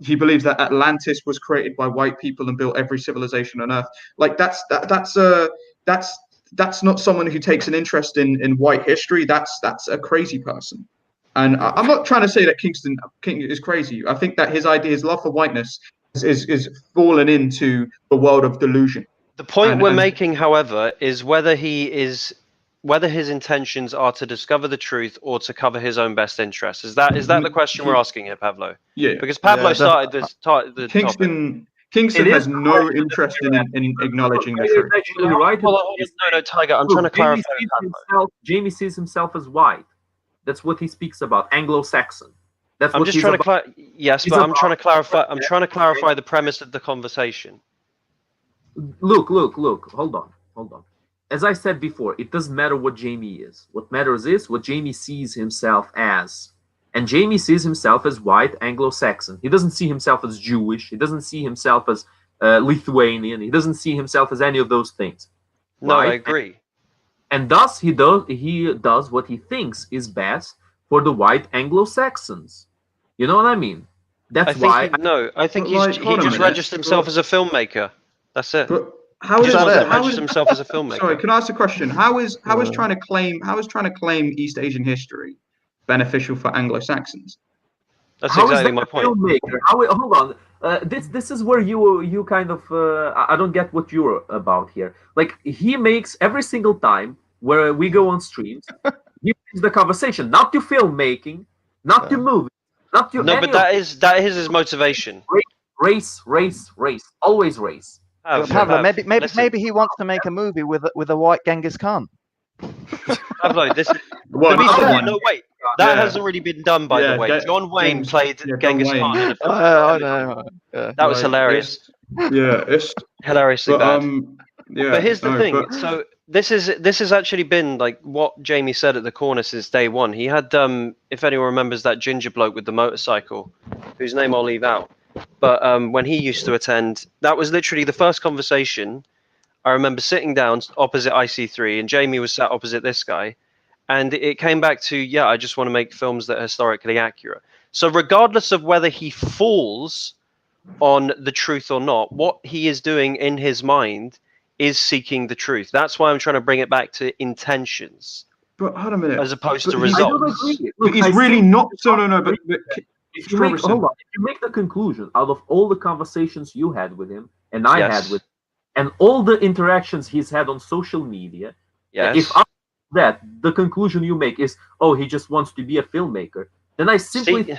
He believes that Atlantis was created by white people and built every civilization on Earth. Like that's not someone who takes an interest in white history. That's a crazy person. And I'm not trying to say that King is crazy. I think that his love for whiteness is fallen into the world of delusion. The point we're making, however, is whether his intentions are to discover the truth or to cover his own best interests. Is that the question we're asking here, Pablo? Yeah. Because Pablo started this the Kingston has no interest in acknowledging the truth. Actually, right. No, Tiger. I'm trying to clarify. Jamie sees himself as white. That's what he speaks about. Anglo-Saxon. That's I'm what just he's trying about. to yes, but I'm trying to clarify. I'm trying to clarify the premise of the conversation. Look. Hold on. As I said before, it doesn't matter what Jamie is. What matters is what Jamie sees himself as. And Jamie sees himself as white Anglo-Saxon. He doesn't see himself as Jewish. He doesn't see himself as Lithuanian. He doesn't see himself as any of those things. No, right? I agree. And thus he does what he thinks is best for the white Anglo-Saxons. You know what I mean? That's I think he just registered himself as a filmmaker. That's it. But how He is just that? registered himself as a filmmaker. Sorry, can I ask a question? How is trying to claim East Asian history beneficial for Anglo-Saxons? That's How exactly is my that point. Filmmaker? Hold on. This is where you kind of I don't get what you're about here. Like he makes every single time where we go on streams, he brings the conversation not to filmmaking, not to movies, not to No, but that is his motivation. race, always race. Pablo, maybe he wants to make a movie with a white Genghis Khan. Pablo, this is Well, no wait. That hasn't really been done, by the way. John Wayne played Genghis Khan in a film. I know. That was hilarious. It's Hilariously bad. yeah. But here's the no, thing. but- So this has actually been like what Jamie said at the corner since day one. He had if anyone remembers that ginger bloke with the motorcycle, whose name I'll leave out. But when he used to attend, that was literally the first conversation. I remember sitting down opposite IC3, and Jamie was sat opposite this guy, and it came back to, I just want to make films that are historically accurate. So regardless of whether he falls on the truth or not, what he is doing in his mind is seeking the truth. That's why I'm trying to bring it back to intentions, But hold a minute. as opposed to But he's- I don't results. agree. But Look, he's I really see- not. No. But If you make, hold on. If you make the conclusion out of all the conversations you had with him and I had with him, and all the interactions he's had on social media, Yes. if after that the conclusion you make is, oh, he just wants to be a filmmaker, then I simply See,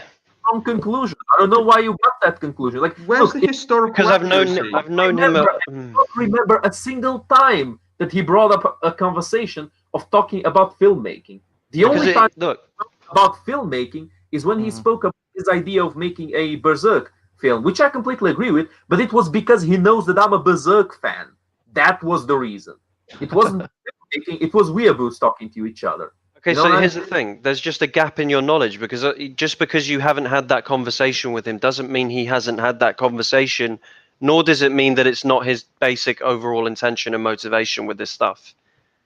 wrong conclusion. I don't know why you got that conclusion. Like, where's look, the historical? because I've known him. I don't remember a single time that he brought up a conversation of talking about filmmaking. The only time look, about filmmaking is when he spoke about his idea of making a Berserk film, which I completely agree with, but it was because he knows that I'm a Berserk fan. That was the reason. It wasn't filmmaking, it was weeaboos talking to each other. okay, You know so what I here's the thing. There's just a gap in your knowledge, because just because you haven't had that conversation with him doesn't mean he hasn't had that conversation, nor does it mean that it's not his basic overall intention and motivation with this stuff.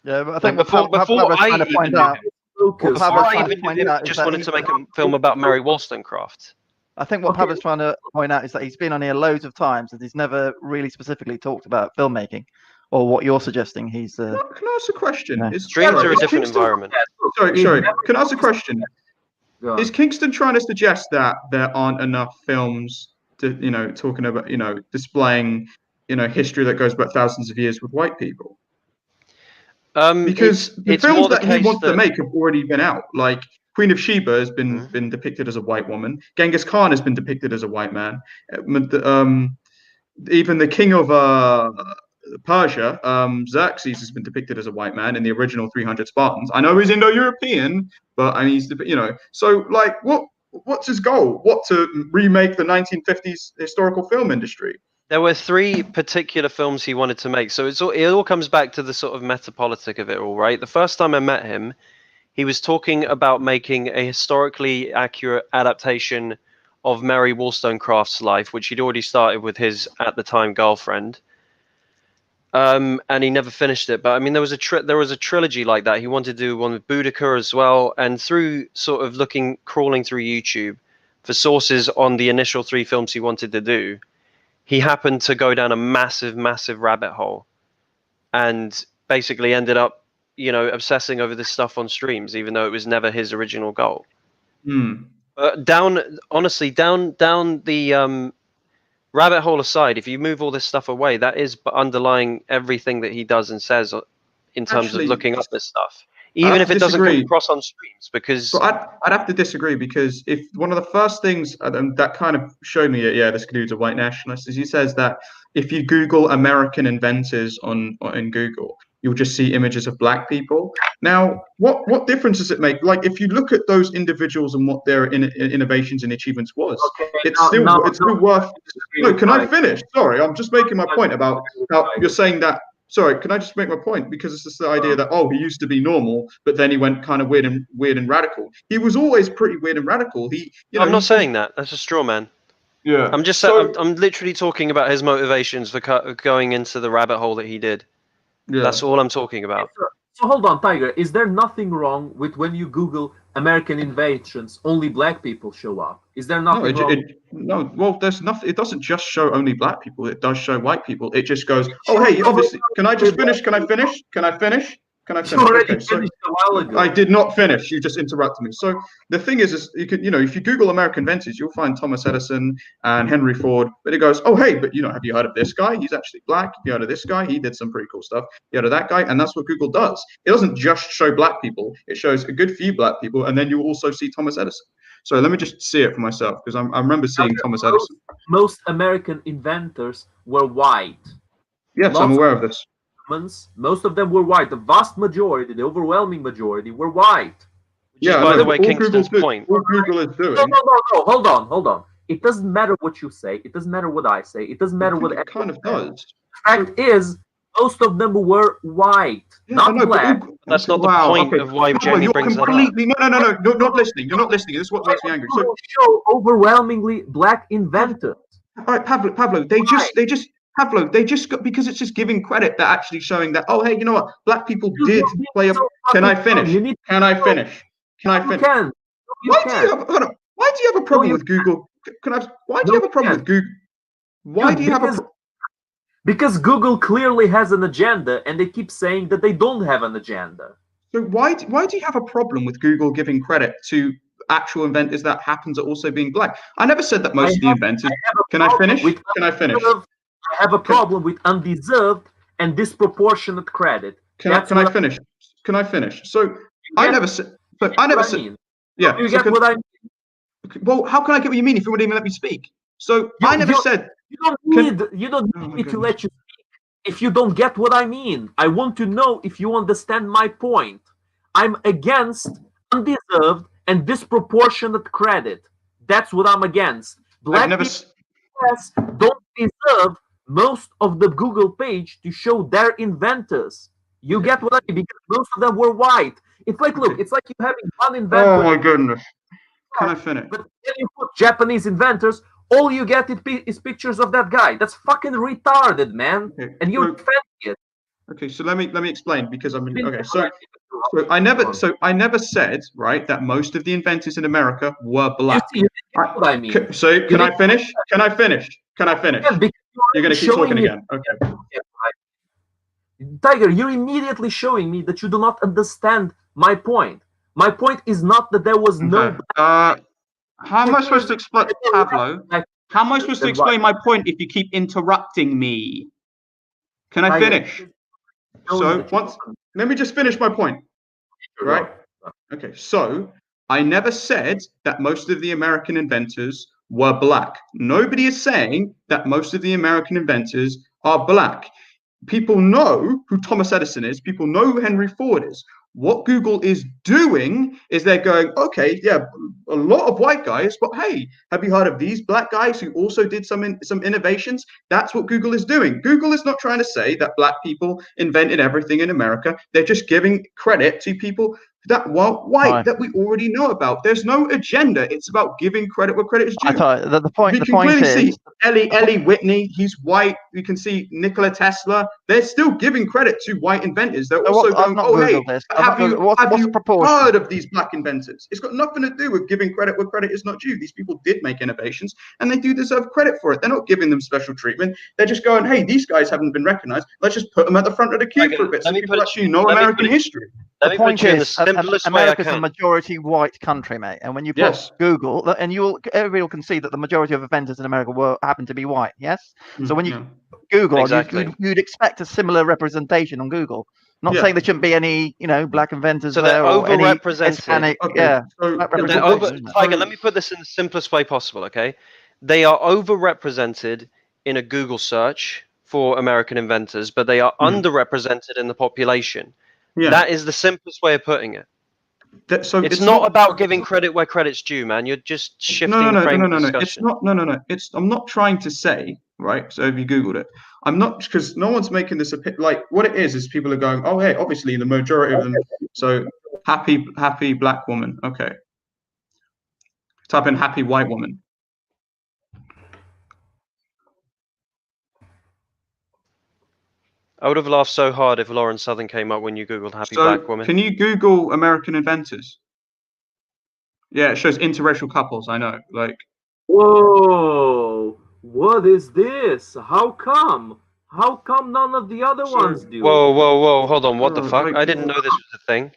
Yeah, but I think Before I to point even out. Focus. Pablo's I trying to even point out is just that wanted to make a film about Mary Wollstonecraft. I think what Okay. Pablo's trying to point out is that he's been on here loads of times and he's never really specifically talked about filmmaking, or what you're suggesting. He's Can I ask a question? Yeah. Dreams are a is different Kingston- environment. Sorry. Can I ask a question? Go on. Is Kingston trying to suggest that there aren't enough films to, talking about, displaying, history that goes back thousands of years with white people? Because the it's more films the that he case wants to that- make have already been out. Like Queen of Sheba has been depicted as a white woman. Genghis Khan has been depicted as a white man. Even the king of Persia, Xerxes, has been depicted as a white man in the original 300 Spartans. I know he's Indo-European, but I mean, he's So, like, what's his goal? What, to remake the 1950s historical film industry? There were 3 particular films he wanted to make. So it all comes back to the sort of metapolitic of it all, right? The first time I met him, he was talking about making a historically accurate adaptation of Mary Wollstonecraft's life, which he'd already started with his, at the time, girlfriend. and he never finished it. But I mean, there was a trilogy like that. He wanted to do one with Boudica as well. And through sort of crawling through YouTube for sources on the initial 3 films he wanted to do, he happened to go down a massive, massive rabbit hole, and basically ended up, obsessing over this stuff on streams, even though it was never his original goal. Down the rabbit hole aside, if you move all this stuff away, that is underlying everything that he does and says in terms of looking up this stuff, even if it doesn't come across on streams. Because I'd have to disagree, because if one of the first things that kind of showed me, this dude's a white nationalist, is he says that if you Google American inventors in Google, you'll just see images of black people. Now, what difference does it make? Like, if you look at those individuals and what their innovations and achievements was, it's still worth. No, can I finish? Sorry, I'm just making my point about how you're saying that. Sorry, can I just make my point? Because it's just the idea that, he used to be normal, but then he went kind of weird and radical. He was always pretty weird and radical. I'm not saying that. That's a straw man. Yeah. I'm just saying. I'm literally talking about his motivations for going into the rabbit hole that he did. Yeah. That's all I'm talking about. So hold on, Tiger. Is there nothing wrong with when you Google American inventions, only black people show up? Is there nothing wrong? No, well, there's nothing. It doesn't just show only black people. It does show white people. It just goes, hey, obviously, can I just finish? Can I finish? Can I finish? You already finished a while ago. I did not finish. You just interrupted me. So the thing is you could, if you Google American inventors, you'll find Thomas Edison and Henry Ford. But it goes, hey, but have you heard of this guy? He's actually black. Have you heard of this guy? He did some pretty cool stuff. You heard of that guy? And that's what Google does. It doesn't just show black people. It shows a good few black people, and then you also see Thomas Edison. So let me just see it for myself, because I remember seeing Thomas Edison. Most American inventors were white. Yes, I'm aware of this. Most of them were white. The vast majority, the overwhelming majority, were white. Yeah, by the way, Kingston's point. What Google is doing. No. Hold on. It doesn't matter what you say. It doesn't matter what I say. It doesn't matter what. It kind of does. The fact is, most of them were white, not black. That's not the point of why Jenny brings that up. No, not listening. You're not listening. This is what makes me angry. So show overwhelmingly black inventors. All right, Pablo. They just got, because it's just giving credit, that actually showing that, hey, you know what, black people did play a. Can I finish? Can I finish? Why do you have a problem with Google? Why do you have a problem with Google? Why do you have a? Because Google clearly has an agenda, and they keep saying that they don't have an agenda. So why do you have a problem with Google giving credit to actual inventors that happen to also being black? I never said that most of the inventors. Can I finish? Can I finish? I have a problem with undeserved and disproportionate credit. Can I finish? Can I finish? So I never said. But I never said. Yeah. You get what I mean? Well, how can I get what you mean if you wouldn't even let me speak? So I never said. You don't need me to let you speak if you don't get what I mean. I want to know if you understand my point. I'm against undeserved and disproportionate credit. That's what I'm against. Black people don't deserve most of the Google page to show their inventors. You get what I mean? Because most of them were white. It's like, look, it's like you having one inventor. Oh my goodness. Can I finish? But when you put Japanese inventors, all you get is pictures of that guy. That's fucking retarded, man. Okay. And you're defending it. Okay, so let me explain, because so I never said, right, that most of the inventors in America were black. What I mean. So can I finish? Can I finish? You're going to keep talking again. Okay. Tiger, you're immediately showing me that you do not understand my point. My point is not that there was no. How am I supposed to explain, Pablo? How am I supposed to explain my point if you keep interrupting me? Can I finish? So let me just finish my point. Right? Okay. So I never said that most of the American inventors were black. Nobody is saying that most of the American inventors are black. People know who Thomas Edison is. People know who Henry Ford is. What Google is doing is they're going, okay, yeah, a lot of white guys, but hey, have you heard of these black guys who also did some innovations? That's what Google is doing. Google is not trying to say that black people invented everything in America. They're just giving credit to people That we already know about. There's no agenda. It's about giving credit where credit is due. I thought the point. You The can point clearly is, see Ellie Whitney. He's white. You can see Nikola Tesla. They're still giving credit to white inventors. They're also I've going, not "Oh, hey, Googled this. have you What's the proportion? heard of these black inventors?" It's got nothing to do with giving credit where credit is not due. These people did make innovations, and they do deserve credit for it. They're not giving them special treatment. They're just going, "Hey, these guys haven't been recognized. Let's just put them at the front of the queue for a bit, so people actually know American history." Let me put you in the simplest way I America's a can. majority white country, mate, and when you put Google, and everybody will concede that the majority of inventors in America happen to be white. Yes, so when you Google, you'd expect a similar representation on Google. Not saying there shouldn't be any, black inventors so there or any Hispanic. Tiger, let me put this in the simplest way possible. Okay, they are overrepresented in a Google search for American inventors, but they are underrepresented in the population. Yeah. That is the simplest way of putting it. It's not about giving credit where credit's due, man. You're just shifting the frame of discussion. I'm not trying to say, right? So if you Googled it, I'm not, because no one's making this like what it is people are going, "Oh, hey, obviously the majority of them." So happy black woman. Okay. Type in happy white woman. I would have laughed so hard if Lauren Southern came up when you Googled happy black woman. Can you Google American inventors? Yeah, it shows interracial couples. I know. Like, whoa, what is this? How come? How come none of the other ones do? Whoa, hold on. What the fuck? I didn't know this was a thing.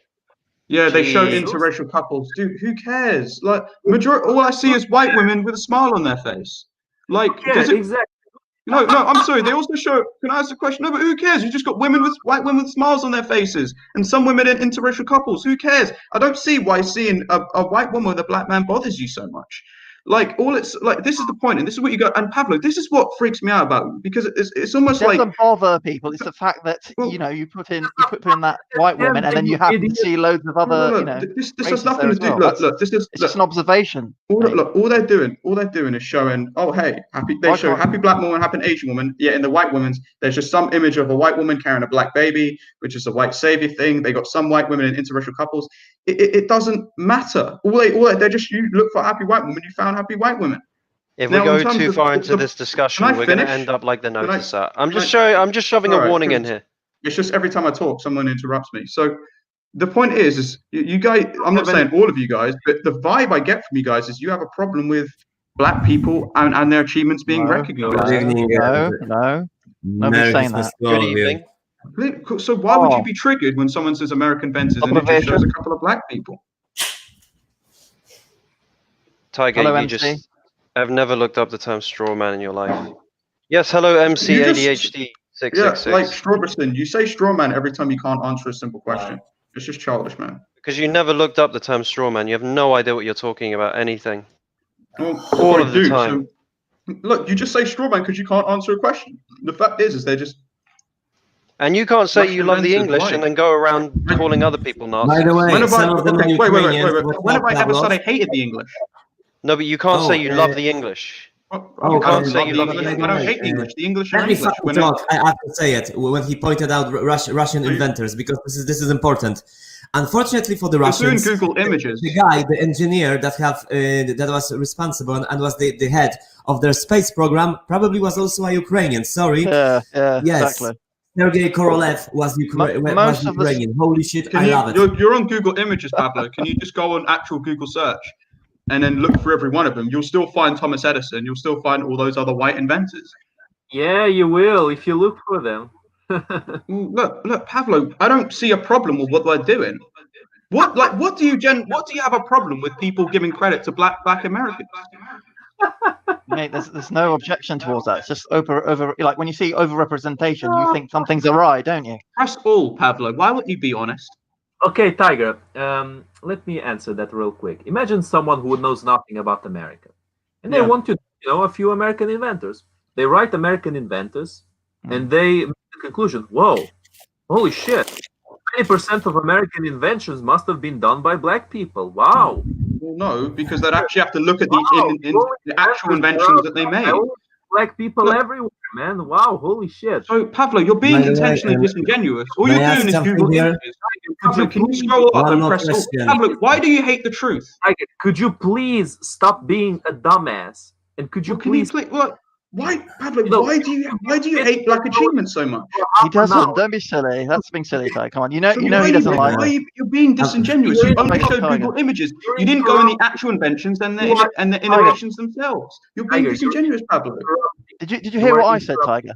Yeah, they show interracial couples. Dude, who cares? Like, all I see is white women with a smile on their face. Like, exactly. No, I'm sorry. They also show. Can I ask a question? No, but who cares? You just got white women with smiles on their faces, and some women in interracial couples. Who cares? I don't see why seeing a white woman with a black man bothers you so much. Like, this is the point, and this is what you got. And Pablo, this is what freaks me out about, because it's almost like, it doesn't bother people. It's the fact that you put in that white woman, and then you happen to see loads of other. This has nothing to do. Look, this is just an observation. All they're doing is showing. Oh, hey, they show happy black woman, happy Asian woman. Yet in the white women's, there's just some image of a white woman carrying a black baby, which is a white savior thing. They got some white women in interracial couples. It doesn't matter. They just, you look for happy white woman, you found happy white women. If we go too far into this discussion, we're going to end up like the notice that. I'm just shoving a warning in here. It's just every time I talk, someone interrupts me. So the point is you guys, I'm not saying all of you guys, but the vibe I get from you guys is you have a problem with black people and their achievements being recognized. No. Nobody's saying that. Good evening. So why would you be triggered when someone says American inventors and it just shows a couple of black people? Tiger, hello, you MC. just have never looked up the term straw man in your life. Yes, hello, MC ADHD 666. Yeah, like Strawberson, you say straw man every time you can't answer a simple question. It's just childish, man. Because you never looked up the term straw man. You have no idea what you're talking about, anything. Well, all of the time. So, look, you just say straw man because you can't answer a question. The fact is they're just. And you can't say you love the English and then go around calling other people Nazis. By the way, when have I ever said I Pablo. hated the English? No, but you can't say you love the English. You can't say you love the English. I don't hate the English. The English are English. I have to say it when he pointed out Russian inventors, because this is important. Unfortunately for the Russians, doing Google images. The engineer that was responsible and was the head of their space program probably was also a Ukrainian. Sorry. Yeah, yes. Exactly. Sergei Korolev was Ukrainian. Holy shit, I love it. You're on Google Images, Pablo. Can you just go on actual Google search and then look for every one of them? You'll still find Thomas Edison. You'll still find all those other white inventors. Yeah, you will if you look for them. Look, Pablo. I don't see a problem with what they're doing. What do you have a problem with people giving credit to black Americans? Mate, there's no objection towards that. It's just over like when you see overrepresentation, you think some things are right, don't you? That's all, Pablo. Why wouldn't you be honest? Okay, Tiger. Let me answer that real quick. Imagine someone who knows nothing about America, and they want to know a few American inventors. They write American inventors, and they make the conclusion: whoa, holy shit! 90% of American inventions must have been done by black people. Wow. Well, no, because they'd actually have to look at the actual inventions that they made. black people Look. everywhere, man. Wow, holy shit. So Pablo, you're being By the way, intentionally disingenuous. All may you're I ask doing is something Google here? images. Pablo, can you please- scroll up One and more press? Oh, question. Pablo, why do you hate the truth? Tiger, could you please stop being a dumbass? And could you Well, can you please please? What? Why, Pablo? Look, why do you hate black achievement so much? He doesn't. No. Don't be silly. That's being silly, Ty. Come on. You know So he why doesn't you, like why it. you're being disingenuous. You only Tiger, showed Tiger. Google images. You're You didn't go in the actual inventions and the innovations themselves. You're being Tiger, disingenuous, Pablo. Did you hear what I said, Tiger?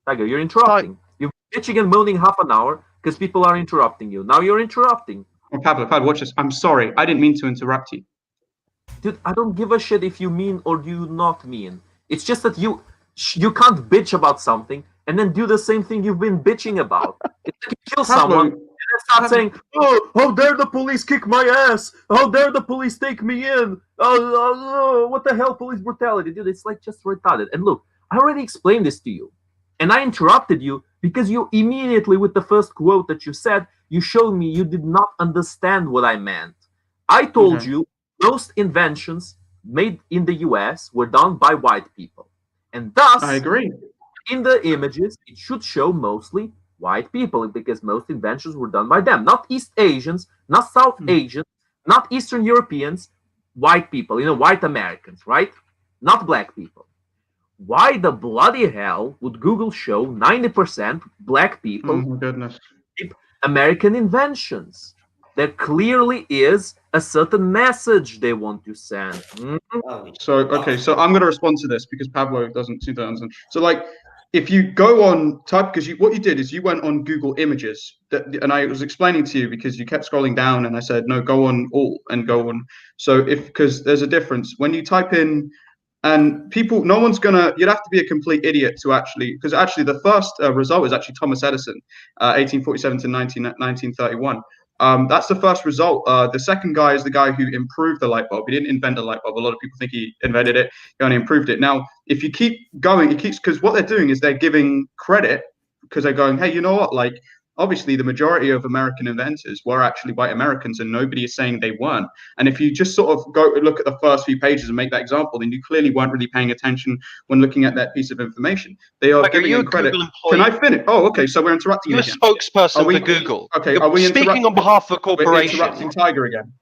Tiger, you're interrupting. You're bitching and moaning half an hour because people are interrupting you. Now you're interrupting. Oh, Pablo, watch this. I'm sorry. I didn't mean to interrupt you. Dude, I don't give a shit if you mean or do not mean. It's just that you can't bitch about something and then do the same thing you've been bitching about. It's like you kill someone and then start saying, "Oh, how dare the police kick my ass? How dare the police take me in? Oh, what the hell, police brutality, dude!" It's like just retarded. And look, I already explained this to you, and I interrupted you because you immediately, with the first quote that you said, you showed me you did not understand what I meant. I told you most inventions made in the US were done by white people. And thus, I agree. in the images, it should show mostly white people because most inventions were done by them. Not East Asians, not South Asians, not Eastern Europeans, white people, white Americans, right? Not black people. Why the bloody hell would Google show 90% black people Oh my goodness. American inventions? There clearly is a certain message they want to send. So I'm going to respond to this because Pablo doesn't see that answer. So like, if you go on type, because what you did is you went on Google Images, and I was explaining to you because you kept scrolling down, and I said no, go on all and go on. So because there's a difference when you type in, and people, no one's gonna. You'd have to be a complete idiot to actually, because actually the first result is actually Thomas Edison, 1847 to 1931. That's the first result. The second guy is the guy who improved the light bulb. He didn't invent a light bulb. A lot of people think he invented it. He only improved it. Now, if you keep going, because what they're doing is they're giving credit because they're going, hey, you know what? Like, obviously, the majority of American inventors were actually white Americans, and nobody is saying they weren't. And if you just sort of go look at the first few pages and make that example, then you clearly weren't really paying attention when looking at that piece of information. They are giving them credit. Can I finish? Oh, okay. So we're interrupting. You're a spokesperson for Google. Okay. You're are we speaking on behalf of a We're corporation? interrupting Tiger again.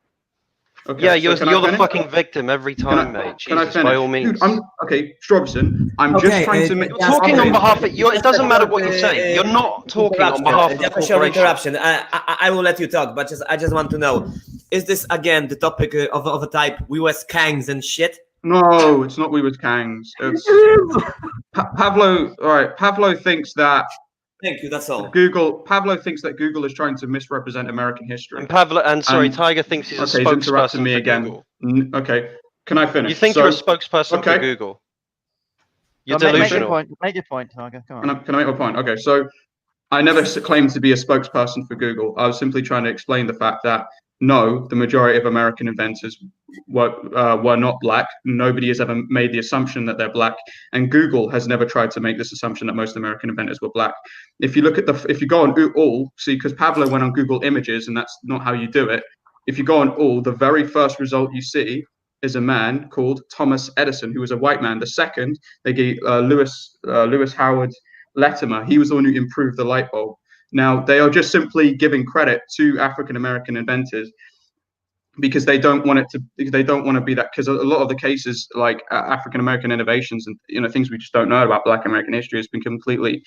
Okay, Yeah, so you're can I the finish? fucking victim every time, mate. Can I Jesus, finish? by all means. Dude, okay, Strobson, I'm just trying to make. You're talking on behalf of you. It doesn't matter what you're saying. You're not talking on behalf of the corporation. Interruption. I will let you talk, but I just want to know: is this again the topic of a type we were skanks and shit? No, it's not. We were Kangs. It's Pablo. All right, Pablo thinks that. Thank you. That's all. Pablo thinks that Google is trying to misrepresent American history. And Tiger thinks he's a okay, he's interrupting spokesperson me for again. Google. Okay, can I finish? You think you're a spokesperson for Google? You're delusional. Make your point, Tiger. Come on. Can I make my point? Okay, so I never claimed to be a spokesperson for Google. I was simply trying to explain the fact that no, the majority of American inventors were not black. Nobody has ever made the assumption that they're black, and Google has never tried to make this assumption that most American inventors were black. If you look at if you go on all, see, because Pablo went on Google Images, and that's not how you do it. If you go on all, the very first result you see is a man called Thomas Edison, who was a white man. The second, they gave Lewis Howard Latimer. He was the one who improved the light bulb. Now, they are just simply giving credit to African-American inventors because they don't want to be that, because a lot of the cases like African-American innovations and things we just don't know about Black American history has been completely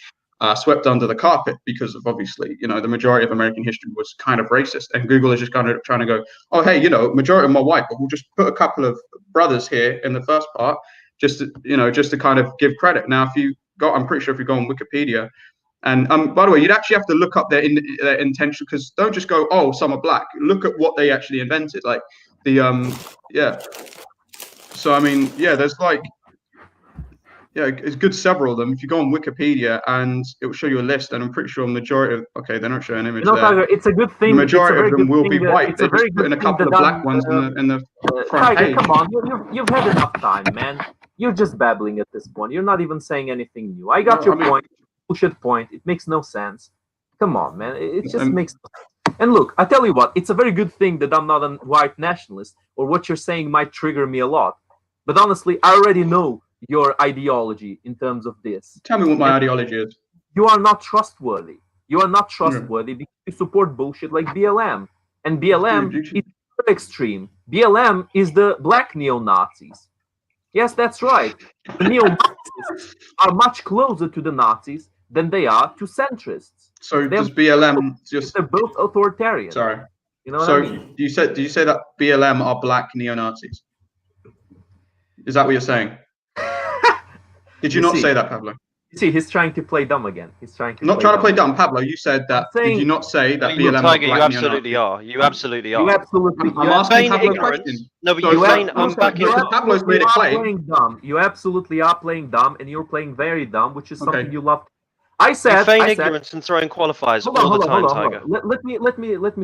swept under the carpet because of obviously, the majority of American history was kind of racist, and Google is just kind of trying to go, oh, hey, majority of them are white, but we'll just put a couple of brothers here in the first part just to kind of give credit. Now, I'm pretty sure if you go on Wikipedia, and by the way, you'd actually have to look up their intention, because don't just go, oh, some are black. Look at what they actually invented, like yeah. So I mean, yeah, there's it's good several of them. If you go on Wikipedia, and it will show you a list, and I'm pretty sure a majority of they don't show an image there. Tiger, it's a good thing. The majority of them will be white. It's a very good thing. A thing couple of black ones in the front Tiger, page. come on, you've had enough time, man. You're just babbling at this point. You're not even saying anything new. I got your point. Bullshit point. It makes no sense. Come on, man. It just makes no sense. And look, I tell you what, it's a very good thing that I'm not a white nationalist, or what you're saying might trigger me a lot. But honestly, I already know your ideology in terms of this. Tell me what my ideology is. You are not trustworthy. You are not trustworthy because you support bullshit like BLM. And BLM is extreme. BLM is the black neo-Nazis. Yes, that's right. The neo-Nazis are much closer to the Nazis than they are to centrists. So does BLM just? They're both authoritarian. Sorry. You know what So I mean? do you say that BLM are black neo-Nazis? Is that what you're saying? Did you not say that, Pablo? You see, he's trying to play dumb again. He's trying to. I'm not trying to play dumb, Pablo. You said that. Did you not say that BLM are Tiger, black you absolutely neo-Nazis? are. You absolutely are. You absolutely. I'm you asking feign Pablo ignorance. questions. No, but So you you feign have- unbacking. you have- Pablo's made it plain. Playing dumb. You absolutely are playing dumb, and you're playing very dumb, which is something Okay. you love. I said. You feign I said, ignorance and throwing qualifiers hold all on, the time, hold on. Tiger. Let me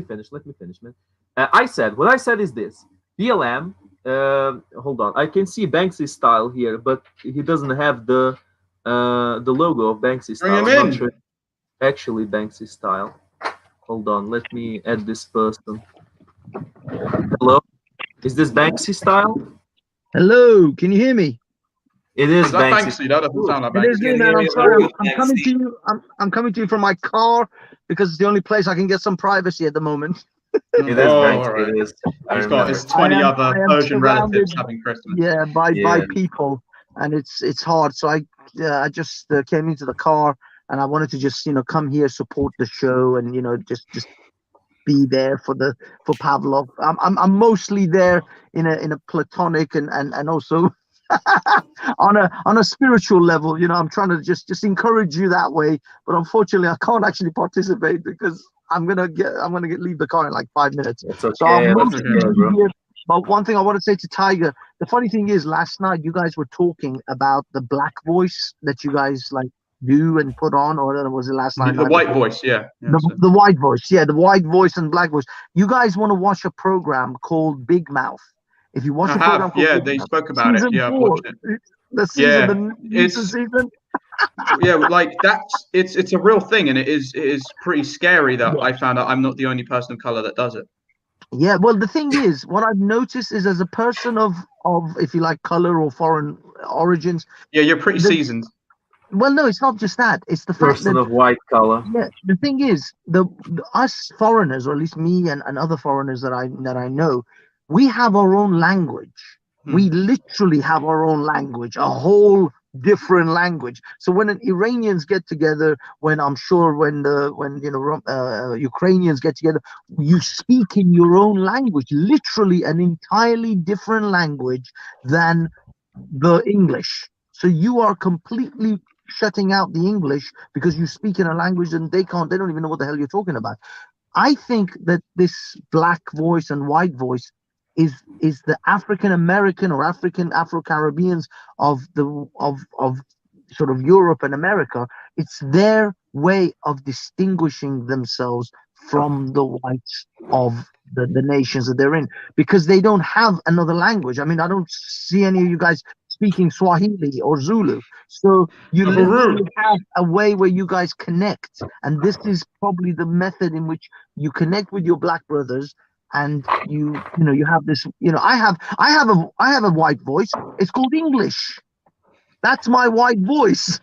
finish. Let me finish, man. I said what I said is this: BLM. Hold on. I can see Banksy's style here, but he doesn't have the logo of Banksy's style. Bring him I'm not in. sure actually Banksy's style. Hold on. Let me add this person. Hello. Is this Banksy style? Hello, can you hear me? It is Is that Banksy. Banksy? That doesn't sound like It is Banksy. me, man. I'm sorry. I'm coming to you. I'm coming to you from my car because it's the only place I can get some privacy at the moment. It is Oh, Banksy. all right. It is. I He's got remember. his 20 I am other Persian relatives surrounded- having Christmas. Yeah, by Yeah. people, and it's hard. So I just came into the car and I wanted to just come here, support the show, and just be there for Pavlov. I'm mostly there in a platonic and also on a spiritual level. I'm trying to just encourage you that way, but unfortunately I can't actually participate because I'm gonna leave the car in like 5 minutes. It's okay. So I'll That's mostly okay, be bro. here. But one thing I want to say to Tiger, the funny thing is, last night you guys were talking about the black voice that you guys like do and put on, or was it last night? The white voice, yeah. The white voice, yeah, the white voice and black voice. You guys want to watch a program called Big Mouth? If you watch I the program have, called yeah, Big they Mouth, spoke about it. season Yeah, I've 4, watched it. the season, Yeah, the recent season. Yeah, like it's a real thing, and it is pretty scary that I found out I'm not the only person of color that does it. Yeah, well, the thing is, what I've noticed is, as a person of if you like color or foreign origins. Yeah, you're pretty seasoned. Well, no, it's not just that. It's the fact Person that of white color. yeah, the thing is, the us foreigners, or at least me and other foreigners that I know, we have our own language. We literally have our own language, a whole different language. So when Iranians get together, when Ukrainians get together, you speak in your own language, literally an entirely different language than the English. So you are completely shutting out the English because you speak in a language and they don't even know what the hell you're talking about. I think that this black voice and white voice is the African American or Afro-Caribbeans of sort of Europe and America. It's their way of distinguishing themselves from the whites of the nations that they're in, because they don't have another language. I mean, I don't see any of you guys speaking Swahili or Zulu. So you literally have a way where you guys connect. And this is probably the method in which you connect with your black brothers. And you have this, I have a white voice. It's called English. That's my white voice.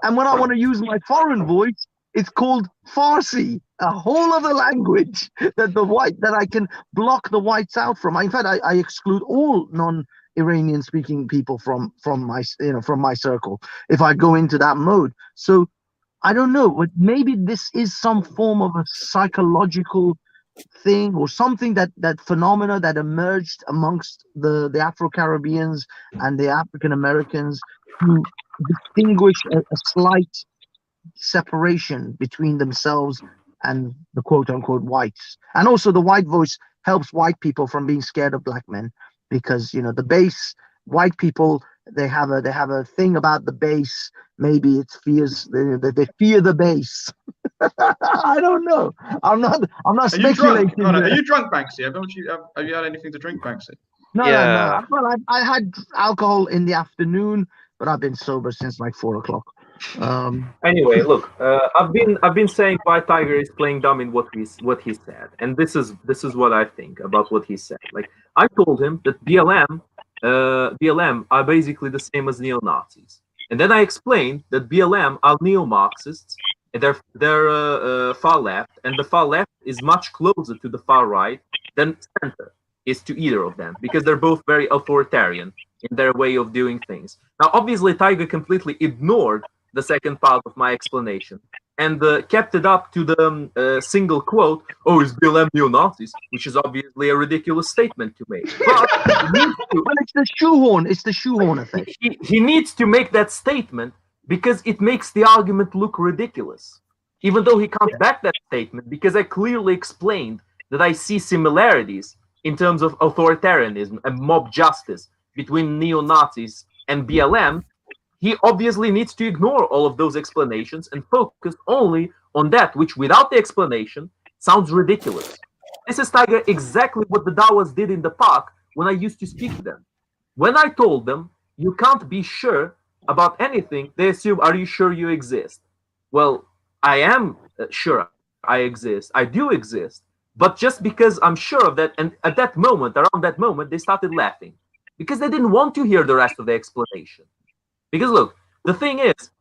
And when I want to use my foreign voice, it's called Farsi, a whole other language that I can block the whites out from. In fact, I exclude all non-Iranian speaking people from my circle if I go into that mode. So I don't know, but maybe this is some form of a psychological thing or something that phenomena that emerged amongst the Afro-Caribbeans and the African Americans to distinguish a slight separation between themselves and the quote-unquote whites. And also the white voice helps white people from being scared of black men, because the base, white people, they have a thing about the base. Maybe it's fears, they fear the base. I don't know. I'm not speculating. Are you drunk, Banksy? Have you had anything to drink, Banksy? No. Well, I had alcohol in the afternoon, but I've been sober since like 4 o'clock. Anyway, look, I've been saying why Tiger is playing dumb in what he said, and this is what I think about what he said. Like, I told him that BLM BLM are basically the same as neo-Nazis. And then I explained that BLM are neo-Marxists, and they're far left, and the far left is much closer to the far right than center is to either of them, because they're both very authoritarian in their way of doing things. Now, obviously, Tiger completely ignored the second part of my explanation and kept it up to the single quote, "Oh, is BLM neo-Nazis?" which is obviously a ridiculous statement to make. But Well, it's the shoehorn. It's the shoehorn effect. he needs to make that statement because it makes the argument look ridiculous, even though he can't back that statement, because I clearly explained that I see similarities in terms of authoritarianism and mob justice between neo-Nazis and BLM. He obviously needs to ignore all of those explanations and focus only on that which, without the explanation, sounds ridiculous. This is, Tiger, exactly what the Dawas did in the park when I used to speak to them. When I told them, you can't be sure about anything, they assume, are you sure you exist? Well, I am sure I exist. I do exist. But just because I'm sure of that, and at that moment, around that moment, they started laughing because they didn't want to hear the rest of the explanation. Because look, the thing is,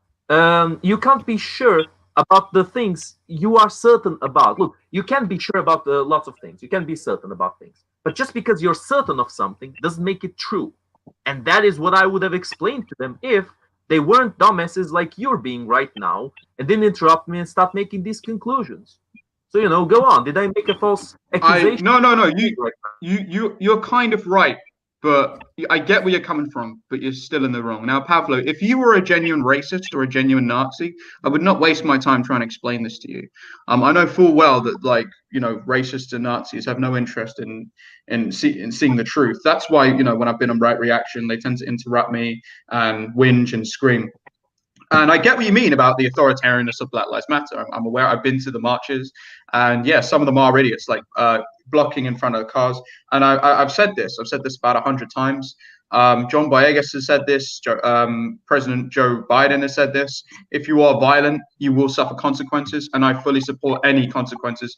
you can't be sure about the things you are certain about. Look, you can be sure about lots of things. You can be certain about things. But just because you're certain of something doesn't make it true. And that is what I would have explained to them if they weren't dumbasses like you're being right now and didn't interrupt me and start making these conclusions. So, you know, go on. Did I make a false accusation? No. You're kind of right. But I get where you're coming from, but you're still in the wrong. Now, Pavlo, if you were a genuine racist or a genuine Nazi, I would not waste my time trying to explain this to you. I know full well that, like, you know, racists and Nazis have no interest in seeing the truth. That's why, you know, when I've been on Right Reaction, they tend to interrupt me and whinge and scream. And I get what you mean about the authoritarianness of Black Lives Matter. I'm aware. I've been to the marches, and yeah, some of them are idiots, like blocking in front of the cars. And I've said this. I've said this about 100 times. John Boyegas has said this. President Joe Biden has said this. If you are violent, you will suffer consequences, and I fully support any consequences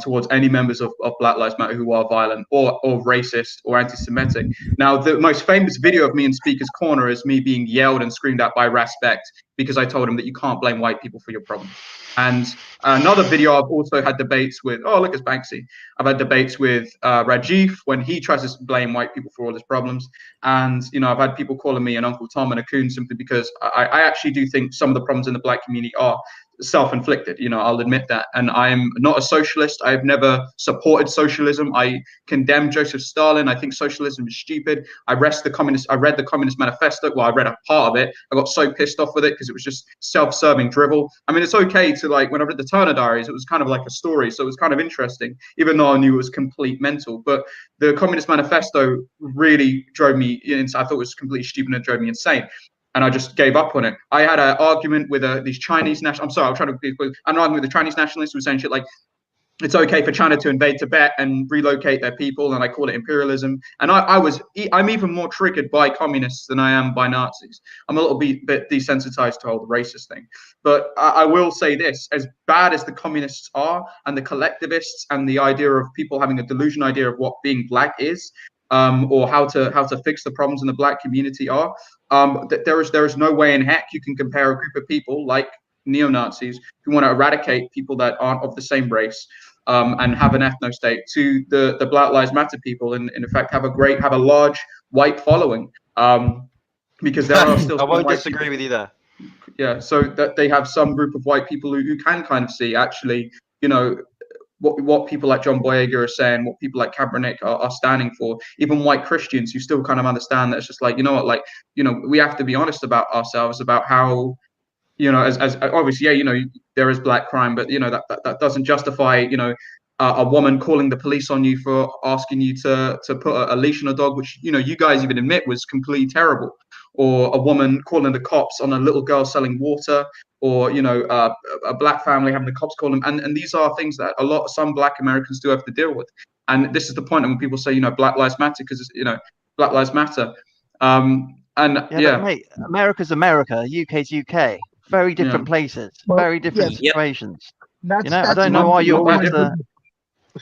towards any members of Black Lives Matter who are violent or racist or anti-Semitic. Now, the most famous video of me in Speaker's Corner is me being yelled and screamed at by Respect because I told him that you can't blame white people for your problems. And another video, I've also had debates with, oh, look, it's Banksy. I've had debates with Rajiv when he tries to blame white people for all his problems. And, you know, I've had people calling me an Uncle Tom and a coon simply because I actually do think some of the problems in the black community are self-inflicted. You know, I'll admit that. And I'm not a socialist. I've never supported socialism. I condemn Joseph Stalin. I think socialism is stupid. I read the Communist Manifesto. Well, I read a part of it. I got so pissed off with it because it was just self-serving drivel. I mean, it's okay to, like, when I read the Turner Diaries, it was kind of like a story. So it was kind of interesting, even though I knew it was complete mental. But the Communist Manifesto really drove me insane. I thought it was completely stupid and it drove me insane. And I just gave up on it. I had an argument with these Chinese nationalists. I'm sorry, I'm trying to be. I'm arguing with the Chinese nationalists who were saying shit like, it's okay for China to invade Tibet and relocate their people, and I call it imperialism. And I'm even more triggered by communists than I am by Nazis. I'm a little bit desensitized to the whole racist thing. But I will say this: as bad as the communists are, and the collectivists, and the idea of people having a delusional idea of what being black is, or how to fix the problems in the black community are, there is no way in heck you can compare a group of people like neo-Nazis who want to eradicate people that aren't of the same race and have an ethno-state to the Black Lives Matter people, and in fact have a large white following, because there are still. I won't disagree with you there. Yeah, so that they have some group of white people who can kind of see actually, you know, what people like John Boyega are saying, what people like Kaepernick are standing for, even white Christians who still kind of understand that it's just like, you know what, like, you know, we have to be honest about ourselves, about how, you know, as obviously, yeah, you know, there is black crime, but, you know, that doesn't justify, you know, a woman calling the police on you for asking you to put a leash on a dog, which, you know, you guys even admit was completely terrible, or a woman calling the cops on a little girl selling water, or, you know, a black family having the cops call them. And these are things that some black Americans do have to deal with. And this is the point when people say, you know, Black Lives Matter, because, you know, Black Lives Matter. And yeah. But mate, America's America, UK's UK. Very different places, very different situations. That's, you know, I don't know why you're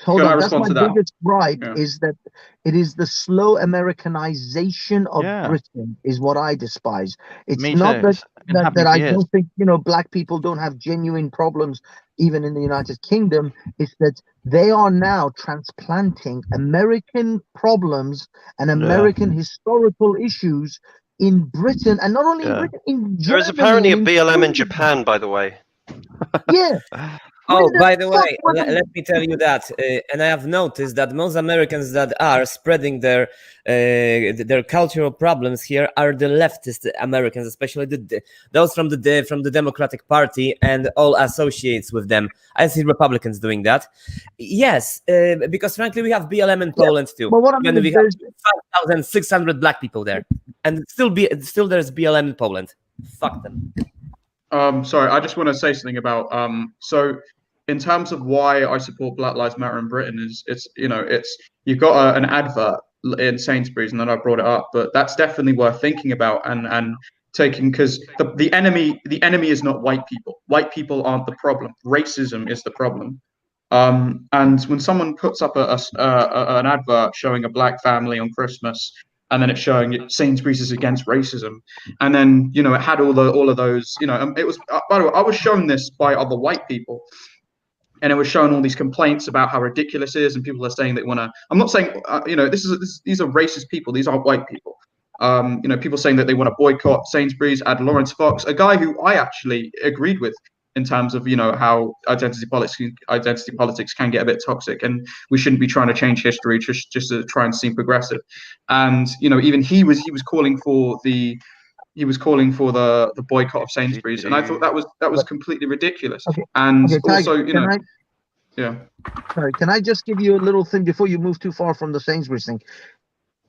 Hold Can I on, that's respond my to that? biggest gripe Yeah. is that it is the slow Americanization of Yeah. Britain is what I despise. It's Me not too. that It's been happening I for years. don't think, you know, black people don't have genuine problems even in the United Kingdom. It's that they are now transplanting American problems and American historical issues in Britain, and not only in Yeah. Britain, in There is Germany apparently a and in BLM in Sweden. Japan, by the way. Yeah. Oh, When the by the fuck way, was let me tell you that, and I have noticed that most Americans that are spreading their cultural problems here are the leftist Americans, especially those from the Democratic Party and all associates with them. I see Republicans doing that. Yes, because frankly, we have BLM in Poland too. But what I mean When is we have there's 5,600 black people there, and still there's BLM in Poland. Fuck them. Sorry, I just want to say something about so in terms of why I support Black Lives Matter in Britain is it's you've got an advert in Sainsbury's and then I brought it up, but that's definitely worth thinking about and taking, because the enemy is not white people. White people aren't the problem. Racism is the problem. And when someone puts up an advert showing a black family on Christmas, and then it's showing Sainsbury's is against racism, and then it had all of those, it was by the way, I was shown this by other white people, and it was showing all these complaints about how ridiculous it is, and people are saying they want to. I'm not saying these are racist people. These aren't white people. People saying that they want to boycott Sainsbury's, add Lawrence Fox, a guy who I actually agreed with in terms of how identity politics can get a bit toxic, and we shouldn't be trying to change history just to try and seem progressive. And even he was calling for the boycott of Sainsbury's, and I thought that was completely ridiculous. Okay. And Okay, Tiger, also, yeah. Sorry, can I just give you a little thing before you move too far from the Sainsbury's thing?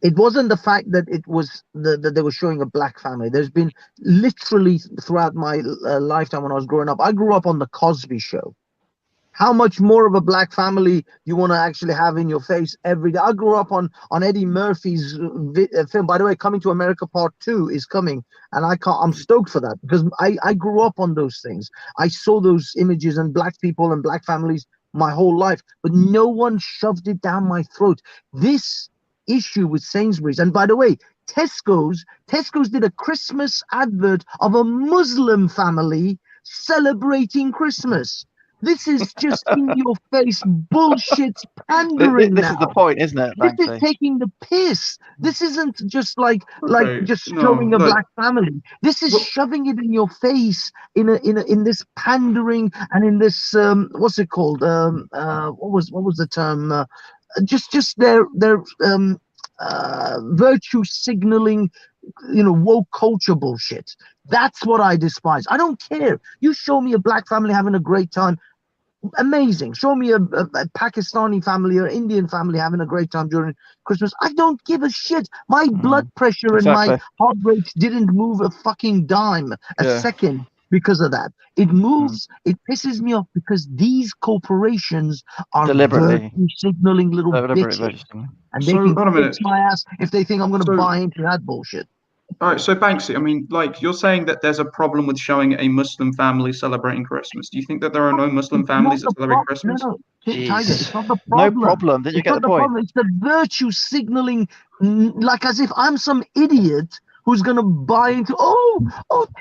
It wasn't the fact that it was that they were showing a black family. There's been literally throughout my lifetime when I was growing up, I grew up on the Cosby Show. How much more of a black family you want to actually have in your face every day? I grew up on Eddie Murphy's film. By the way, Coming to America Part 2 is coming, and I'm stoked for that because I grew up on those things. I saw those images and black people and black families my whole life, but no one shoved it down my throat. This issue with Sainsbury's, and by the way, Tesco's did a Christmas advert of a Muslim family celebrating Christmas. This is just in your face bullshit pandering. This is the point, isn't it? This is taking the piss. This isn't just like just showing a look. black family. This is shoving it in your face in this pandering and in this what's it called? What was the term? Just their virtue signaling, woke culture bullshit. That's what I despise. I don't care. You show me a black family having a great time, amazing. Show me a Pakistani family or Indian family having a great time during Christmas. I don't give a shit. My blood pressure and my heart rate didn't move a fucking dime a second because of that. It moves, it pisses me off because these corporations are deliberately signaling little bitches. And they can fix my ass if they think I'm going to buy into that bullshit. All right, so Banksy, I mean, you're saying that there's a problem with showing a Muslim family celebrating Christmas. Do you think that there are no Muslim families that celebrate Christmas? No, Tiger, it's not the problem. No problem. Did you get the point? Problem. It's the virtue signaling, like as if I'm some idiot who's going to buy into,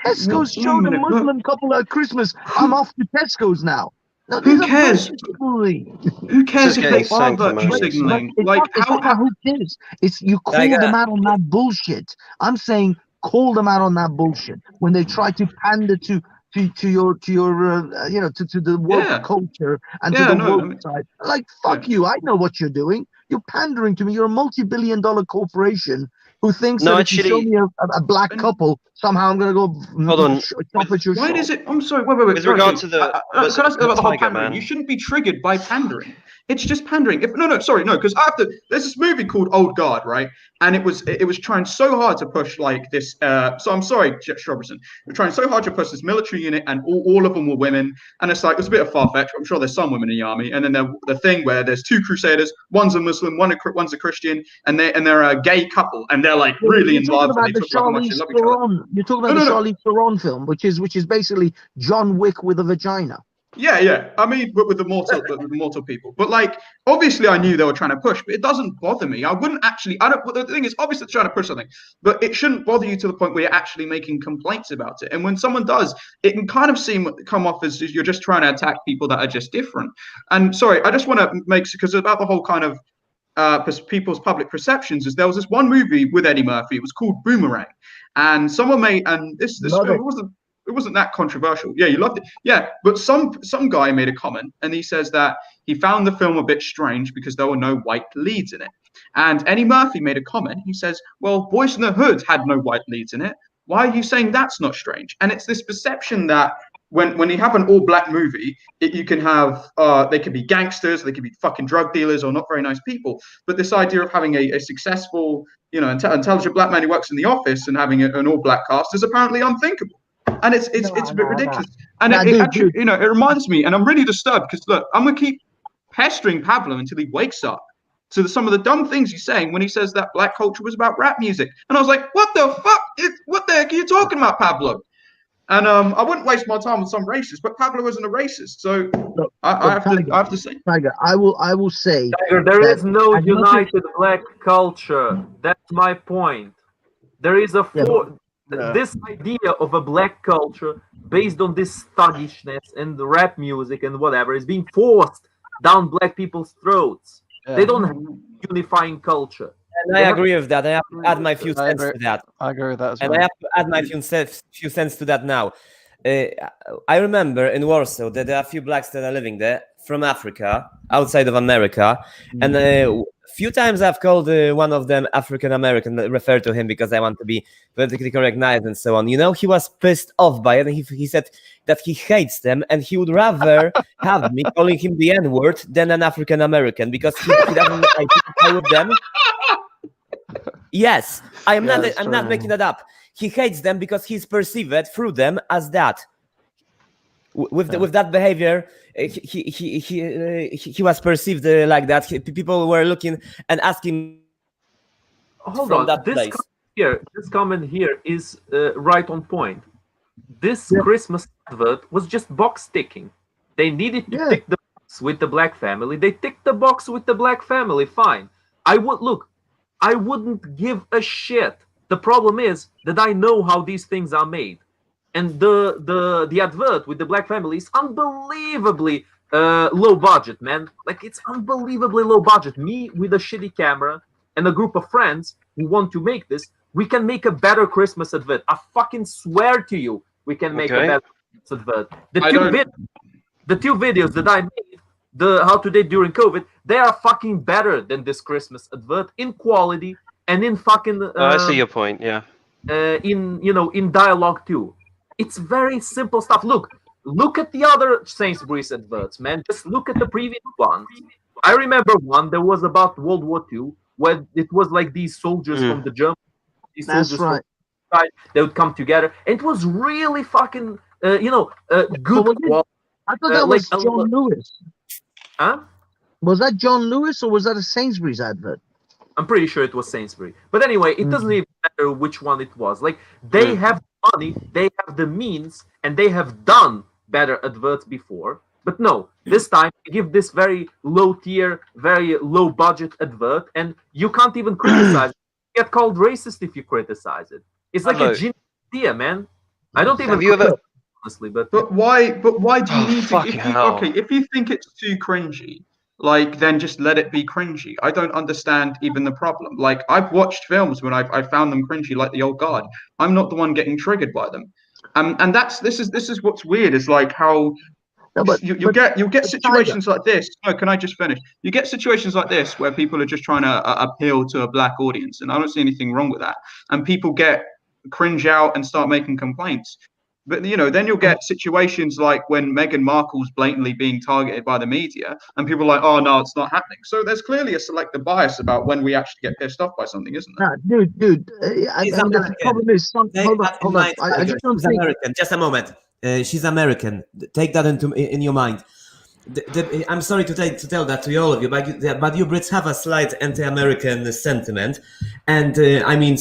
Tesco's showed a Muslim couple at Christmas. I'm off to Tesco's now. No, who cares? Who cares if they are virtue signaling? Who cares? It's you call them out on that bullshit. I'm saying call them out on that bullshit when they try to pander to your to the woke culture and to the woke side. Like fuck you. I know what you're doing. You're pandering to me. You're a multi-billion-dollar corporation who thinks that if you show me a black couple, somehow I'm going to go hold on. Chop at your Why does it? I'm sorry. Wait. With regard to the, can I ask about the whole pandering? You shouldn't be triggered by pandering. It's just pandering. Because there's this movie called Old Guard, right? And it was trying so hard to push like this. So I'm sorry, Robertson. They're trying so hard to push this military unit, and all of them were women. And it's like it's a bit of far-fetched. I'm sure there's some women in the army. And then the thing where there's two crusaders, one's a Muslim, one's a Christian, and they're a gay couple, and they're like really in love. And they talk about how much they love each other. You're talking about the Charlize Theron film, which is basically John Wick with a vagina. Yeah. I mean, with the mortal people. But like, obviously, I knew they were trying to push, but it doesn't bother me. I wouldn't actually. I don't. The thing is, obviously, they're trying to push something, but it shouldn't bother you to the point where you're actually making complaints about it. And when someone does, it can kind of come off as you're just trying to attack people that are just different. And sorry, I just want to make, because about the whole kind of people's public perceptions, is there was this one movie with Eddie Murphy. It was called Boomerang, and someone made, and this it wasn't that controversial. Yeah, you loved it. Yeah, but some guy made a comment, and he says that he found the film a bit strange because there were no white leads in it. And Eddie Murphy made a comment. He says, "Well, Boys in the Hood had no white leads in it. Why are you saying that's not strange?" And it's this perception that when you have an all-black movie, you can have they could be gangsters, they could be fucking drug dealers, or not very nice people. But this idea of having a successful, intelligent black man who works in the office and having an all-black cast is apparently unthinkable. And it's a bit ridiculous. And it actually, it reminds me, and I'm really disturbed because look, I'm gonna keep pestering Pablo until he wakes up to some of the dumb things he's saying when he says that black culture was about rap music. And I was like, what the fuck? What the heck are you talking about, Pablo? And I wouldn't waste my time with some racist, but Pablo isn't a racist, so look, I have to say. Tiger, I will say. Tiger, there is no united black culture. That's my point. There is this idea of a black culture based on this thuggishness and the rap music and whatever is being forced down black people's throats. Yeah. They don't have unifying culture. And I agree with that. I have to add my few cents to that. I agree with that as well. And I have to add my few cents to that now. I remember in Warsaw that there are a few blacks that are living there from Africa, outside of America. And a few times I've called one of them African American, refer to him because I want to be politically correct and so on. He was pissed off by it. And he said that he hates them and he would rather have me calling him the N-word than an African American because he doesn't identify with them. Yes, I'm not making that up. He hates them because he's perceived through them as that. With that behavior, he was perceived like that. People were looking and asking. Hold on, this comment here is right on point. This Christmas advert was just box ticking. They needed to tick the box with the black family. They ticked the box with the black family. Fine. I wouldn't give a shit. The problem is that I know how these things are made. And the advert with the black family is unbelievably low budget, man. Like, it's unbelievably low budget. Me with a shitty camera and a group of friends who want to make this, we can make a better Christmas advert. I fucking swear to you, we can make a better Christmas advert. The two videos that I made, the How to Date During COVID, they are fucking better than this Christmas advert in quality and in fucking. I see your point. Yeah. In dialogue too. It's very simple stuff. Look at the other Sainsbury's adverts, man. Just look at the previous ones. I remember one that was about World War II, where it was like these soldiers from the German. That's right. They would come together. And it was really fucking, good. I thought that was John Lewis. Huh? Was that John Lewis or was that a Sainsbury's advert? I'm pretty sure it was Sainsbury. But anyway, it doesn't even matter which one it was. Like, they have money, they have the means, and they have done better adverts before. But no, this time they give this very low tier, very low budget advert, and you can't even criticize it. You get called racist if you criticize it. It's like a genius idea, man. I don't even honestly, but why do you need to if you think it's too cringy, like, then just let it be cringy. I don't understand even the problem. Like, I've watched films when I found them cringy, like The Old Guard. I'm not the one getting triggered by them. And this is what's weird, is like how you'll get situations like this. No, can I just finish? You get situations like this where people are just trying to appeal to a black audience, and I don't see anything wrong with that. And people get cringe out and start making complaints. But then you'll get situations like when Meghan Markle's blatantly being targeted by the media, and people are like, "Oh no, it's not happening." So there's clearly a selective bias about when we actually get pissed off by something, isn't there? No, dude. The problem is, hold on. I just don't think. American. Just a moment. She's American. Take that in your mind. I'm sorry to tell that to all of you, but you Brits have a slight anti-American sentiment, and I mean,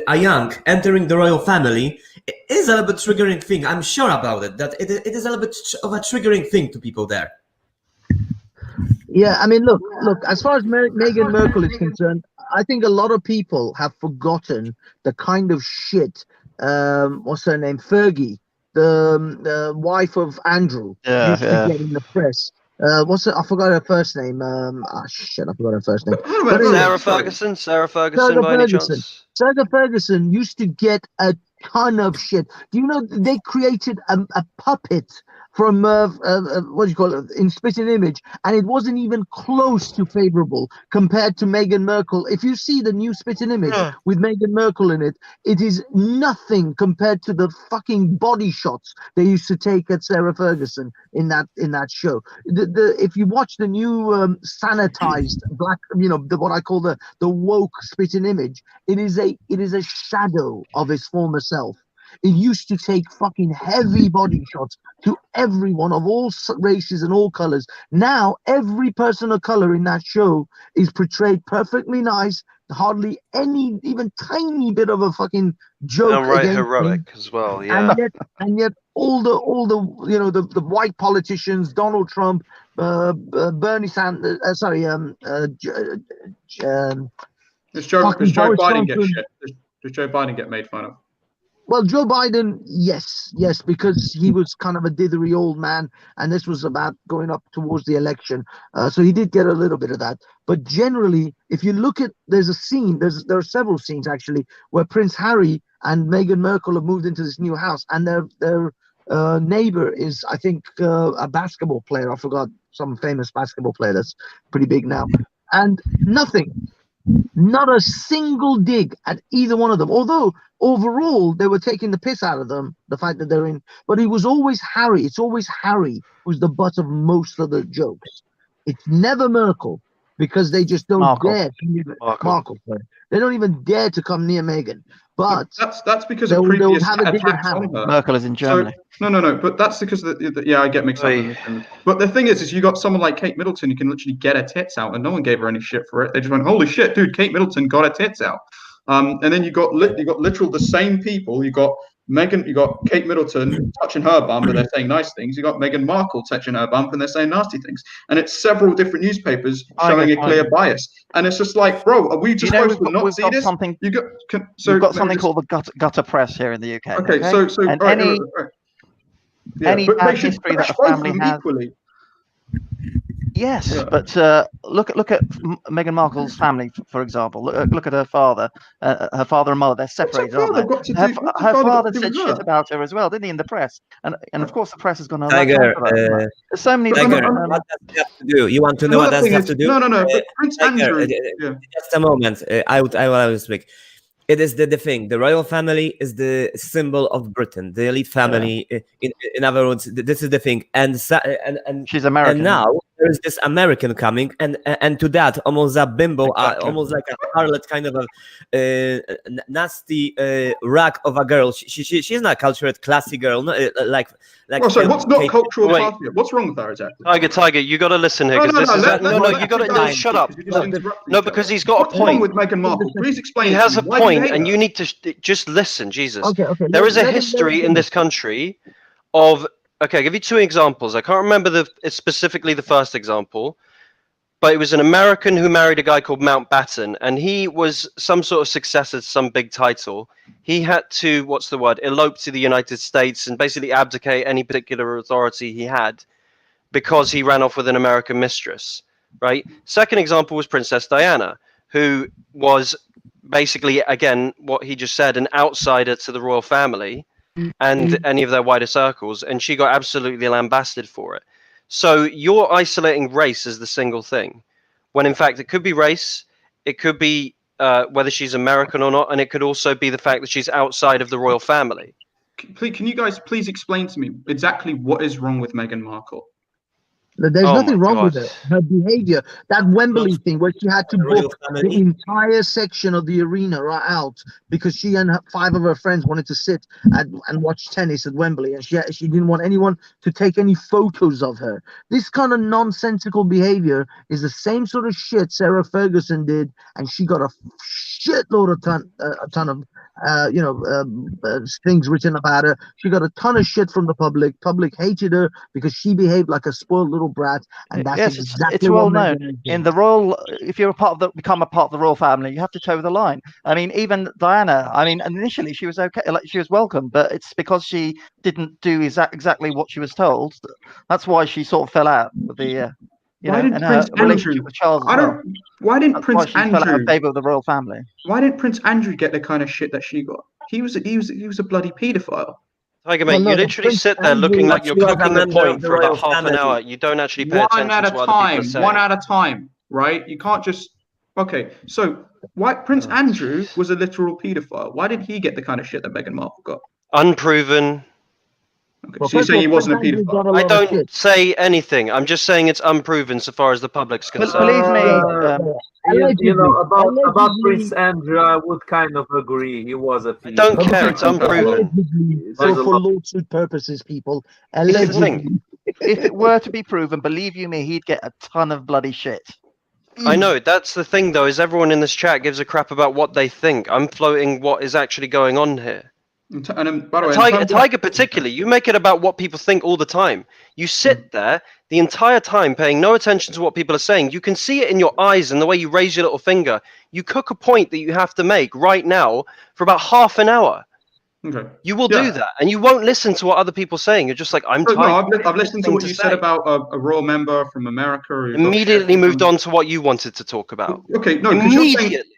a young entering the royal family is a little bit triggering thing. I'm sure about it. That it is a little bit of a triggering thing to people there. Yeah, I mean, look. As far as Meghan Merkel is concerned, I think a lot of people have forgotten the kind of shit. What's her name? Fergie, the wife of Andrew, used to get in the press. What's it? I forgot her first name. Shit, I forgot her first name. But anyway, Sarah Ferguson, by any chance? Sarah Ferguson used to get a ton of shit. Do you know they created a puppet from what do you call it, in Spitting Image, and it wasn't even close to favorable compared to Meghan Merkel. If you see the new Spitting Image with Meghan Merkel in it, it is nothing compared to the fucking body shots they used to take at Sarah Ferguson in that show. If you watch the new sanitized black, what I call the woke Spitting Image, it is a shadow of his former self. It used to take fucking heavy body shots to everyone of all races and all colors. Now, every person of color in that show is portrayed perfectly nice, hardly any, even tiny bit of a fucking joke. And right, heroic as well, yeah. And yet all the the white politicians, Donald Trump, Bernie Sanders, Does Joe Biden get shit? Does Joe Biden get made fun of? Well, Joe Biden, yes, because he was kind of a dithery old man, and this was about going up towards the election. So he did get a little bit of that. But generally, if you look at, there's a scene, there are several scenes actually, where Prince Harry and Meghan Merkel have moved into this new house, and their neighbor is, I think, a basketball player. I forgot, some famous basketball player that's pretty big now. And not a single dig at either one of them. Although overall they were taking the piss out of them, the fact that they're in. But it was always Harry. It's always Harry who's the butt of most of the jokes. It's never Merkel, because they just don't dare. Markle. They don't even dare to come near Meghan. But that's because of previous attacks on her. Merkel is in Germany. So, no. But that's because I get mixed up. But the thing is you got someone like Kate Middleton who can literally get her tits out, and no one gave her any shit for it. They just went, "Holy shit, dude! Kate Middleton got her tits out." And then you got literal the same people. You got Meghan, you got Kate Middleton touching her bum, but they're saying nice things. You got Meghan Markle touching her bump, and they're saying nasty things. And it's several different newspapers showing a clear bias. And it's just like, bro, are we just supposed to not see this? We've got something called the gutter press here in the UK. Okay, so and any bad history that a family has. Equally. Yes, but look at Meghan Markle's family, for example. Look at her father. Her father and mother, they're separated, aren't they? Her father said shit about her as well, didn't he, in the press? And of course the press has gone on. Tiger, there's so many. Tiger, what does it have to do? You want to know what does it have to do? No. But Prince Andrew. Just a moment. I will speak. It is the thing. The royal family is the symbol of Britain, the elite family. In other words, this is the thing. And she's American. And now there is this American coming, and to that, almost a bimbo, almost like a harlot, kind of a nasty rag of a girl. She's not a cultured, classy girl. Like. Oh, sorry, what's not cultural? What's wrong with her exactly? Tiger, you got to listen here. You got to shut up. No, because he's got a point. What's wrong with Meghan Markle? Please explain. He has a point, and you need to just listen. Jesus, there is a history in this country of. Okay, I'll give you two examples. I can't remember specifically the first example, but it was an American who married a guy called Mountbatten, and he was some sort of successor to some big title. He had to, elope to the United States and basically abdicate any particular authority he had because he ran off with an American mistress, right? Second example was Princess Diana, who was basically, again, what he just said, an outsider to the royal family and any of their wider circles, and she got absolutely lambasted for it. So you're isolating race as the single thing, when in fact it could be race, it could be whether she's American or not, and it could also be the fact that she's outside of the royal family. Can you guys please explain to me exactly what is wrong with Meghan Markle? There's Oh nothing my wrong with God. her behavior. That Wembley thing where she had to The royal book the family. entire section of the arena right out because she and 5 of her friends wanted to sit and watch tennis at Wembley, and she didn't want anyone to take any photos of her. This kind of nonsensical behavior is the same sort of shit Sarah Ferguson did, and she got a shitload of a ton of things written about her. She got a ton of shit from the public. Public hated her because she behaved like a spoiled little brat, and that's Yes, exactly it's well what known Meghan is in doing. the royal. If you're become a part of the royal family, you have to toe the line. I mean, even Diana. I mean, initially she was okay, like she was welcome, but it's because she didn't do exactly what she was told. That's why she sort of fell out with the, Why didn't and Prince her relationship Andrew? with Charles I as well. don't. Why didn't That's why Prince she fell out of Andrew? favour of the royal family. Why didn't Prince Andrew get the kind of shit that she got? He was a bloody paedophile. Tiger, Well, mate, no, you the literally Prince sit there looking Andrew- like you're She was a cooking a member of point the for about royal half an family. hour. You don't actually pay One attention at to a what other people are time. saying. One at a time. Right? You can't just. Okay, so why Prince Andrew was a literal paedophile? Why did he get the kind of shit that Meghan Markle got? Unproven. Okay, Well, so you're first of saying all, he wasn't a Prince Andrew got paedophile? a I lot of don't shit. say anything. I'm just saying it's unproven so far as the public's concerned. Believe me, You know, about Allegedly- Prince Andrew, I would kind of agree. He was a I don't pedophile. care, it's unproven. Allegedly, There's a for lot- lawsuit purposes, people. This is the Allegedly. thing. if it were to be proven, believe you me, he'd get a ton of bloody shit. I know, that's the thing though, is everyone in this chat gives a crap about what they think. I'm floating what is actually going on here. And by the way, in terms of- Tiger particularly, you make it about what people think all the time. You sit there the entire time paying no attention to what people are saying. You can see it in your eyes and the way you raise your little finger. You cook a point that you have to make right now for about half an hour. Okay. You will Yeah. do that, and you won't listen to what other people are saying. You're just like, I'm No, tired. I've listened to what you said about a royal member from America. Who got Immediately shit. moved on to what you wanted to talk about. Okay, no, because you're saying. Immediately.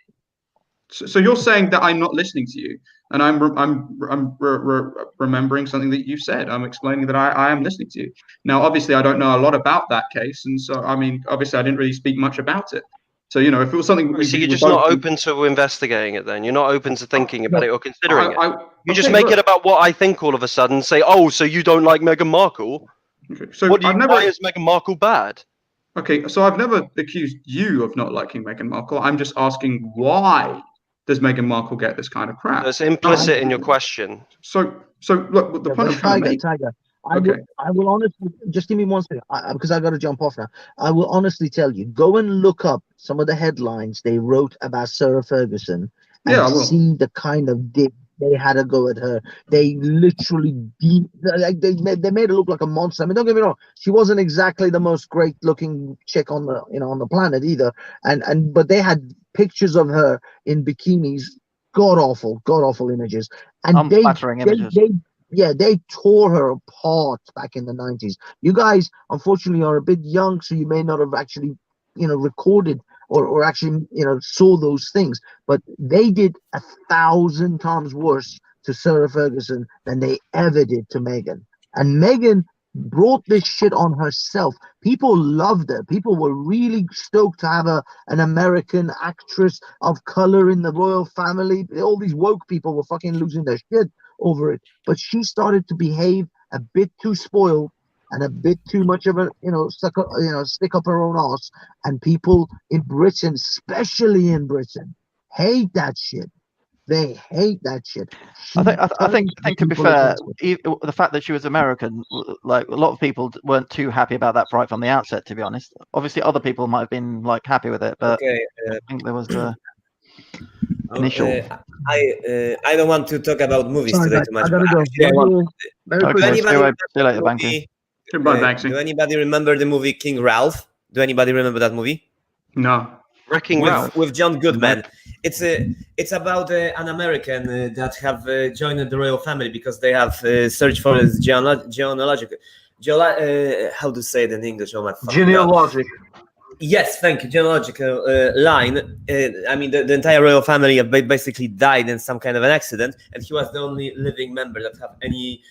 So you're saying that I'm not listening to you, and I'm remembering something that you said. I'm explaining that I am listening to you. Now, obviously, I don't know a lot about that case, and so I mean, obviously, I didn't really speak much about it. So if it was something, So you're just not open to investigating it. Then you're not open to thinking about it or considering it. You just make it about what I think all of a sudden. Say, oh, so you don't like Meghan Markle? Okay, so Why is Meghan Markle bad? Okay, so I've never accused you of not liking Meghan Markle. I'm just asking, why does Meghan Markle get this kind of crap? That's implicit in your question. So look, the point I'm trying to make. Tiger. Okay. I will honestly, just give me 1 second, because I got to jump off now. I will honestly tell you, go and look up some of the headlines they wrote about Sarah Ferguson and Yeah, I will. see the kind of dig they had a go at her. They literally they made her look like a monster. I mean, don't get me wrong, she wasn't exactly the most great looking chick on the on the planet either. But they had pictures of her in bikinis, god awful images, and Unflattering images. they tore her apart back in the 90s. You guys, unfortunately, are a bit young, so you may not have actually, recorded or actually, saw those things. But they did 1,000 times worse to Sarah Ferguson than they ever did to Meghan. And Meghan brought this shit on herself. People loved her. People were really stoked to have an American actress of color in the royal family. All these woke people were fucking losing their shit over it. But she started to behave a bit too spoiled and a bit too much of a stick up her own ass. And people in Britain, especially in Britain, hate that shit. They hate that shit. I think to be fair, the fact that she was American, like a lot of people weren't too happy about that right from the outset. To be honest, obviously other people might have been like happy with it, but Okay. I think there was the initial. I don't want to talk about movies Sorry, today guys, too much. I gotta but go. actually I want- Merry Okay, Christmas. see you later, Banky. movie, Goodbye, Banksy. do anybody remember the movie King Ralph? Do anybody remember that movie? No. Wrecking Ralph. With John Goodman. It's about an American that have joined the royal family because they have searched for his genealogical. How to say it in English? Oh my fucking God. Genealogic. Yes, thank you. Genealogical line. I mean, the entire royal family basically died in some kind of an accident, and he was the only living member that have any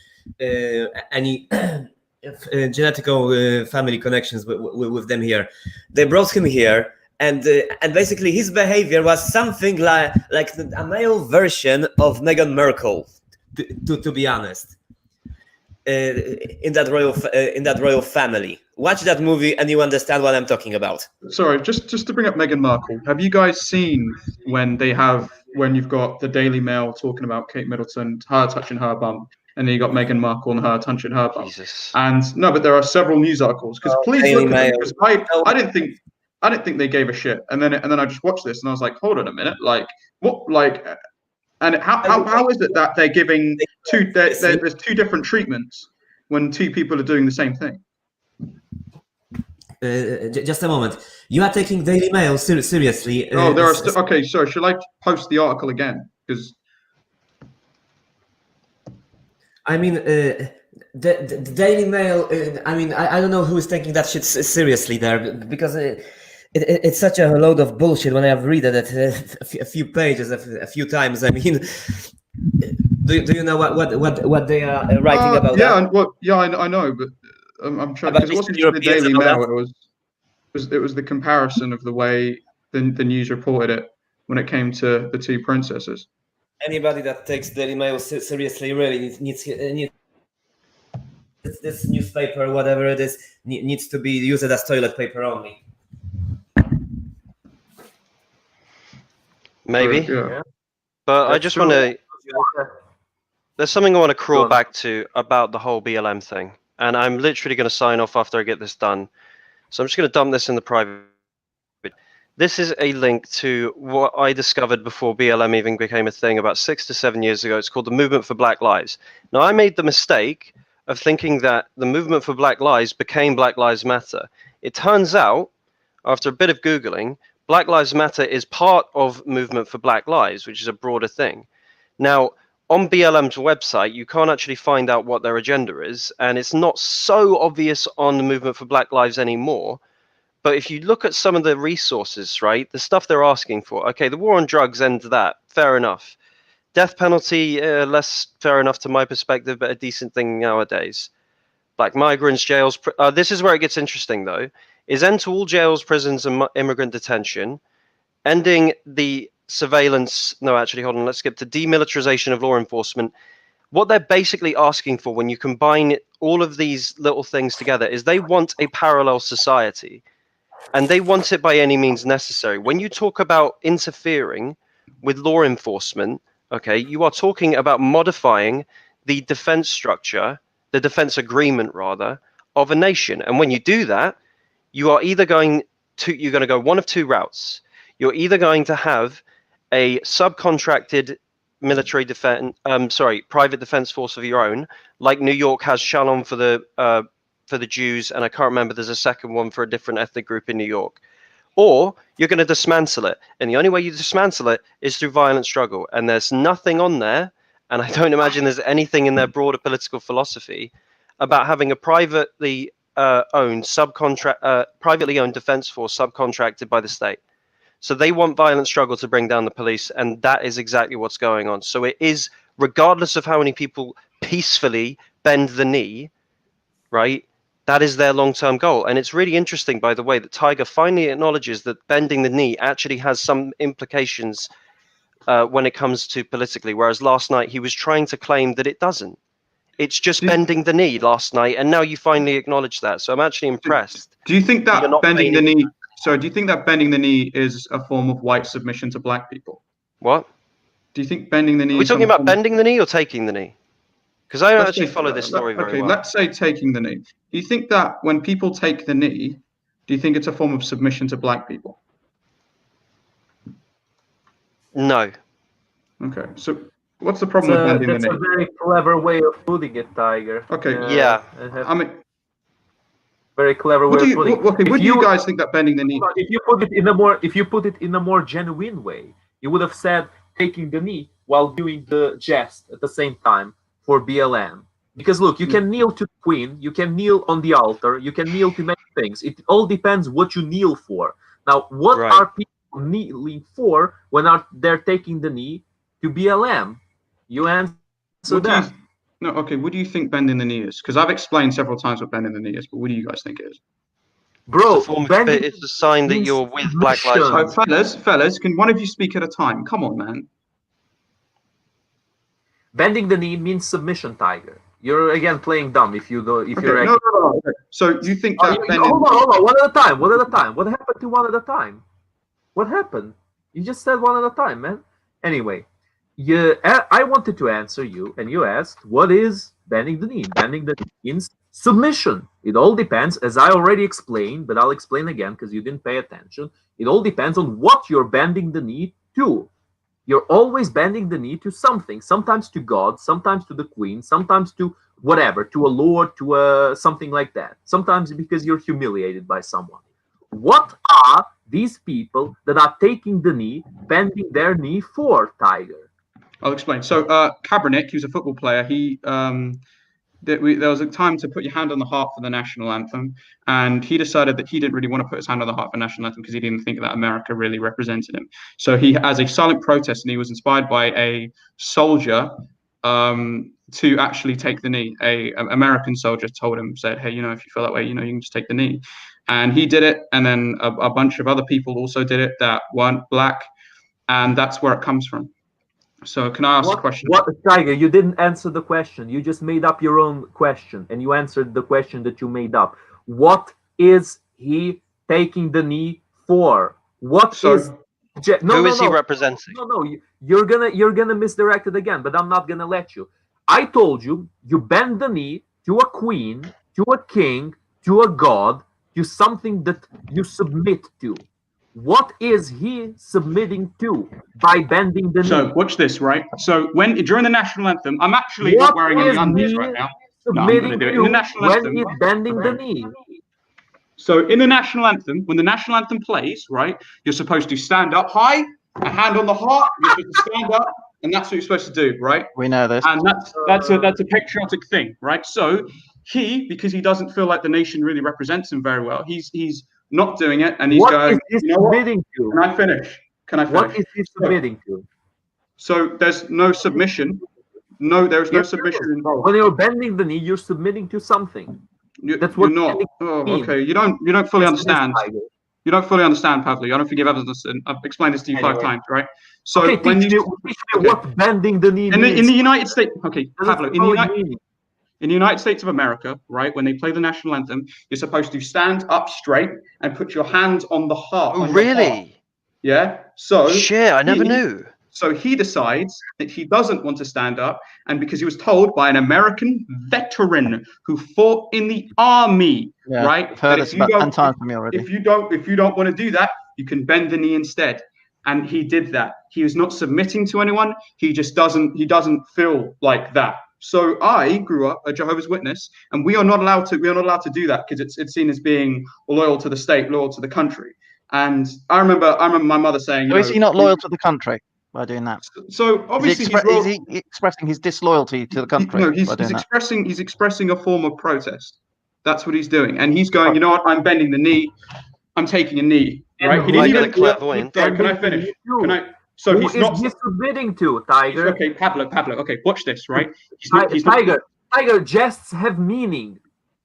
genetical family connections with them here. They brought him here, and basically his behavior was something like a male version of Meghan Markle, to be honest. in that royal family. Watch that movie and you understand what I'm talking about. Sorry, just to bring up Meghan Markle. Have you guys seen when you've got the Daily Mail talking about Kate Middleton, her touching her bum, and then you got Meghan Markle and her touching her bum? Jesus. And no, but there are several news articles because please Daily look at them Mail. because I didn't think they gave a shit. And then I just watched this and I was like, hold on a minute, like what, like, and how is it that they're giving there's two different treatments when two people are doing the same thing? Just a moment. You are taking Daily Mail seriously. Oh, there are okay. So should I post the article again? Because I mean, the Daily Mail. I mean, I don't know who is taking that shit seriously there, because it's such a load of bullshit. When I have read it a few pages a few times, I mean, do you know what they are writing about? Yeah, I know, but I'm trying because it wasn't just the Daily Mail. It was the comparison of the way the news reported it when it came to the two princesses. Anybody that takes Daily Mail seriously really needs this newspaper, whatever it is, needs to be used as toilet paper only. Maybe. Yeah. But I just want to. There's something I want to crawl back to about the whole BLM thing, and I'm literally going to sign off after I get this done. So I'm just going to dump this in the private. This is a link to what I discovered before BLM even became a thing about 6 to 7 years ago. It's called the Movement for Black Lives. Now, I made the mistake of thinking that the Movement for Black Lives became Black Lives Matter. It turns out, after a bit of Googling, Black Lives Matter is part of Movement for Black Lives, which is a broader thing. Now, on BLM's website, you can't actually find out what their agenda is, and it's not so obvious on the Movement for Black Lives anymore. But if you look at some of the resources, right, the stuff they're asking for, okay, the war on drugs ends that, fair enough. Death penalty, less fair enough to my perspective, but a decent thing nowadays. Black migrants, jails, this is where it gets interesting though, is end to all jails, prisons, and immigrant detention, ending the surveillance, no, actually, hold on, let's skip to demilitarization of law enforcement. What they're basically asking for when you combine all of these little things together is they want a parallel society. And they want it by any means necessary. When you talk about interfering with law enforcement, okay, you are talking about modifying the defense structure, the defense agreement rather, of a nation. And when you do that, you are either going to go one of two routes. You're either going to have a subcontracted military defense, private defense force of your own, like New York has Shalom for the Jews, and I can't remember, there's a second one for a different ethnic group in New York. Or you're going to dismantle it. And the only way you dismantle it is through violent struggle. And there's nothing on there, and I don't imagine there's anything in their broader political philosophy about having a privately owned defense force subcontracted by the state. So they want violent struggle to bring down the police, and that is exactly what's going on. So it is, regardless of how many people peacefully bend the knee, right? That is their long-term goal. And it's really interesting, by the way, that Tiger finally acknowledges that bending the knee actually has some implications when it comes to politically, whereas last night he was trying to claim that it doesn't. It's just bending the knee last night, and now you finally acknowledge that. So I'm actually impressed. Do you think that bending the knee? So do you think that bending the knee is a form of white submission to black people? What? Do you think bending the knee? Are we talking about bending the knee or taking the knee? Because I don't actually follow this story very well. Let's say taking the knee. Do you think that when people take the knee, do you think it's a form of submission to black people? No. Okay. So what's the problem with bending the knee? That's a very clever way of putting it, Tiger. Okay. Yeah. I mean, very clever way of putting it. Okay. Would you guys think that bending the knee? If you put it in a more genuine way, you would have said taking the knee while doing the jest at the same time for BLM. Because look, you can kneel to the Queen, you can kneel on the altar, you can kneel to many things. It all depends what you kneel for. Now, what are people kneeling for when they're taking the knee to BLM? You answer that. No, okay. What do you think bending the knee is? Because I've explained several times what bending the knee is, but what do you guys think it is? Bro, it's a sign that you're with Black Lives Matter. Fellas, can one of you speak at a time? Come on, man. Bending the knee means submission, Tiger. You're again playing dumb if you go if Okay, you're. no. Okay. So you think that bending? Hold on, one at a time. One at a time. What happened to one at a time? What happened? You just said one at a time, man. Anyway, I wanted to answer you, and you asked, what is bending the knee? Bending the knee means submission. It all depends, as I already explained, but I'll explain again because you didn't pay attention. It all depends on what you're bending the knee to. You're always bending the knee to something, sometimes to God, sometimes to the Queen, sometimes to whatever, to a lord, to something like that. Sometimes because you're humiliated by someone. What are these people that are taking the knee, bending their knee for, Tiger? I'll explain. So Kaepernick, who's a football player, there was a time to put your hand on the heart for the national anthem, and he decided that he didn't really want to put his hand on the heart for the national anthem because he didn't think that America really represented him. So he, as a silent protest, and he was inspired by a soldier to actually take the knee. A American soldier told him, said, "Hey, if you feel that way, you can just take the knee." And he did it, and then a bunch of other people also did it that weren't black, and that's where it comes from. So can I ask a question? What, Tiger, you didn't answer the question. You just made up your own question, and you answered the question that you made up. What is he taking the knee for? Who is he representing? No, you're gonna misdirect it again, but I'm not gonna let you. I told you, you bend the knee to a queen, to a king, to a god, to something that you submit to. What is he submitting to by bending the knee? So watch this, right? So during the national anthem, I'm actually not wearing any undies right now. No, I'm going to do it in the national anthem. When he's bending the knee. So in the national anthem, when the national anthem plays, right, you're supposed to stand up high, a hand on the heart. You're supposed to stand up, and that's what you're supposed to do, right? We know this. And that's a patriotic thing, right? So because he doesn't feel like the nation really represents him very well, he's not doing it, and he's going. What is he submitting to? Can I finish? What is he submitting to? So there's no submission. No, there's no submission involved. When you're bending the knee, you're submitting to something. That's what you're not. Oh, okay. You don't fully understand. You don't fully understand, Pavlo. I don't think you've ever understood. I've explained this to you 5 times, right? So when teach me what bending the knee means. In the United States, okay, Pavlo, in the United States of America, right, when they play the national anthem, you're supposed to stand up straight and put your hands on the heart. Oh, really? Yeah. So shit, I never knew. So he decides that he doesn't want to stand up, and because he was told by an American veteran who fought in the army, right? I've heard this about 10 times from me already. If you don't want to do that, you can bend the knee instead. And he did that. He was not submitting to anyone. He doesn't feel like that. So I grew up a Jehovah's Witness, and we are not allowed to do that because it's seen as being loyal to the state, loyal to the country. And I remember my mother saying, is he not loyal to the country by doing that? So obviously is he expressing his disloyalty to the country? No, he's expressing a form of protest. That's what he's doing, and he's going, you know what? I'm bending the knee. I'm taking a knee. Right? Can I finish? So he's not submitting to, Tiger. Okay, Pablo. Okay, watch this, right? Tiger, jests have meaning.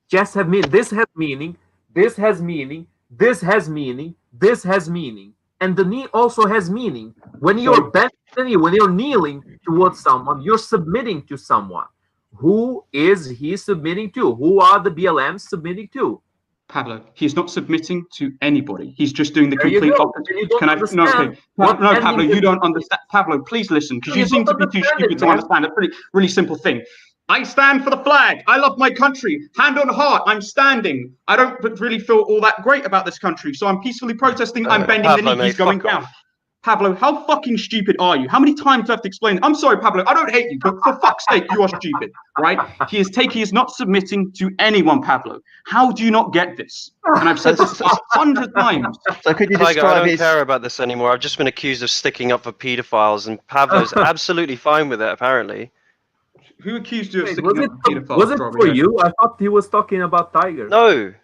Jests have meaning. This has meaning. This has meaning. This has meaning. This has meaning. And the knee also has meaning. When you're bending the knee, when you're kneeling towards someone, you're submitting to someone. Who is he submitting to? Who are the BLMs submitting to? Pablo, he's not submitting to anybody. He's just doing the complete opposite. No, Pablo, you don't understand. Pablo, please listen, because you seem to be too stupid to understand a really simple thing. I stand for the flag. I love my country. Hand on heart, I'm standing. I don't really feel all that great about this country, so I'm peacefully protesting. I'm bending the knee. He's going down. Pablo, how fucking stupid are you? How many times do I have to explain? I'm sorry, Pablo, I don't hate you, but for fuck's sake, you are stupid, right? He is not submitting to anyone, Pablo. How do you not get this? And I've said this 100 times. So could you Tiger, I don't care about this anymore. I've just been accused of sticking up for pedophiles, and Pablo's absolutely fine with it, apparently. Who accused you of sticking up for pedophiles? Was it for you? I thought he was talking about Tiger. No.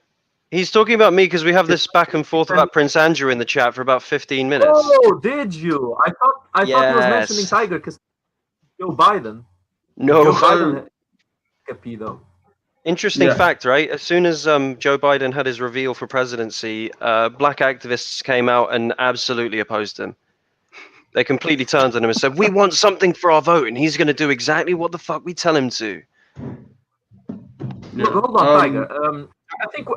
He's talking about me because we have this back and forth about Prince Andrew in the chat for about 15 minutes. Oh, did you? I thought he was mentioning Tiger because Joe Biden. No. Joe Biden a pedo. Interesting fact, right? As soon as Joe Biden had his reveal for presidency, black activists came out and absolutely opposed him. They completely turned on him and said, "We want something for our vote, and he's going to do exactly what the fuck we tell him to." Yeah. Hold on, Tiger.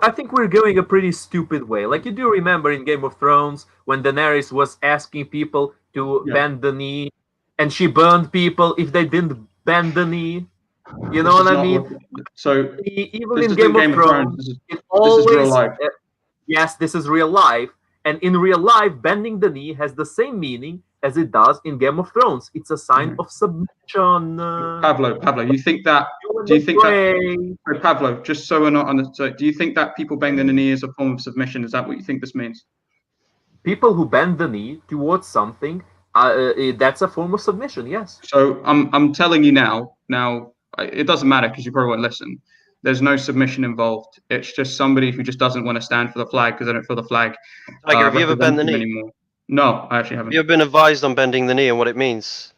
I think we're going a pretty stupid way. Like, you do remember in Game of Thrones when Daenerys was asking people to Yeah. bend the knee, and she burned people if they didn't bend the knee. You know This is what I not mean? So Even this in isn't Game of Game of Thrones, Thrones. This is it this is real always life. yes, this is real life, and in real life, bending the knee has the same meaning as it does in Game of Thrones. It's a sign Mhm. of submission. Pablo, you think that? Do you think that? So Pablo, just so we're not on the. So do you think that people bending the knee is a form of submission? Is that what you think this means? People who bend the knee towards something, that's a form of submission. Yes. So I'm telling you now. It doesn't matter because you probably won't listen. There's no submission involved. It's just somebody who just doesn't want to stand for the flag because they don't feel the flag Tiger, have you ever bent the represents them knee? anymore. No, I actually Have haven't. you ever been advised on bending the knee and what it means?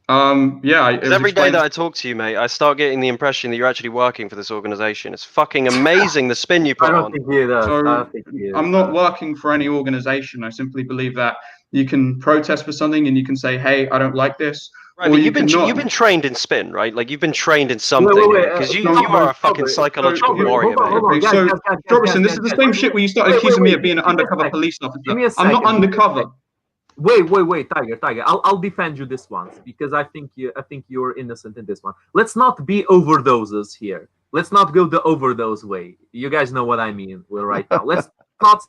Yeah. Because every day that I talk to you, mate, I start getting the impression that you're actually working for this organization. It's fucking amazing the spin you I put don't on. think he does. I So don't think he is. I'm not working for any organization. I simply believe that you can protest for something and you can say, "Hey, I don't like this," Right, or but you can not. you've been trained in spin, right? Like you've been trained in something wait, because you no, are a fucking Robert, psychological so- warrior, hold on, mate. hold on. Okay, Guys, so guys, Robertson, this guys, is the guys, same wait, shit where you started wait, accusing wait, me of being an give me a undercover second. police officer. Give me a I'm not second. undercover. Wait, Tiger. I'll defend you this once because I think you're innocent in this one. Let's not be overdoses here. Let's not go the overdose way. You guys know what I mean right now. Let's not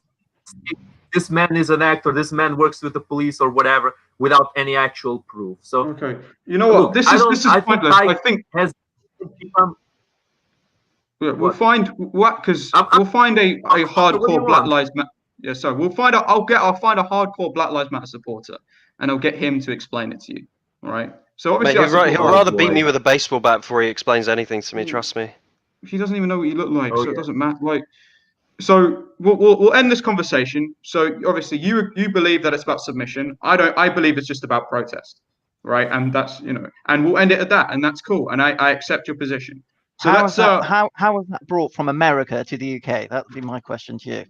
say this man is an actor, this man works with the police or whatever without any actual proof. So Okay, you know what? look, This I is don't- this is I think pointless. Tiger I think has become we'll What? find what because I'm- we'll find a what do you hardcore Black want? Lives Matter. Yeah, sorry. We'll find out. I'll find a hardcore Black Lives Matter supporter, and I'll get him to explain it to you. All right. So Mate, obviously, I he'll support he'll Oh, rather beat boy. me with a baseball bat before he explains anything to me. Trust me. he doesn't even know what you look like, Oh, so it yeah. doesn't matter. Like, so we'll end this conversation. So obviously, you believe that it's about submission. I don't. I believe it's just about protest, right? And that's and we'll end it at that, and that's cool. And I accept your position. So how let's. was that brought from America to the UK? That would be my question to you.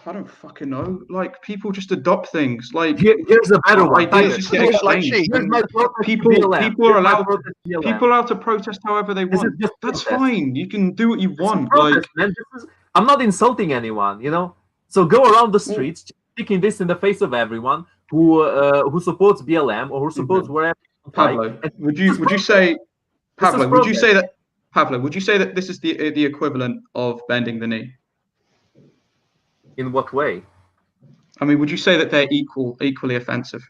I don't fucking know. Like people just adopt things. Like Here's a better one. ideas Tiger. just get Like exchanged. sheep. Here's And my protest to people BLM. people are Here's my allowed protest to BLM. people are allowed to protest however they This is want. just That's protest. fine. You can do what you This is want. protest, Like man. I'm not insulting anyone, So go around the streets, speaking this in the face of everyone who supports BLM or who supports wherever. Pablo, And would you say Pablo? is Would you protest. say that Pablo? Would you say that this is the equivalent of bending the knee? In what way? I mean, would you say that they're equally offensive?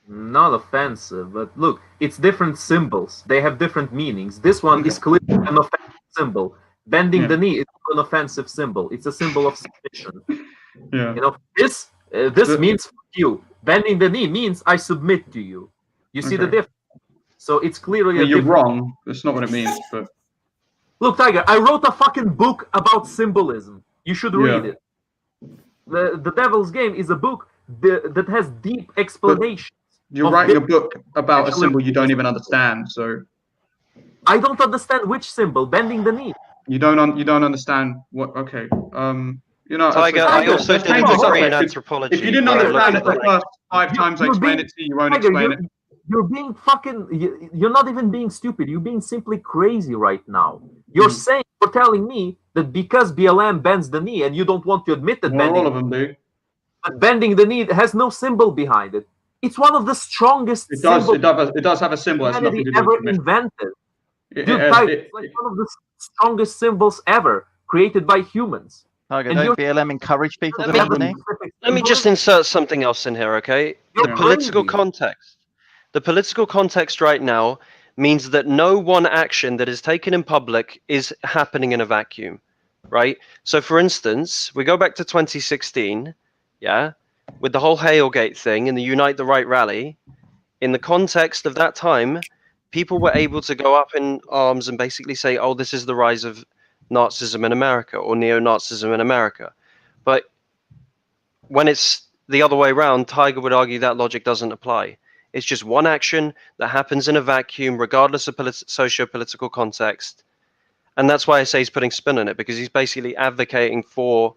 Not offensive, but look, it's different symbols. They have different meanings. This one is clearly an offensive symbol. Bending the knee is an offensive symbol. It's a symbol of submission. Yeah. This means fuck you. Bending the knee means I submit to you. You see the Okay. difference? So it's clearly You're different. wrong. That's not what it means. But Look, Tiger, I wrote a fucking book about symbolism. You should read it. The Devil's Game is a book that has deep explanations. you're Of writing a this- book about a actually- symbol you don't even understand. So I don't understand which symbol, bending the knee. you don't understand what. Okay. Tiger, I also let's did a change this degree up. in anthropology. If you didn't where I understand looked it at the first 5 times I explained it to you, you won't Tiger, explain it. You're being fucking. You're not even being stupid. You're being simply crazy right now. You're telling me that because BLM bends the knee, and you don't want to admit that Well, all of them do. bending the knee has no symbol behind it. It's one of the strongest It does. symbols It does have a symbol. It has nothing humanity to do ever with submission. invented. It Dude, has- Tiger, it- it's like one of the strongest symbols ever created by humans. Tiger, And don't you're- BLM encourage people to They have bend the a knee? specific Let me symbol. just insert something else in here, okay? You're The political crazy. context. The political context right now means that no one action that is taken in public is happening in a vacuum, right? So, for instance, we go back to 2016, yeah, with the whole Hailgate thing and the Unite the Right rally. In the context of that time, people were able to go up in arms and basically say, oh, this is the rise of Nazism in America or neo-Nazism in America. But when it's the other way around, Tiger would argue that logic doesn't apply. It's just one action that happens in a vacuum, regardless of socio-political context. And that's why I say he's putting spin on it, because he's basically advocating for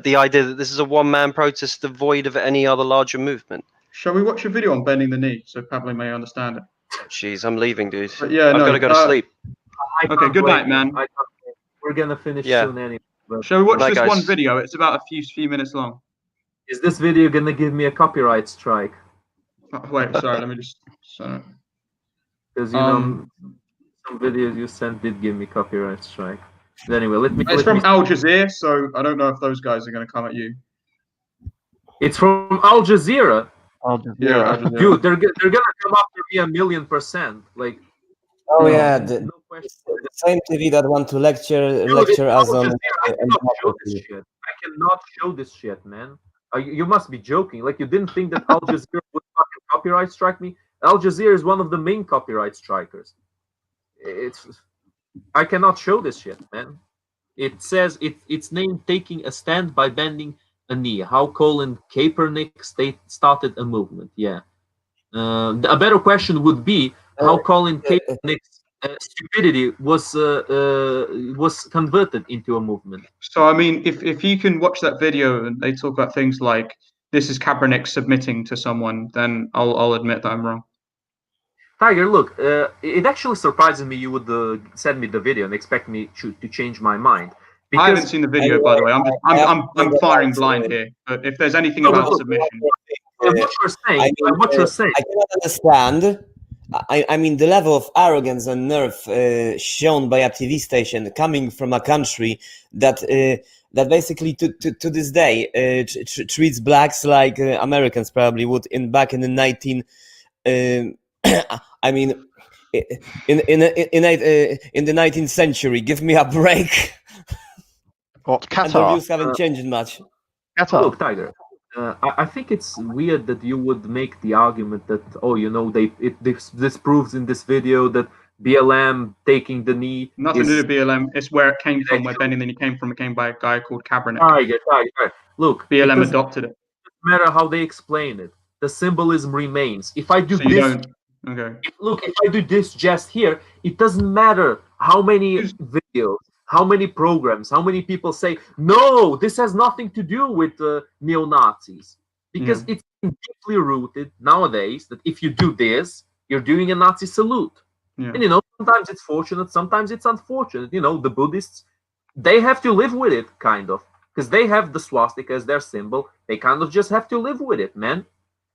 the idea that this is a one-man protest devoid of any other larger movement. Shall we watch a video on bending the knee so Pablo may understand it? Jeez, I'm leaving, dude. But yeah, I've no, got to go to sleep. I Okay, can't good wait. night, man. We're gonna finish Yeah. soon anyway. But Shall we watch Bye, this one guys. video? It's about a few minutes long. is this video gonna give me a copyright strike? Oh, wait, sorry, let me just. Sorry. Because some videos you sent did give me copyright strike. But anyway, It's let from me. Al Jazeera, so I don't know if those guys are going to come at you. It's from Al Jazeera. Al Jazeera. Yeah, Al Jazeera. Dude, they're gonna come after me 1,000,000%. Like, Oh no, yeah, no question. the same TV that want to lecture Dude, it's us Al on. Jazeera. I cannot show this shit. I cannot show this shit, man. You must be joking. Like, you didn't think that Al Jazeera would fucking copyright strike me? Al Jazeera is one of the main copyright strikers. I cannot show this shit, man. It says its name taking a stand by bending a knee. How Colin Kaepernick started a movement. Yeah. A better question would be how Colin Kaepernick's stupidity was converted into a movement. So, I mean, if you can watch that video and they talk about things like this is Kaepernick submitting to someone, then I'll admit that I'm wrong. Tiger, look, it actually surprises me you would send me the video and expect me to change my mind. I haven't seen the video, by the way. I'm firing blind here. But if there's anything about submission, What you're saying, what you're saying. I cannot understand. I mean, the level of arrogance and nerve shown by a TV station coming from a country that basically to this day treats blacks like Americans probably would back in the 19. I mean, in the 19th century. Give me a break. What, And the Qatar? views haven't changed much. Qatar. Look, Tiger, I think it's weird that you would make the argument that, oh, you know, this proves in this video that BLM taking the knee. nothing to do with BLM. It's where it came from, where bending the knee came from. It came by a guy called Kaepernick. Tiger. Look, BLM it adopted it. doesn't matter how they explain it. The symbolism remains. If I do So you this, don't. Okay. look, if I do this just here, it doesn't matter how many videos, how many programs, how many people say, no, this has nothing to do with neo-Nazis. Because it's deeply rooted nowadays that if you do this, you're doing a Nazi salute. Yeah. And, you know, sometimes it's fortunate, sometimes it's unfortunate. You know, the Buddhists, they have to live with it, kind of. Because they have the swastika as their symbol. They kind of just have to live with it, man.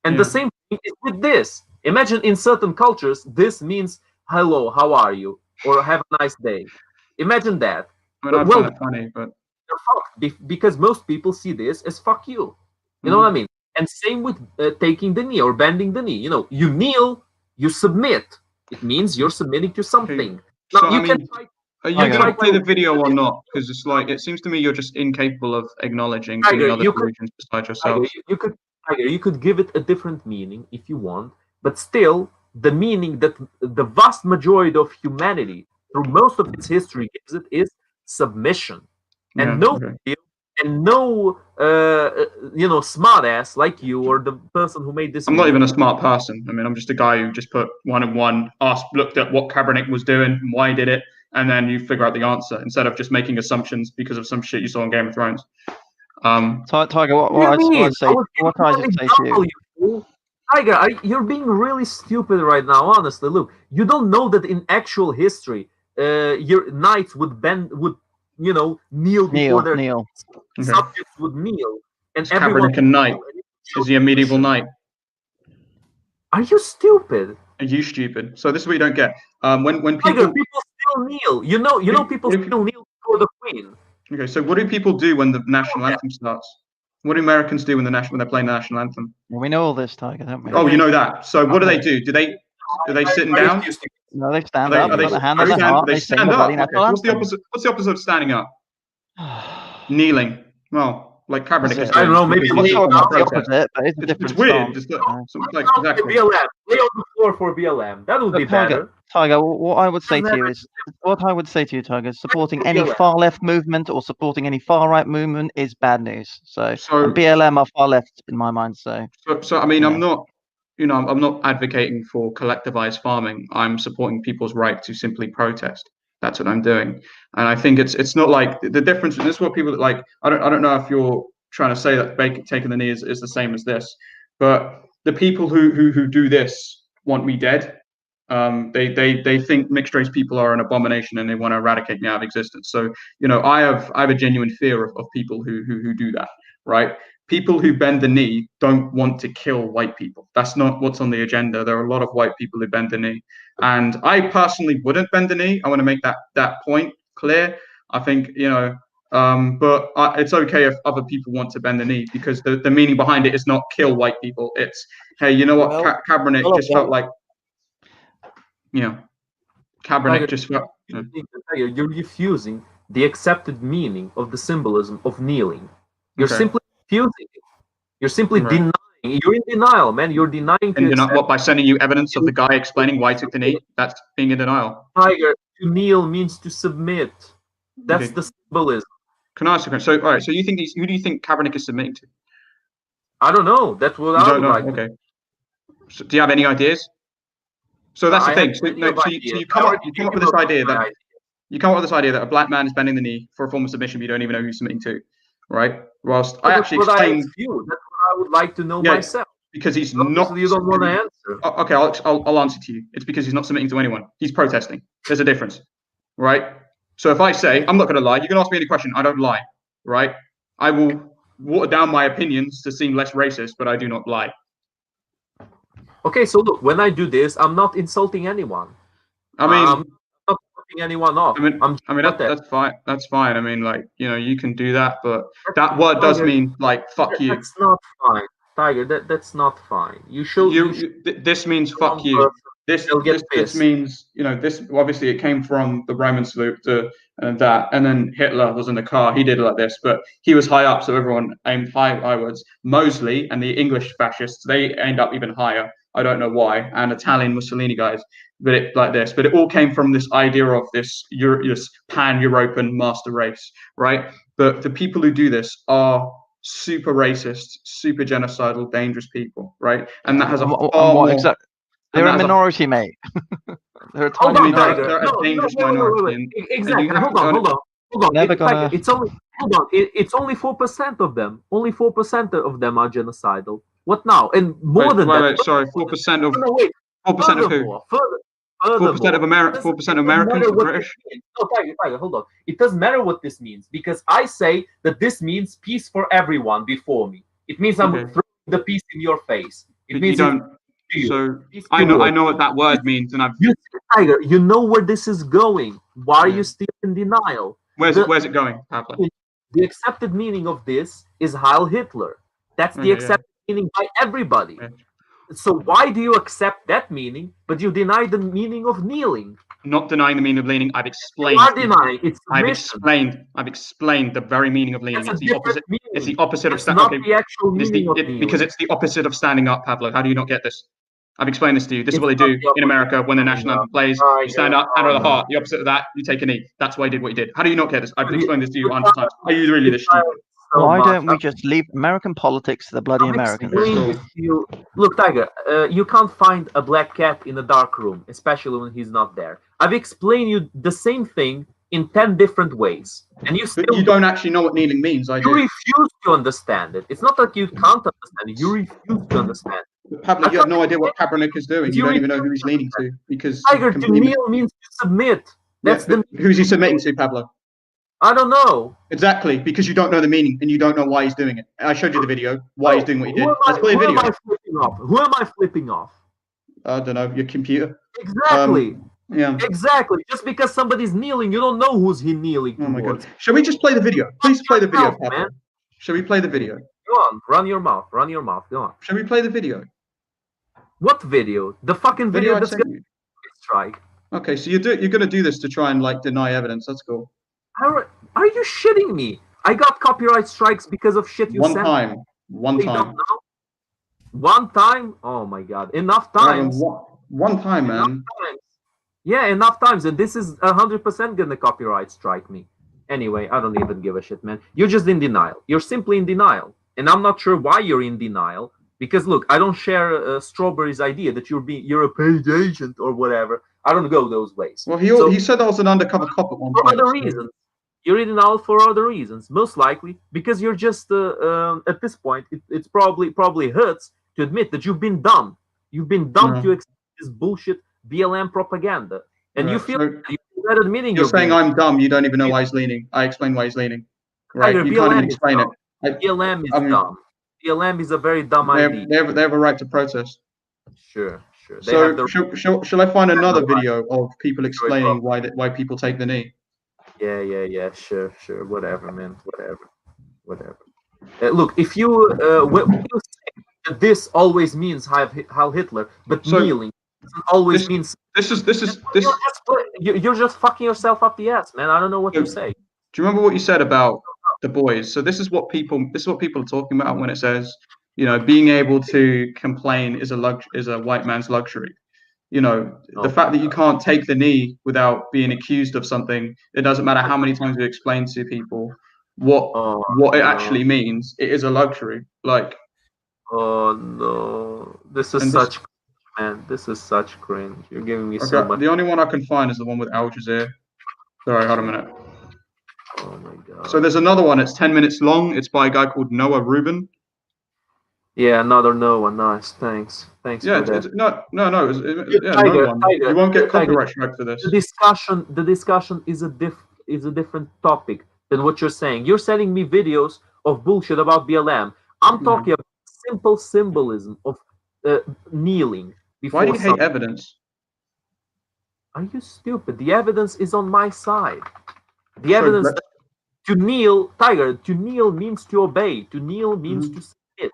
And the same thing is with this. Imagine in certain cultures, this means hello, how are you? Or have a nice day. Imagine that. I mean, I find that funny, but They're fucked because most people see this as fuck you. You know what I mean? And same with taking the knee or bending the knee. You know, you kneel, you submit. It means you're submitting to something. Now, so, you I can mean, fight. are you going to play the video or not? Because it's like, it seems to me you're just incapable of acknowledging any other religions besides yourself. You could give it a different meaning if you want, but still, the meaning that the vast majority of humanity, through most of its history, gives it is submission. And no smart ass like you or the person who made this. I'm not even a smart person. I mean, I'm just a guy who just put 1 and 1, looked at what Kaepernick was doing, and why he did it, and then you figure out the answer instead of just making assumptions because of some shit you saw on Game of Thrones. Tiger, what I just say to you? Tiger, you're being really stupid right now. Honestly, look, you don't know that in actual history, your knights would kneel before their subjects would kneel, and everyone. Kaepernick a knight. Is he a medieval knight? Are you stupid? Are you stupid? So this is what you don't get. When Tiger, people still kneel. You know, people still kneel before the Queen. Okay, so what do people do when the national anthem starts? What do Americans do when they're playing the national anthem? Well, we know all this, Tiger, don't we? Oh, you know that. So what do they do? Do they sitting down? No, they stand up. They hand on the heart. They stand up. Okay. What's the opposite of standing up? Kneeling. Well, like Kaepernick is. I don't know. Maybe it's the opposite, but it's a different It's weird. stance. Like exactly. BLM. Lay on the floor for BLM. That would be better. Tiger, what I would say to you, Tiger, supporting any far left movement or supporting any far right movement is bad news. So and BLM are far left in my mind. So I mean, I'm not advocating for collectivized farming. I'm supporting people's right to simply protest. That's what I'm doing, and I think it's not like the difference. And this is what people like. I don't know if you're trying to say that taking the knee is the same as this, but the people who do this want me dead. They think mixed race people are an abomination and they want to eradicate me out of existence. So I have a genuine fear of people who do that, right? People who bend the knee don't want to kill white people. That's not what's on the agenda. There are a lot of white people who bend the knee, and I personally wouldn't bend the knee. I want to make that point clear. I think but it's okay if other people want to bend the knee, because the meaning behind it is not kill white people. It's, hey, you know what, Well, Kaepernick just felt like, Kaepernick just felt. You're refusing the accepted meaning of the symbolism of kneeling. You're Okay. simply refusing it. You're simply Right. denying. You're in denial, man. You're denying. And what, by sending you evidence of the guy explaining why he took the knee? That's being in denial. Tiger, to kneel means to submit. That's Okay. the symbolism. Can I ask a question? So, all right. So you think who do you think Kaepernick is submitting to? I don't know. That's what You I don't would know. like. Okay. So, do you have any ideas? So that's the I thing. have So, plenty no, of so you ideas. come I up already with gave this you idea my that you come up with this idea that a black man is bending the knee for a form of submission, but you don't even know who he's submitting to, right? Whilst I That's actually what I explain, asked you. That's what I would like to know Yeah, myself. because he's not. Obviously, you don't want to answer. Okay, I'll answer to you. It's because he's not submitting to anyone. He's protesting. There's a difference, right? So if I say, I'm not going to lie, you can ask me any question, I don't lie, right? I will water down my opinions to seem less racist, but I do not lie. Okay, so look, when I do this, I'm not insulting anyone. I mean, I'm not cutting anyone off. I mean, that's fine. That's fine. I mean, like, you can do that, but that word does mean like fuck you. That's not fine, Tiger. That's not fine. You should. This means fuck you. This means, this obviously it came from the Roman salute and then Hitler was in the car. He did it like this, but he was high up, so everyone aimed highwards. Mosley and the English fascists, they end up even higher. I don't know why. And Italian Mussolini guys, but it like this. But it all came from this idea of this pan-European master race, right? But the people who do this are super racist, super genocidal, dangerous people, right? And that has a far more. Exactly? They're a minority, mate. They're a Hold tiny on, minority. Tiger. They're a dangerous minority. Exactly. Hold on. Never gonna- It's only hold on. It's only 4% of them. Only 4% of them are genocidal. What now? And more than that. Wait, sorry, 4% of No, wait. 4% of who? 4% of America. 4% of Americans are British. No, Tiger, hold on. It doesn't matter what this means, because I say that this means peace for everyone before me. It means I'm Okay. throwing the peace in your face. It You means don't. So I know what that word means, and Tiger, you know where this is going. Why are you still in denial? Where's it going, Pablo? The accepted meaning of this is Heil Hitler. That's the Okay, accepted meaning by everybody. Yeah. So why do you accept that meaning, but you deny the meaning of kneeling? Not denying the meaning of leaning. I've explained. You are denying. It's I've explained the very meaning of leaning. That's It's the opposite. meaning. It's the opposite of It's standing. not Okay, the actual meaning of kneeling. because it's the opposite of standing up, Pablo. How do you not get this? I've explained this to you. This is what they It's do not the in America when the national anthem plays. Oh, You stand yeah. up, hand on the heart. The opposite of that, you take a knee. That's why he did what he did. How do you not get this? I've explained this to you 100 times. Are you really this stupid? Why don't we just leave American politics to the bloody I'm Americans? explaining with you. Look, Tiger, you can't find a black cat in a dark room, especially when he's not there. I've explained you the same thing in 10 different ways, and you still But you don't actually know what kneeling means. I you do. refuse to understand it. It's not that you can't understand it. You refuse to understand it. Pablo, you have no idea what Kaepernick is doing. You You don't even know who he's leaning to because. Tiger, to kneel means to submit. That's Yeah, but who's he submitting to, Pablo? I don't know. Exactly, because you don't know the meaning and you don't know why he's doing it. I showed you the video, why he's doing what he did. Let's play a Who am video. I flipping off? Who am I flipping off? I don't know, your computer. Exactly. Yeah. Exactly. Just because somebody's kneeling, you don't know who's he kneeling Oh my towards. god. Shall we just play the video? Please play the video, Yourself, Pablo. man. Shall we play the video? Go on. Run your mouth. Run your mouth. Go on. Shall we play the video? What video? The fucking video I that's sent gonna you. strike. Okay, so you're gonna do this to try and like deny evidence. That's cool. Are you shitting me? I got copyright strikes because of shit you One sent. time. One You don't time. know? One time? Oh my god. Enough Dragon, times. one time, Enough man. times. Yeah, enough times. And this is 100% gonna copyright strike me. Anyway, I don't even give a shit, man. You're just in denial. You're simply in denial. And I'm not sure why you're in denial. Because look, I don't share Strawberry's idea that you're a paid agent or whatever. I don't go those ways. Well, So- he said I was an undercover cop at one For point. other reasons. You're in and out for other reasons, most likely because you're just at this point. It's probably hurts to admit that you've been dumb. You've been dumb Yeah. to accept this bullshit BLM propaganda, and you Right, feel so that admitting you're saying being, I'm dumb. You don't even know why he's leaning. I explained why he's leaning. Right? Tiger, You can't even BLM is explain it. dumb. BLM is I mean, dumb. BLM is a very dumb idea. they have a right to protest. Sure. They have So the shall I find another right. video of people explaining why people take the knee? Yeah. Sure. Whatever, man. Whatever. Look, if you when you say that this always means Heil Hitler, but So kneeling doesn't always means this. you're just fucking yourself up the ass, man. I don't know what to So, say. Do you remember what you said about the boys? So this is what people are talking about when it says, being able to complain is a white man's luxury. The fact that you can't take the knee without being accused of something, it doesn't matter how many times we explain to people what it actually means. It is a luxury. Like, oh no, this is such man. This is such cringe. You're giving me so much. The only one I can find is the one with Al Jazeera. Sorry, hold a minute. Oh my god. So there's another one. It's 10 minutes long. It's by a guy called Noah Rubin. Yeah, another Noah. Nice. Thanks. Yeah, for that. no. Tiger, No one. You won't get copyright strike for this. The discussion is a different topic than what you're saying. You're sending me videos of bullshit about BLM. I'm talking about simple symbolism of kneeling before. Why do you hate evidence? Are you stupid? The evidence is on my side. The evidence to kneel, Tiger. To kneel means to obey. To kneel means to submit.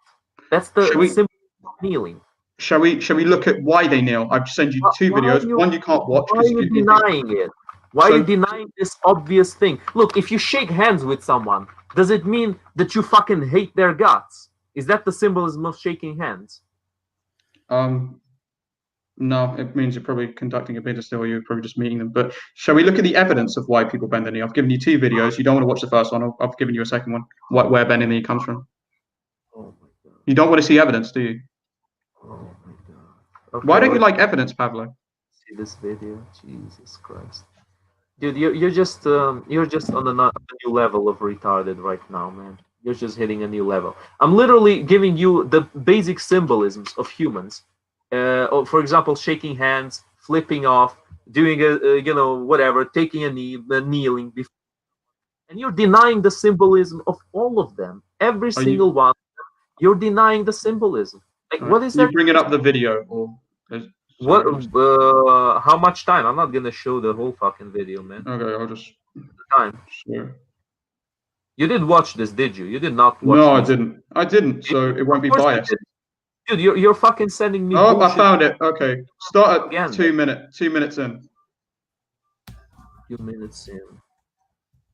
That's the symbol of kneeling. Shall we look at why they kneel? I've sent you two videos. One you can't watch. Why are you denying it? Why are you denying this obvious thing? Look, if you shake hands with someone, does it mean that you fucking hate their guts? Is that the symbolism of shaking hands? No, it means you're probably conducting a business deal, or you're probably just meeting them. But shall we look at the evidence of why people bend the knee? I've given you two videos. You don't want to watch the first one. I've given you a second one. Where bending the knee comes from. Oh my god. You don't want to see evidence, do you? Oh my god. Okay, why don't you like evidence, Pablo? See this video? Jesus Christ, dude, you're just on a new level of retarded right now, man. You're just hitting a new level. I'm literally giving you the basic symbolisms of humans. For example, shaking hands, flipping off, doing whatever, taking a knee, kneeling before, and you're denying the symbolism of all of them. Every single one, you're denying the symbolism. Like, what is that? You bringing up the video, or what? How much time? I'm not gonna show the whole fucking video, man. Okay, I'll just time. Sure. You did watch this, did you? You did not watch. No, this. I didn't. So it won't be biased. Dude, you're fucking sending me. Oh, bullshit. I found it. Okay, start at 2 minutes. 2 minutes in. 2 minutes in.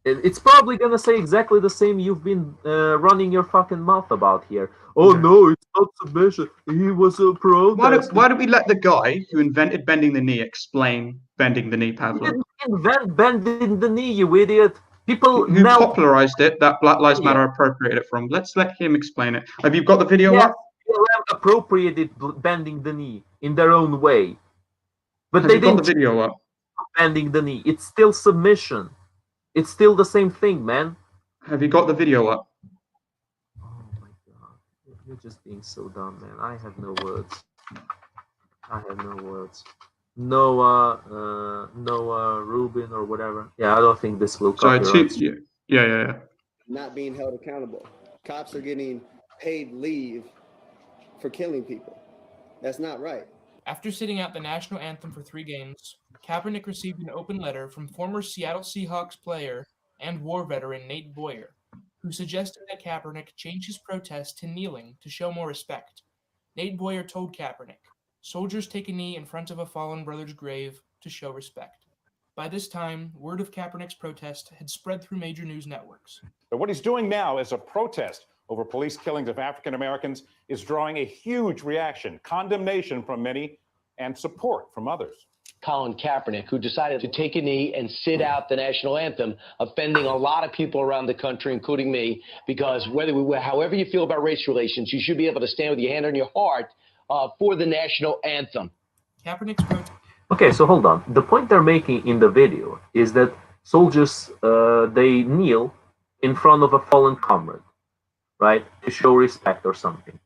It's probably gonna say exactly the same you've been running your fucking mouth about here. Oh no, it's not submission. He was a pro. Why did we let the guy who invented bending the knee explain bending the knee, Pablo? He didn't invent bending the knee, you idiot. People who popularized it, that Black Lives Matter appropriated it from. Let's let him explain it. Have you got the video up? BLM appropriated bending the knee in their own way, but Have they you got didn't. The video up. Bending the knee. It's still submission. It's still the same thing, man. Have you got the video up? Oh my god, you're just being so dumb, man. I have no words. Noah Rubin or whatever. Yeah, I don't think this will. Sorry, yeah. Not being held accountable. Cops are getting paid leave for killing people. That's not right. After sitting out the national anthem for 3 games, Kaepernick received an open letter from former Seattle Seahawks player and war veteran Nate Boyer, who suggested that Kaepernick change his protest to kneeling to show more respect. Nate Boyer told Kaepernick, "Soldiers take a knee in front of a fallen brother's grave to show respect." By this time, word of Kaepernick's protest had spread through major news networks. But what he's doing now as a protest over police killings of African Americans is drawing a huge reaction, condemnation from many, and support from others. Colin Kaepernick, who decided to take a knee and sit out the national anthem, offending a lot of people around the country, including me, because however you feel about race relations, you should be able to stand with your hand on your heart for the national anthem. Kaepernick's protest. Okay, so hold on. The point they're making in the video is that soldiers, they kneel in front of a fallen comrade, right, to show respect or something.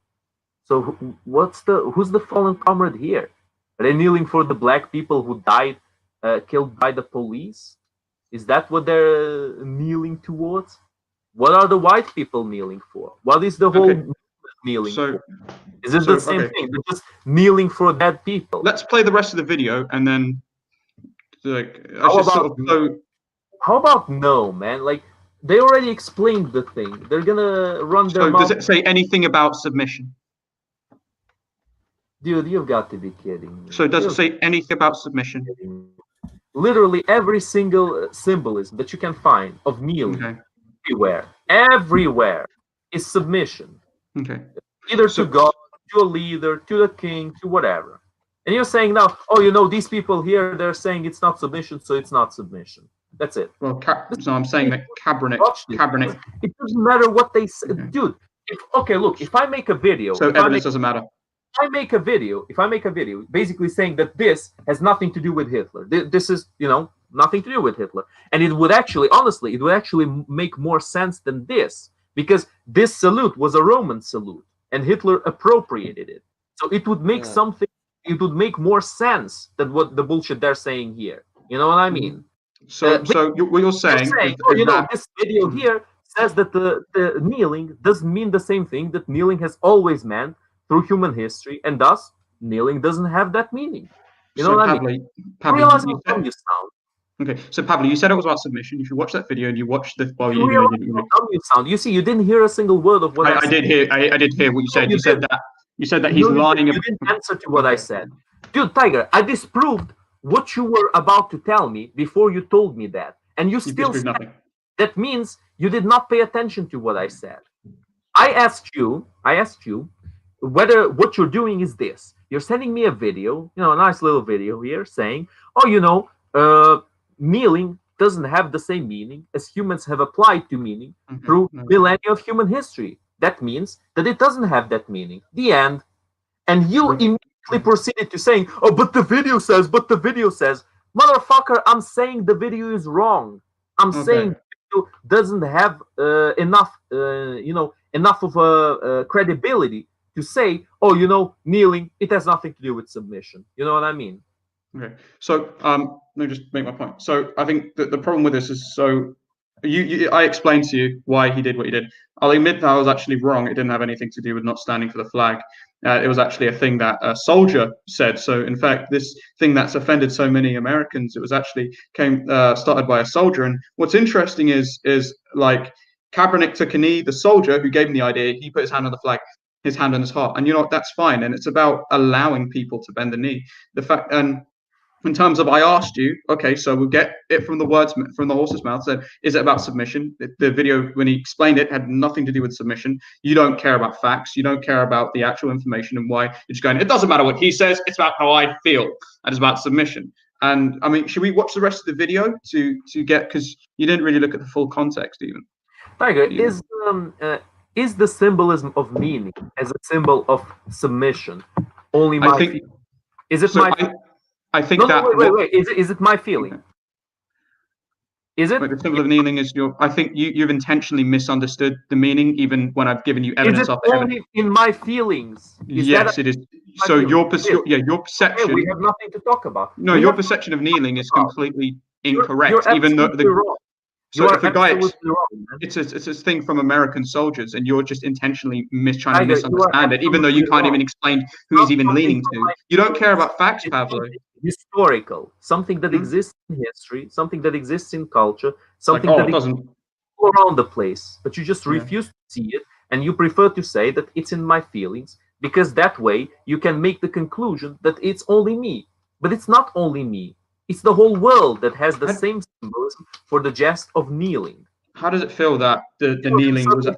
So who's the fallen comrade here? Are they kneeling for the black people who died, killed by the police? Is that what they're kneeling towards? What are the white people kneeling for? What is the whole movement kneeling for? Is it the same thing? They're just kneeling for dead people. Let's play the rest of the video and then, like, how about no, man? Like, they already explained the thing. They're gonna run their So mouth. does it say anything about submission? Dude, you've got to be kidding me. So does it say anything about submission? Literally every single symbolism that you can find of kneeling everywhere is submission. Okay. Either to God, to a leader, to the king, to whatever. And you're saying now, oh, you know, these people here, they're saying it's not submission, so it's not submission. That's it. Well, so I'm saying that Kaepernick. It doesn't matter what they say, dude. Look, if I make a video, so evidence doesn't matter. If I make a video, basically saying that this has nothing to do with Hitler. This is, you know, nothing to do with Hitler, and it would actually, honestly, it would actually make more sense than this, because this salute was a Roman salute, and Hitler appropriated it. So it would make something. It would make more sense than what the bullshit they're saying here. You know what I mean? So what you're saying is you know, this video here says that the kneeling doesn't mean the same thing that kneeling has always meant through human history, and thus kneeling doesn't have that meaning. You know what I mean? Realize how dumb you sound. Okay, so Pablo, you said it was about submission. If you watch that video and you watch the, well, you realize how dumb you sound. You see, you didn't hear a single word of what I said. I did hear what you said. You said that he's lying. You didn't answer to what I said, dude. Tiger, I disproved what you were about to tell me before you told me that, and you still said nothing. That means you did not pay attention to what I said. I asked you whether what you're doing is this. You're sending me a video, you know, a nice little video here saying, oh, you know, kneeling doesn't have the same meaning as humans have applied to meaning through millennia of human history. That means that it doesn't have that meaning. The end. And you immediately proceeded to saying, oh, but the video says, motherfucker, I'm saying the video is wrong. I'm saying the video doesn't have enough, you know, enough of a credibility to say, oh, you know, kneeling, it has nothing to do with submission. You know what I mean? Okay. So let me just make my point. So I think that the problem with this is, so I explained to you why he did what he did. I'll admit that I was actually wrong. It didn't have anything to do with not standing for the flag. It was actually a thing that a soldier said. So in fact, this thing that's offended so many Americans, it was actually started by a soldier. And what's interesting is like Kaepernick took a knee. The soldier who gave him the idea, he put his hand on the flag, his hand on his heart, and you know, that's fine. And it's about allowing people to bend the knee. The fact, and in terms of, I asked you, okay, so we'll get it from the words from the horse's mouth. Said, is it about submission? The video, when he explained it, had nothing to do with submission. You don't care about facts. You don't care about the actual information and why you're just going, it doesn't matter what he says. It's about how I feel. And it's about submission. And I mean, should we watch the rest of the video to get, because you didn't really look at the full context even. Tiger, is the symbolism of meaning as a symbol of submission only my feeling? Is it my I think wait. Is it my feeling? Is it? But the symbol of kneeling is your. I think you've intentionally misunderstood the meaning, even when I've given you evidence. Is it only in my feelings? Yes, it is. So your perception. Okay, we have nothing to talk about. No, your perception of kneeling is completely incorrect. Even though wrong. So if the guy, it's a thing from American soldiers, and you're just intentionally trying to misunderstand it, even though you can't even explain who he's even leaning to. You don't care about facts, Pablo. Historical, something that exists in history, something that exists in culture, something that doesn't all around the place, but you just refuse to see it, and you prefer to say that it's in my feelings, because that way you can make the conclusion that it's only me. But it's not only me. It's the whole world that has the same symbolism for the jest of kneeling. How does it feel that the kneeling was?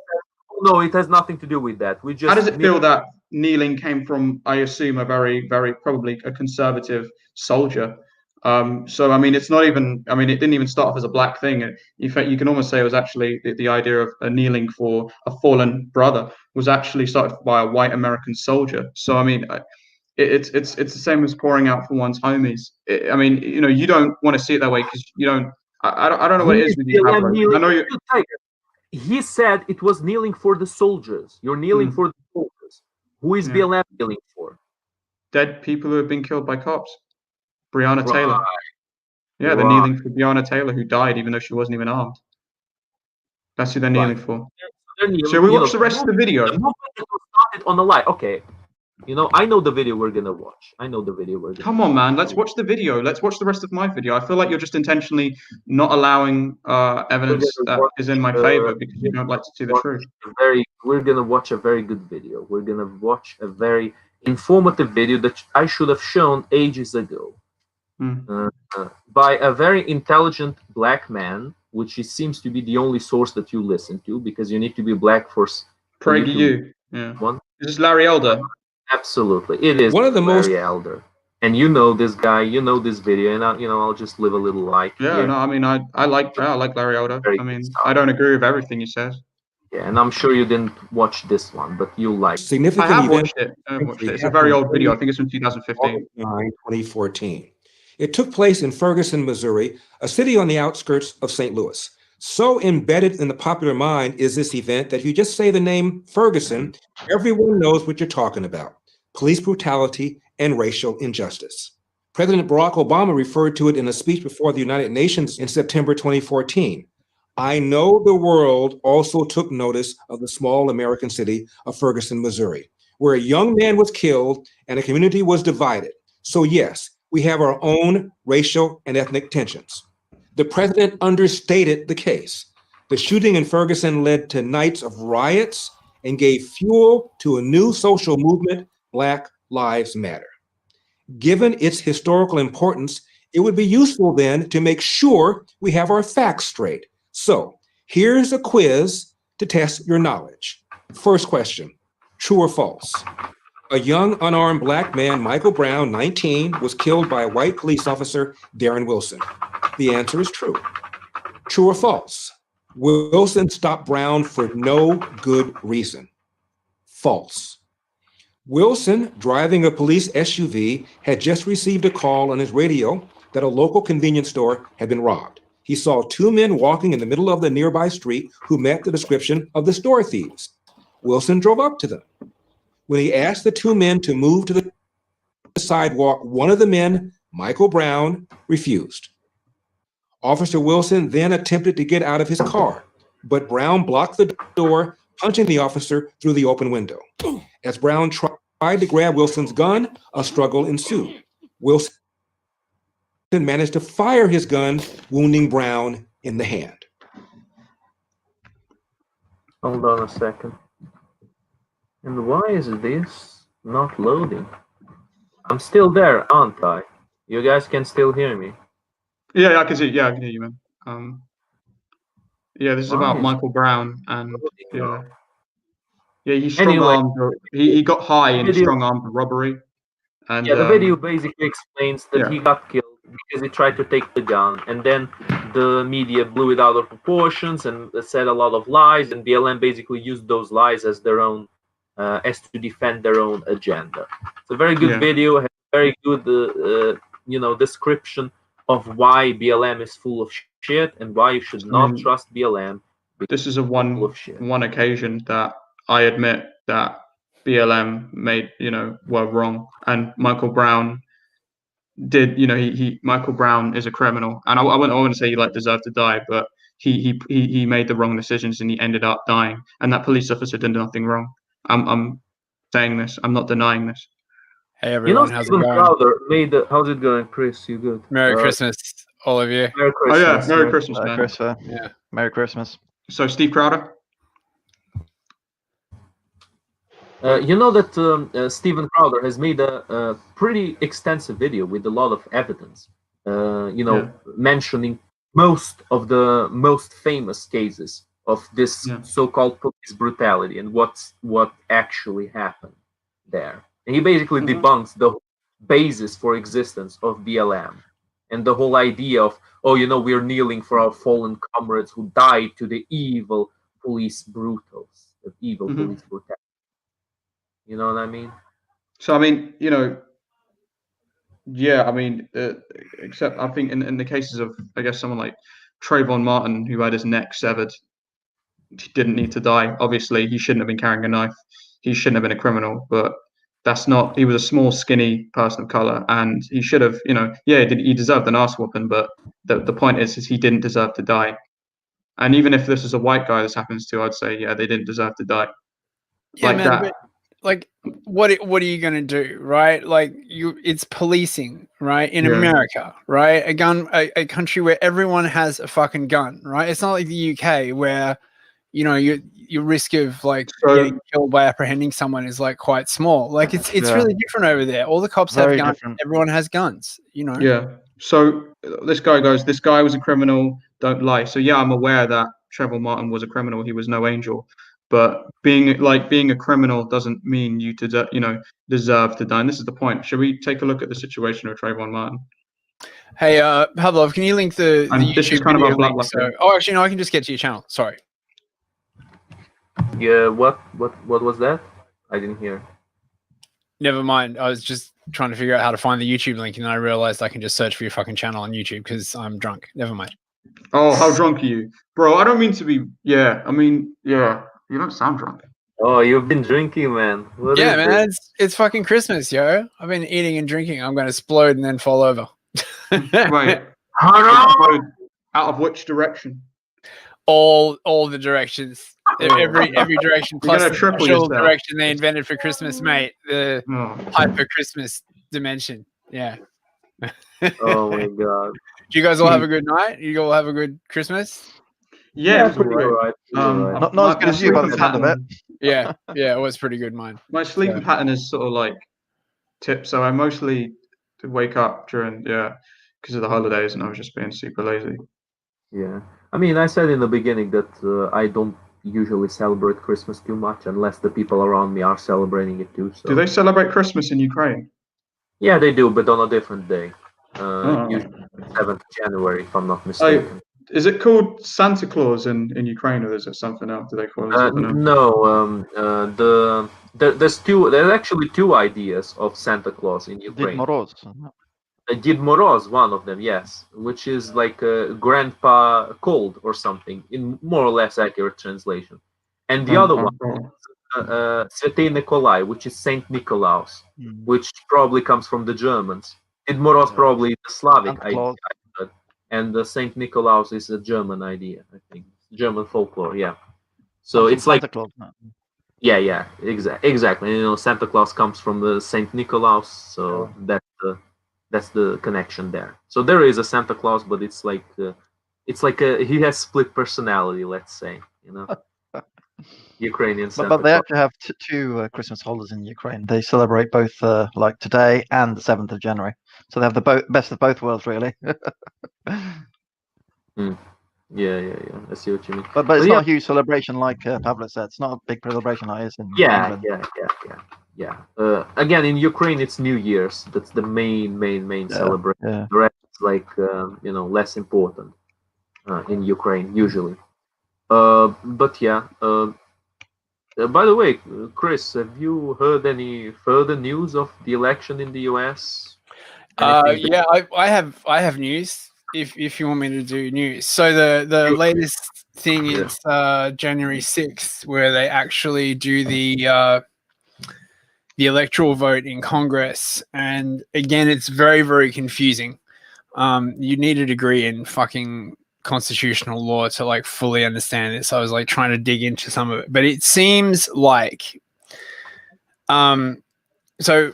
No, it has nothing to do with that. We just. How does it feel that kneeling came from, I assume, a very, very probably a conservative soldier? So I mean, it's not even. I mean, it didn't even start off as a black thing. In fact, you can almost say it was actually the idea of kneeling for a fallen brother was actually started by a white American soldier. So I mean. It's the same as pouring out for one's homies. I mean, you know, you don't want to see it that way because you don't. I don't know what it is with you. I know you. He said it was kneeling for the soldiers. You're kneeling for the soldiers. Who is BLM kneeling for? dead people who have been killed by cops. Breonna Taylor. Right. Yeah, they're Right. kneeling for Breonna Taylor, who died even though she wasn't even armed. That's who they're kneeling for. They're kneeling, Shall we you watch know, the rest of the video? The movement that was started on the lie. Okay, you know, I know the video we're gonna watch. I know the video we're gonna. Come on, man. Let's watch the video. Let's watch the rest of my video. I feel like you're just intentionally not allowing evidence gonna that watch, is in my favor because you don't like to see the truth. We're gonna watch a very good video. We're gonna watch a very informative video that I should have shown ages ago, by a very intelligent black man, which seems to be the only source that you listen to, because you need to be black for. PragerU. Yeah. Is this Larry Elder? Absolutely, it is One of the Larry Elder. And you know this guy, you know this video, and I'll just leave a little like. Yeah, here. no, I mean, I like Larry Elder. I mean, I don't agree with everything he says. Yeah, and I'm sure you didn't watch this one, but you'll like. Significant I have event. watched it. I have watched it. It's a very old video. I think it's from 2015. 2014. It took place in Ferguson, Missouri, a city on the outskirts of St. Louis. So embedded in the popular mind is this event that if you just say the name Ferguson, everyone knows what you're talking about: police brutality and racial injustice. President Barack Obama referred to it in a speech before the United Nations in September 2014. I know the world also took notice of the small American city of Ferguson, Missouri, where a young man was killed and a community was divided. So yes, we have our own racial and ethnic tensions. The president understated the case. The shooting in Ferguson led to nights of riots and gave fuel to a new social movement, Black Lives Matter. Given its historical importance, it would be useful then to make sure we have our facts straight. So here's a quiz to test your knowledge. First question, true or false? A young unarmed black man, Michael Brown, 19, was killed by a white police officer, Darren Wilson. The answer is true. True or false? Wilson stopped Brown for no good reason. False. Wilson, driving a police SUV, had just received a call on his radio that a local convenience store had been robbed. He saw two men walking in the middle of the nearby street who met the description of the store thieves. Wilson drove up to them. When he asked the two men to move to the sidewalk, one of the men, Michael Brown, refused. Officer Wilson then attempted to get out of his car, but Brown blocked the door, punching the officer through the open window. As Brown tried to grab Wilson's gun, a struggle ensued. Wilson managed to fire his gun, wounding Brown in the hand. Hold on a second. And why is this not loading? I'm still there, aren't I? You guys can still hear me. Yeah, I can see. Yeah, I can hear you, man. Yeah, this is about Michael Brown, and he's strong-armed. He got high in strong-armed robbery. And the video basically explains that he got killed because he tried to take the gun, and then the media blew it out of proportions and said a lot of lies, and BLM basically used those lies as their own, as to defend their own agenda. It's a very good video, has a very good, description of why BLM is full of shit and why you should not trust BLM. This is one occasion that I admit that BLM were wrong, and Michael Brown did. Michael Brown is a criminal, and I wouldn't say he deserved to die, but he made the wrong decisions and he ended up dying. And that police officer did nothing wrong. I'm saying this. I'm not denying this. Hey everyone, how's it going? How's it going, Chris? You good? Merry Christmas, all of you. Merry Christmas. Oh yeah, Merry Christmas, man. Christopher. Yeah, Merry Christmas. So Steve Crowder. You know that Steven Crowder has made a pretty extensive video with a lot of evidence, mentioning most of the most famous cases of this so-called police brutality and what actually happened there. And he basically debunks the basis for existence of BLM and the whole idea of, we're kneeling for our fallen comrades who died to the evil police brutals, of evil police brutality. You know what I mean? So, I mean, except I think in the cases of, I guess, someone like Trayvon Martin, who had his neck severed, he didn't need to die. Obviously, he shouldn't have been carrying a knife. He shouldn't have been a criminal. But that's not. He was a small, skinny person of color, and he should have, he deserved an ass whooping. But the point is he didn't deserve to die. And even if this is a white guy this happens to, I'd say, yeah, they didn't deserve to die. Yeah, Like man. that. But, like, what are you gonna do, right? Like, it's policing, right? In Yeah. America, right? A country where everyone has a fucking gun, right? It's not like the UK where, your risk of like getting killed by apprehending someone is like quite small. Like it's Yeah. really different over there. All the cops Very have guns. different. Everyone has guns. Yeah. So this guy goes, this guy was a criminal, don't lie. So yeah, I'm aware that Trayvon Martin was a criminal. He was no angel. But being a criminal doesn't mean you deserve to die. And this is the point. Should we take a look at the situation of Trayvon Martin? Hey, Pavlov, can you link the And YouTube this is kind of video our link? bloodline. Actually, no, I can just get to your channel. Sorry. Yeah, what was that? I didn't hear. Never mind. I was just trying to figure out how to find the YouTube link, and then I realized I can just search for your fucking channel on YouTube because I'm drunk. Never mind. Oh, how drunk are you? Bro, I don't mean to be, you don't sound drunk. Oh, you've been drinking, man. What Yeah, is man, this? it's fucking Christmas, yo. I've been eating and drinking. I'm going to explode and then fall over. Wait. Out of which direction? All the directions. Every direction You're plus gonna the triple special yourself. direction they invented for Christmas, mate. The Oh. hyper Christmas dimension. Yeah. Oh my god. Do you guys all have a good night? You all have a good Christmas? Yeah, it was pretty alright. alright. Not as good as you by the sound of it. Yeah, it was pretty good, mine. My sleeping pattern is sort of like tip, so I mostly wake up during because of the holidays, and I was just being super lazy. Yeah. I mean, I said in the beginning that I don't usually celebrate Christmas too much unless the people around me are celebrating it too. So. Do they celebrate Christmas in Ukraine? Yeah, they do, but on a different day. Oh. Usually 7th January, if I'm not mistaken. Is it called Santa Claus in Ukraine, or is it something else? Do they call it something else? No. There's actually two ideas of Santa Claus in Ukraine. Did Moroz. Did Moroz, one of them, yes, which is like Grandpa Cold or something, in more or less accurate translation. And the other one, Svetey Nikolai, which is Saint Nikolaus, which probably comes from the Germans. Did Moroz probably the Slavic idea, and the Saint Nikolaus is a German idea, I think, German folklore, yeah. So it's like Santa Claus, no. Yeah, exactly. You know, Santa Claus comes from the Saint Nikolaus, so that's the connection there. So there is a Santa Claus, but it's like he has split personality, let's say, you know. Ukrainian Santa But they Claus. actually have two Christmas holidays in Ukraine. They celebrate both like today and the 7th of January. So they have the best of both worlds, really. Yeah. I see what you mean. But it's not a huge celebration like Pavlo said. It's not a big celebration like it is in England. Yeah. Again, in Ukraine, it's New Year's. That's the main celebration. Yeah. The rest is like less important in Ukraine usually. But yeah. By the way, Chris, have you heard any further news of the election in the US? Yeah, I have news. If you want me to do news, so the latest thing is January 6th, where they actually do the electoral vote in Congress, and again, it's very, very confusing. You need a degree in fucking constitutional law to like fully understand it. So I was like trying to dig into some of it, but it seems like, so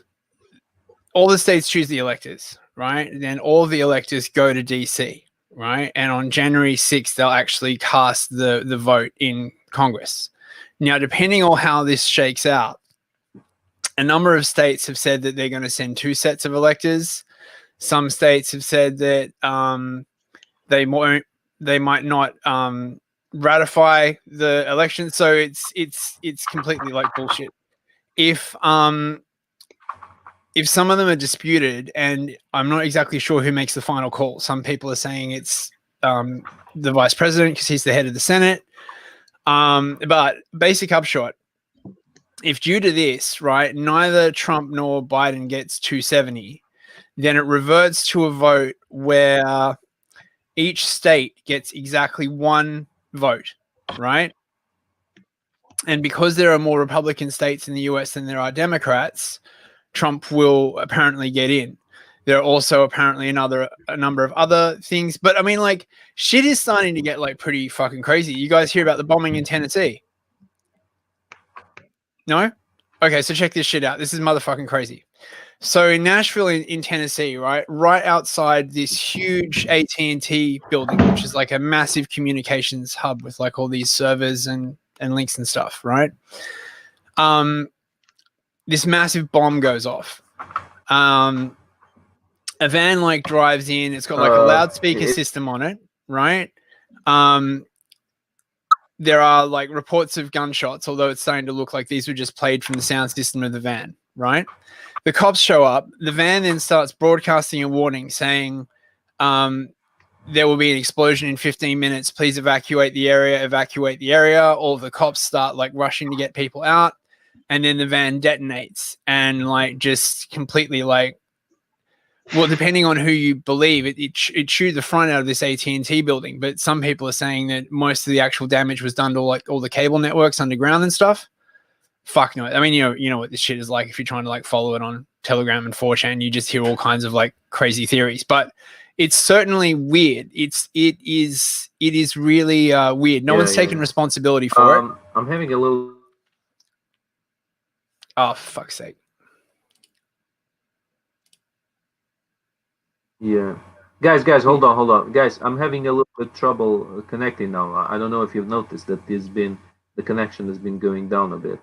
all the states choose the electors. Right, and then all the electors go to DC, right? And on January 6th, they'll actually cast the vote in Congress. Now, depending on how this shakes out, a number of states have said that they're going to send two sets of electors. Some states have said that they might not ratify the election. So it's completely like bullshit. If some of them are disputed, and I'm not exactly sure who makes the final call. Some people are saying it's the vice president because he's the head of the Senate. But basic upshot, if due to this, right, neither Trump nor Biden gets 270, then it reverts to a vote where each state gets exactly one vote, right? And because there are more Republican states in the US than there are Democrats, Trump will apparently get in. There are also apparently a number of other things. But I mean, like, shit is starting to get like pretty fucking crazy. You guys hear about the bombing in Tennessee? No? Okay, so check this shit out. This is motherfucking crazy. So in Nashville, in Tennessee, right outside this huge AT&T building, which is like a massive communications hub with like all these servers and links and stuff, right? This massive bomb goes off. A van like drives in. It's got like a loudspeaker system on it, right? There are like reports of gunshots, although it's starting to look like these were just played from the sound system of the van, right? The cops show up. The van then starts broadcasting a warning saying there will be an explosion in 15 minutes. Please evacuate the area, evacuate the area. All the cops start like rushing to get people out. And then the van detonates and like just completely like, well, depending on who you believe, it chewed the front out of this AT&T building. But some people are saying that most of the actual damage was done to like all the cable networks underground and stuff. Fuck no. I mean, you know what this shit is like if you're trying to like follow it on Telegram and 4chan, you just hear all kinds of like crazy theories. But it's certainly weird. It is really weird. No one's taking responsibility for it. I'm having a little. Oh, for fuck's sake. Yeah. Guys, hold on. Guys, I'm having a little bit trouble connecting now. I don't know if you've noticed that the connection has been going down a bit.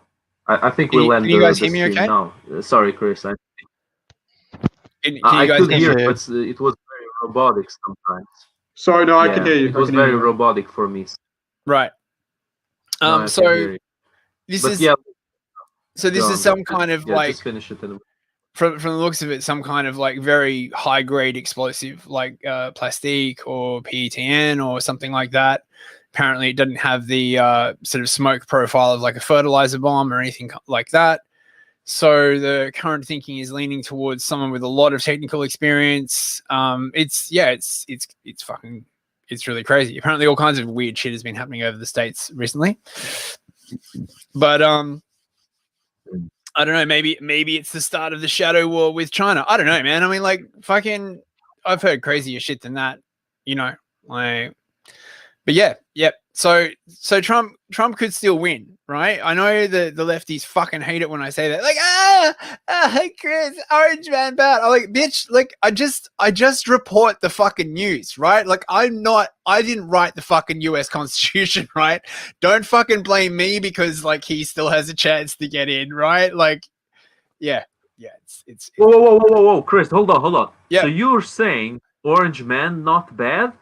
I think we'll end Can you guys hear the me stream okay? now. Sorry, Chris. Can you I guys could hear hear me? it, but it was very robotic sometimes. Sorry, no, I Yeah, can hear you. It was I can hear very you. robotic for me. Right. Now I can So hear you. this But is yeah, so this go is on, some kind of yeah, like just finish it. from the looks of it, some kind of like very high grade explosive like plastique or PETN or something like that. Apparently it doesn't have the sort of smoke profile of like a fertilizer bomb or anything like that. So the current thinking is leaning towards someone with a lot of technical experience. It's really crazy. Apparently all kinds of weird shit has been happening over the States recently. But I don't know, maybe it's the start of the shadow war with China. I don't know, man. I mean, like, fucking, I've heard crazier shit than that, you know, like, but yeah. So Trump could still win, right? I know the lefties fucking hate it when I say that. Like, hey Chris, Orange Man bad. I'm like, bitch, like I just report the fucking news, right? Like I didn't write the fucking US Constitution, right? Don't fucking blame me because like he still has a chance to get in, right? Like, yeah, it's Whoa, Chris, hold on. Yeah. So you're saying Orange Man not bad?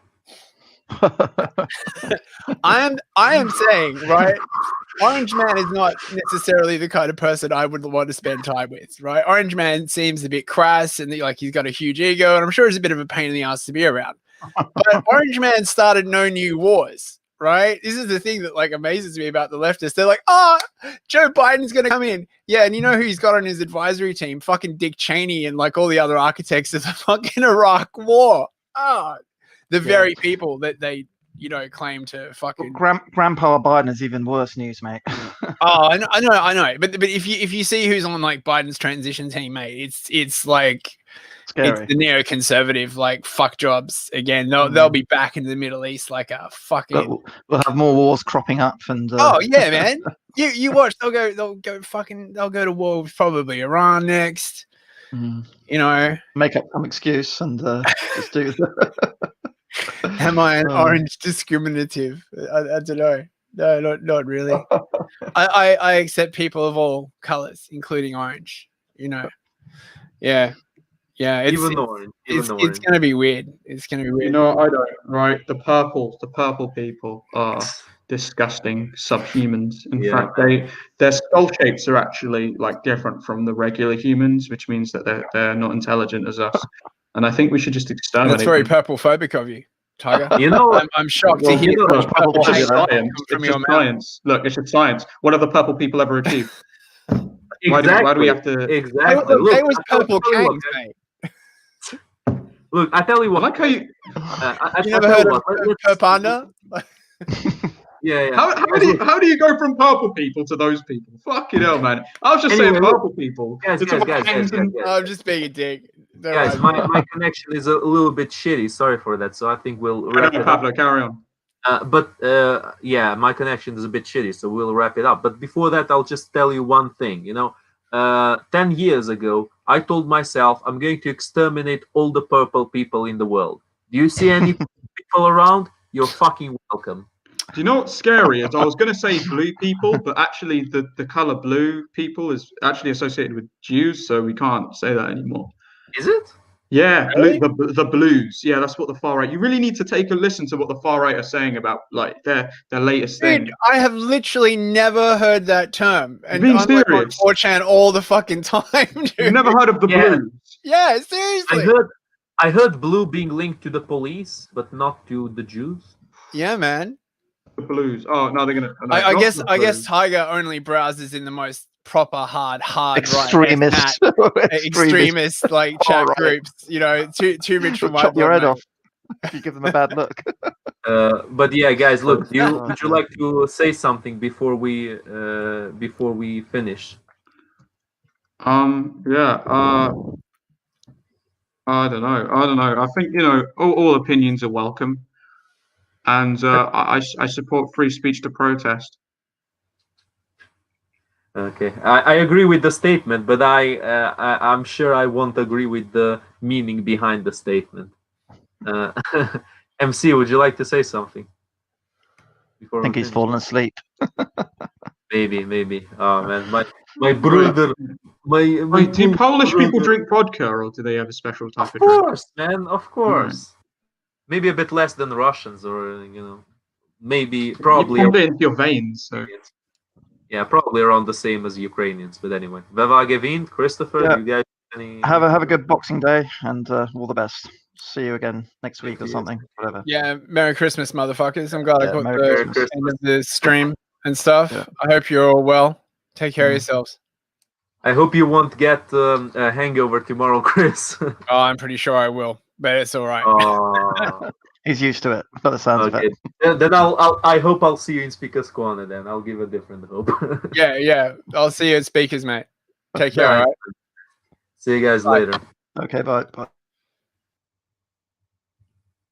I am saying, right, Orange Man is not necessarily the kind of person I would want to spend time with, right? Orange Man seems a bit crass and like he's got a huge ego, and I'm sure he's a bit of a pain in the ass to be around. But Orange Man started no new wars, right? This is the thing that like amazes me about the leftists. They're like, oh, Joe Biden's gonna come in. Yeah, and you know who he's got on his advisory team? Fucking Dick Cheney and like all the other architects of the fucking Iraq war. Oh, the very people that they, you know, claim to fucking. Grandpa Biden is even worse news, mate. Oh, I know. But if you see who's on like Biden's transition team, mate, it's like Scary. it's the neoconservative like fuck jobs again. They'll be back in the Middle East like a fucking. We'll have more wars cropping up and. Oh yeah, man. You watch. They'll go to war with probably Iran next. You know, make up some excuse and just do that. Am I an orange discriminative? I don't know. No, not really. I accept people of all colors, including orange. You know, yeah. It's gonna be weird. It's gonna be weird. You know, I don't. Right, the purple people are disgusting subhumans. In fact, their skull shapes are actually like different from the regular humans, which means that they're not intelligent as us. And I think we should just exterminate. That's very them. purple phobic of you, Tiger. You know, I'm shocked Well, to hear you know, that purple it's hate just science. come It's from your just mouth. science. Look, it's just science. What have the purple people ever achieved? Why do we have to? Exactly. They was purple canes, mate. Look, I tell you what. I like how you. You never heard of Purpanda? Yeah, yeah. How do you go from purple people to those people? Fucking hell, man. I was just saying purple people. Guys, I'm just being a dick. Don't guys, worry. my connection is a little bit shitty. Sorry for that. So I think we'll wrap it up. Pablo, carry on. Yeah, my connection is a bit shitty, so we'll wrap it up. But before that, I'll just tell you one thing. 10 years ago, I told myself I'm going to exterminate all the purple people in the world. Do you see any people around? You're fucking welcome. Do you know what's scary? Is I was going to say blue people, but actually the color blue people is actually associated with Jews, so we can't say that anymore. Is it? Yeah, Really? the blues. Yeah, that's what the far right. You really need to take a listen to what the far right are saying about like their latest thing. Dude, I have literally never heard that term, and Being I'm like on serious. 4chan all the fucking time. Dude. You've never heard of the blues? Yeah, seriously. I heard blue being linked to the police, but not to the Jews. Yeah, man. The blues. Oh no, they're gonna. No, I not guess the I guess blues. Tiger only browses in the most proper hard Extremist. right extremist like chat All right. groups. Too rich for my Chop your blood, head mate. off if you give them a bad look. But yeah, guys, look. Would you like to say something before we finish? Yeah. I don't know. I think all opinions are welcome, and I support free speech to protest. Okay, I agree with the statement, but I'm sure I won't agree with the meaning behind the statement. MC, would you like to say something? I think he's fallen asleep. Maybe. Oh man, my brother, my Do Polish brother. people drink vodka, or do they have a special type Of of drink? course, man, of course. Maybe a bit less than Russians, or maybe probably. You pump it into your veins. So. Yeah, probably around the same as Ukrainians, but anyway. Vevagevin, Christopher, Yeah. you guys any? Have a good Boxing Day and all the best. See you again next week or something. Whatever. Yeah, Merry Christmas, motherfuckers. I'm glad I Yeah, got Merry the end of the stream and stuff. I hope you're all well. Take care of yourselves. I hope you won't get a hangover tomorrow, Chris. Oh, I'm pretty sure I will, but it's all right. Oh. He's used to it, by the sounds of Okay. it. Then I hope I'll see you in Speaker's Corner. Then I'll give a different hope. Yeah. I'll see you at Speakers, mate. Take care, Alright. all right? See you guys later. Okay, bye.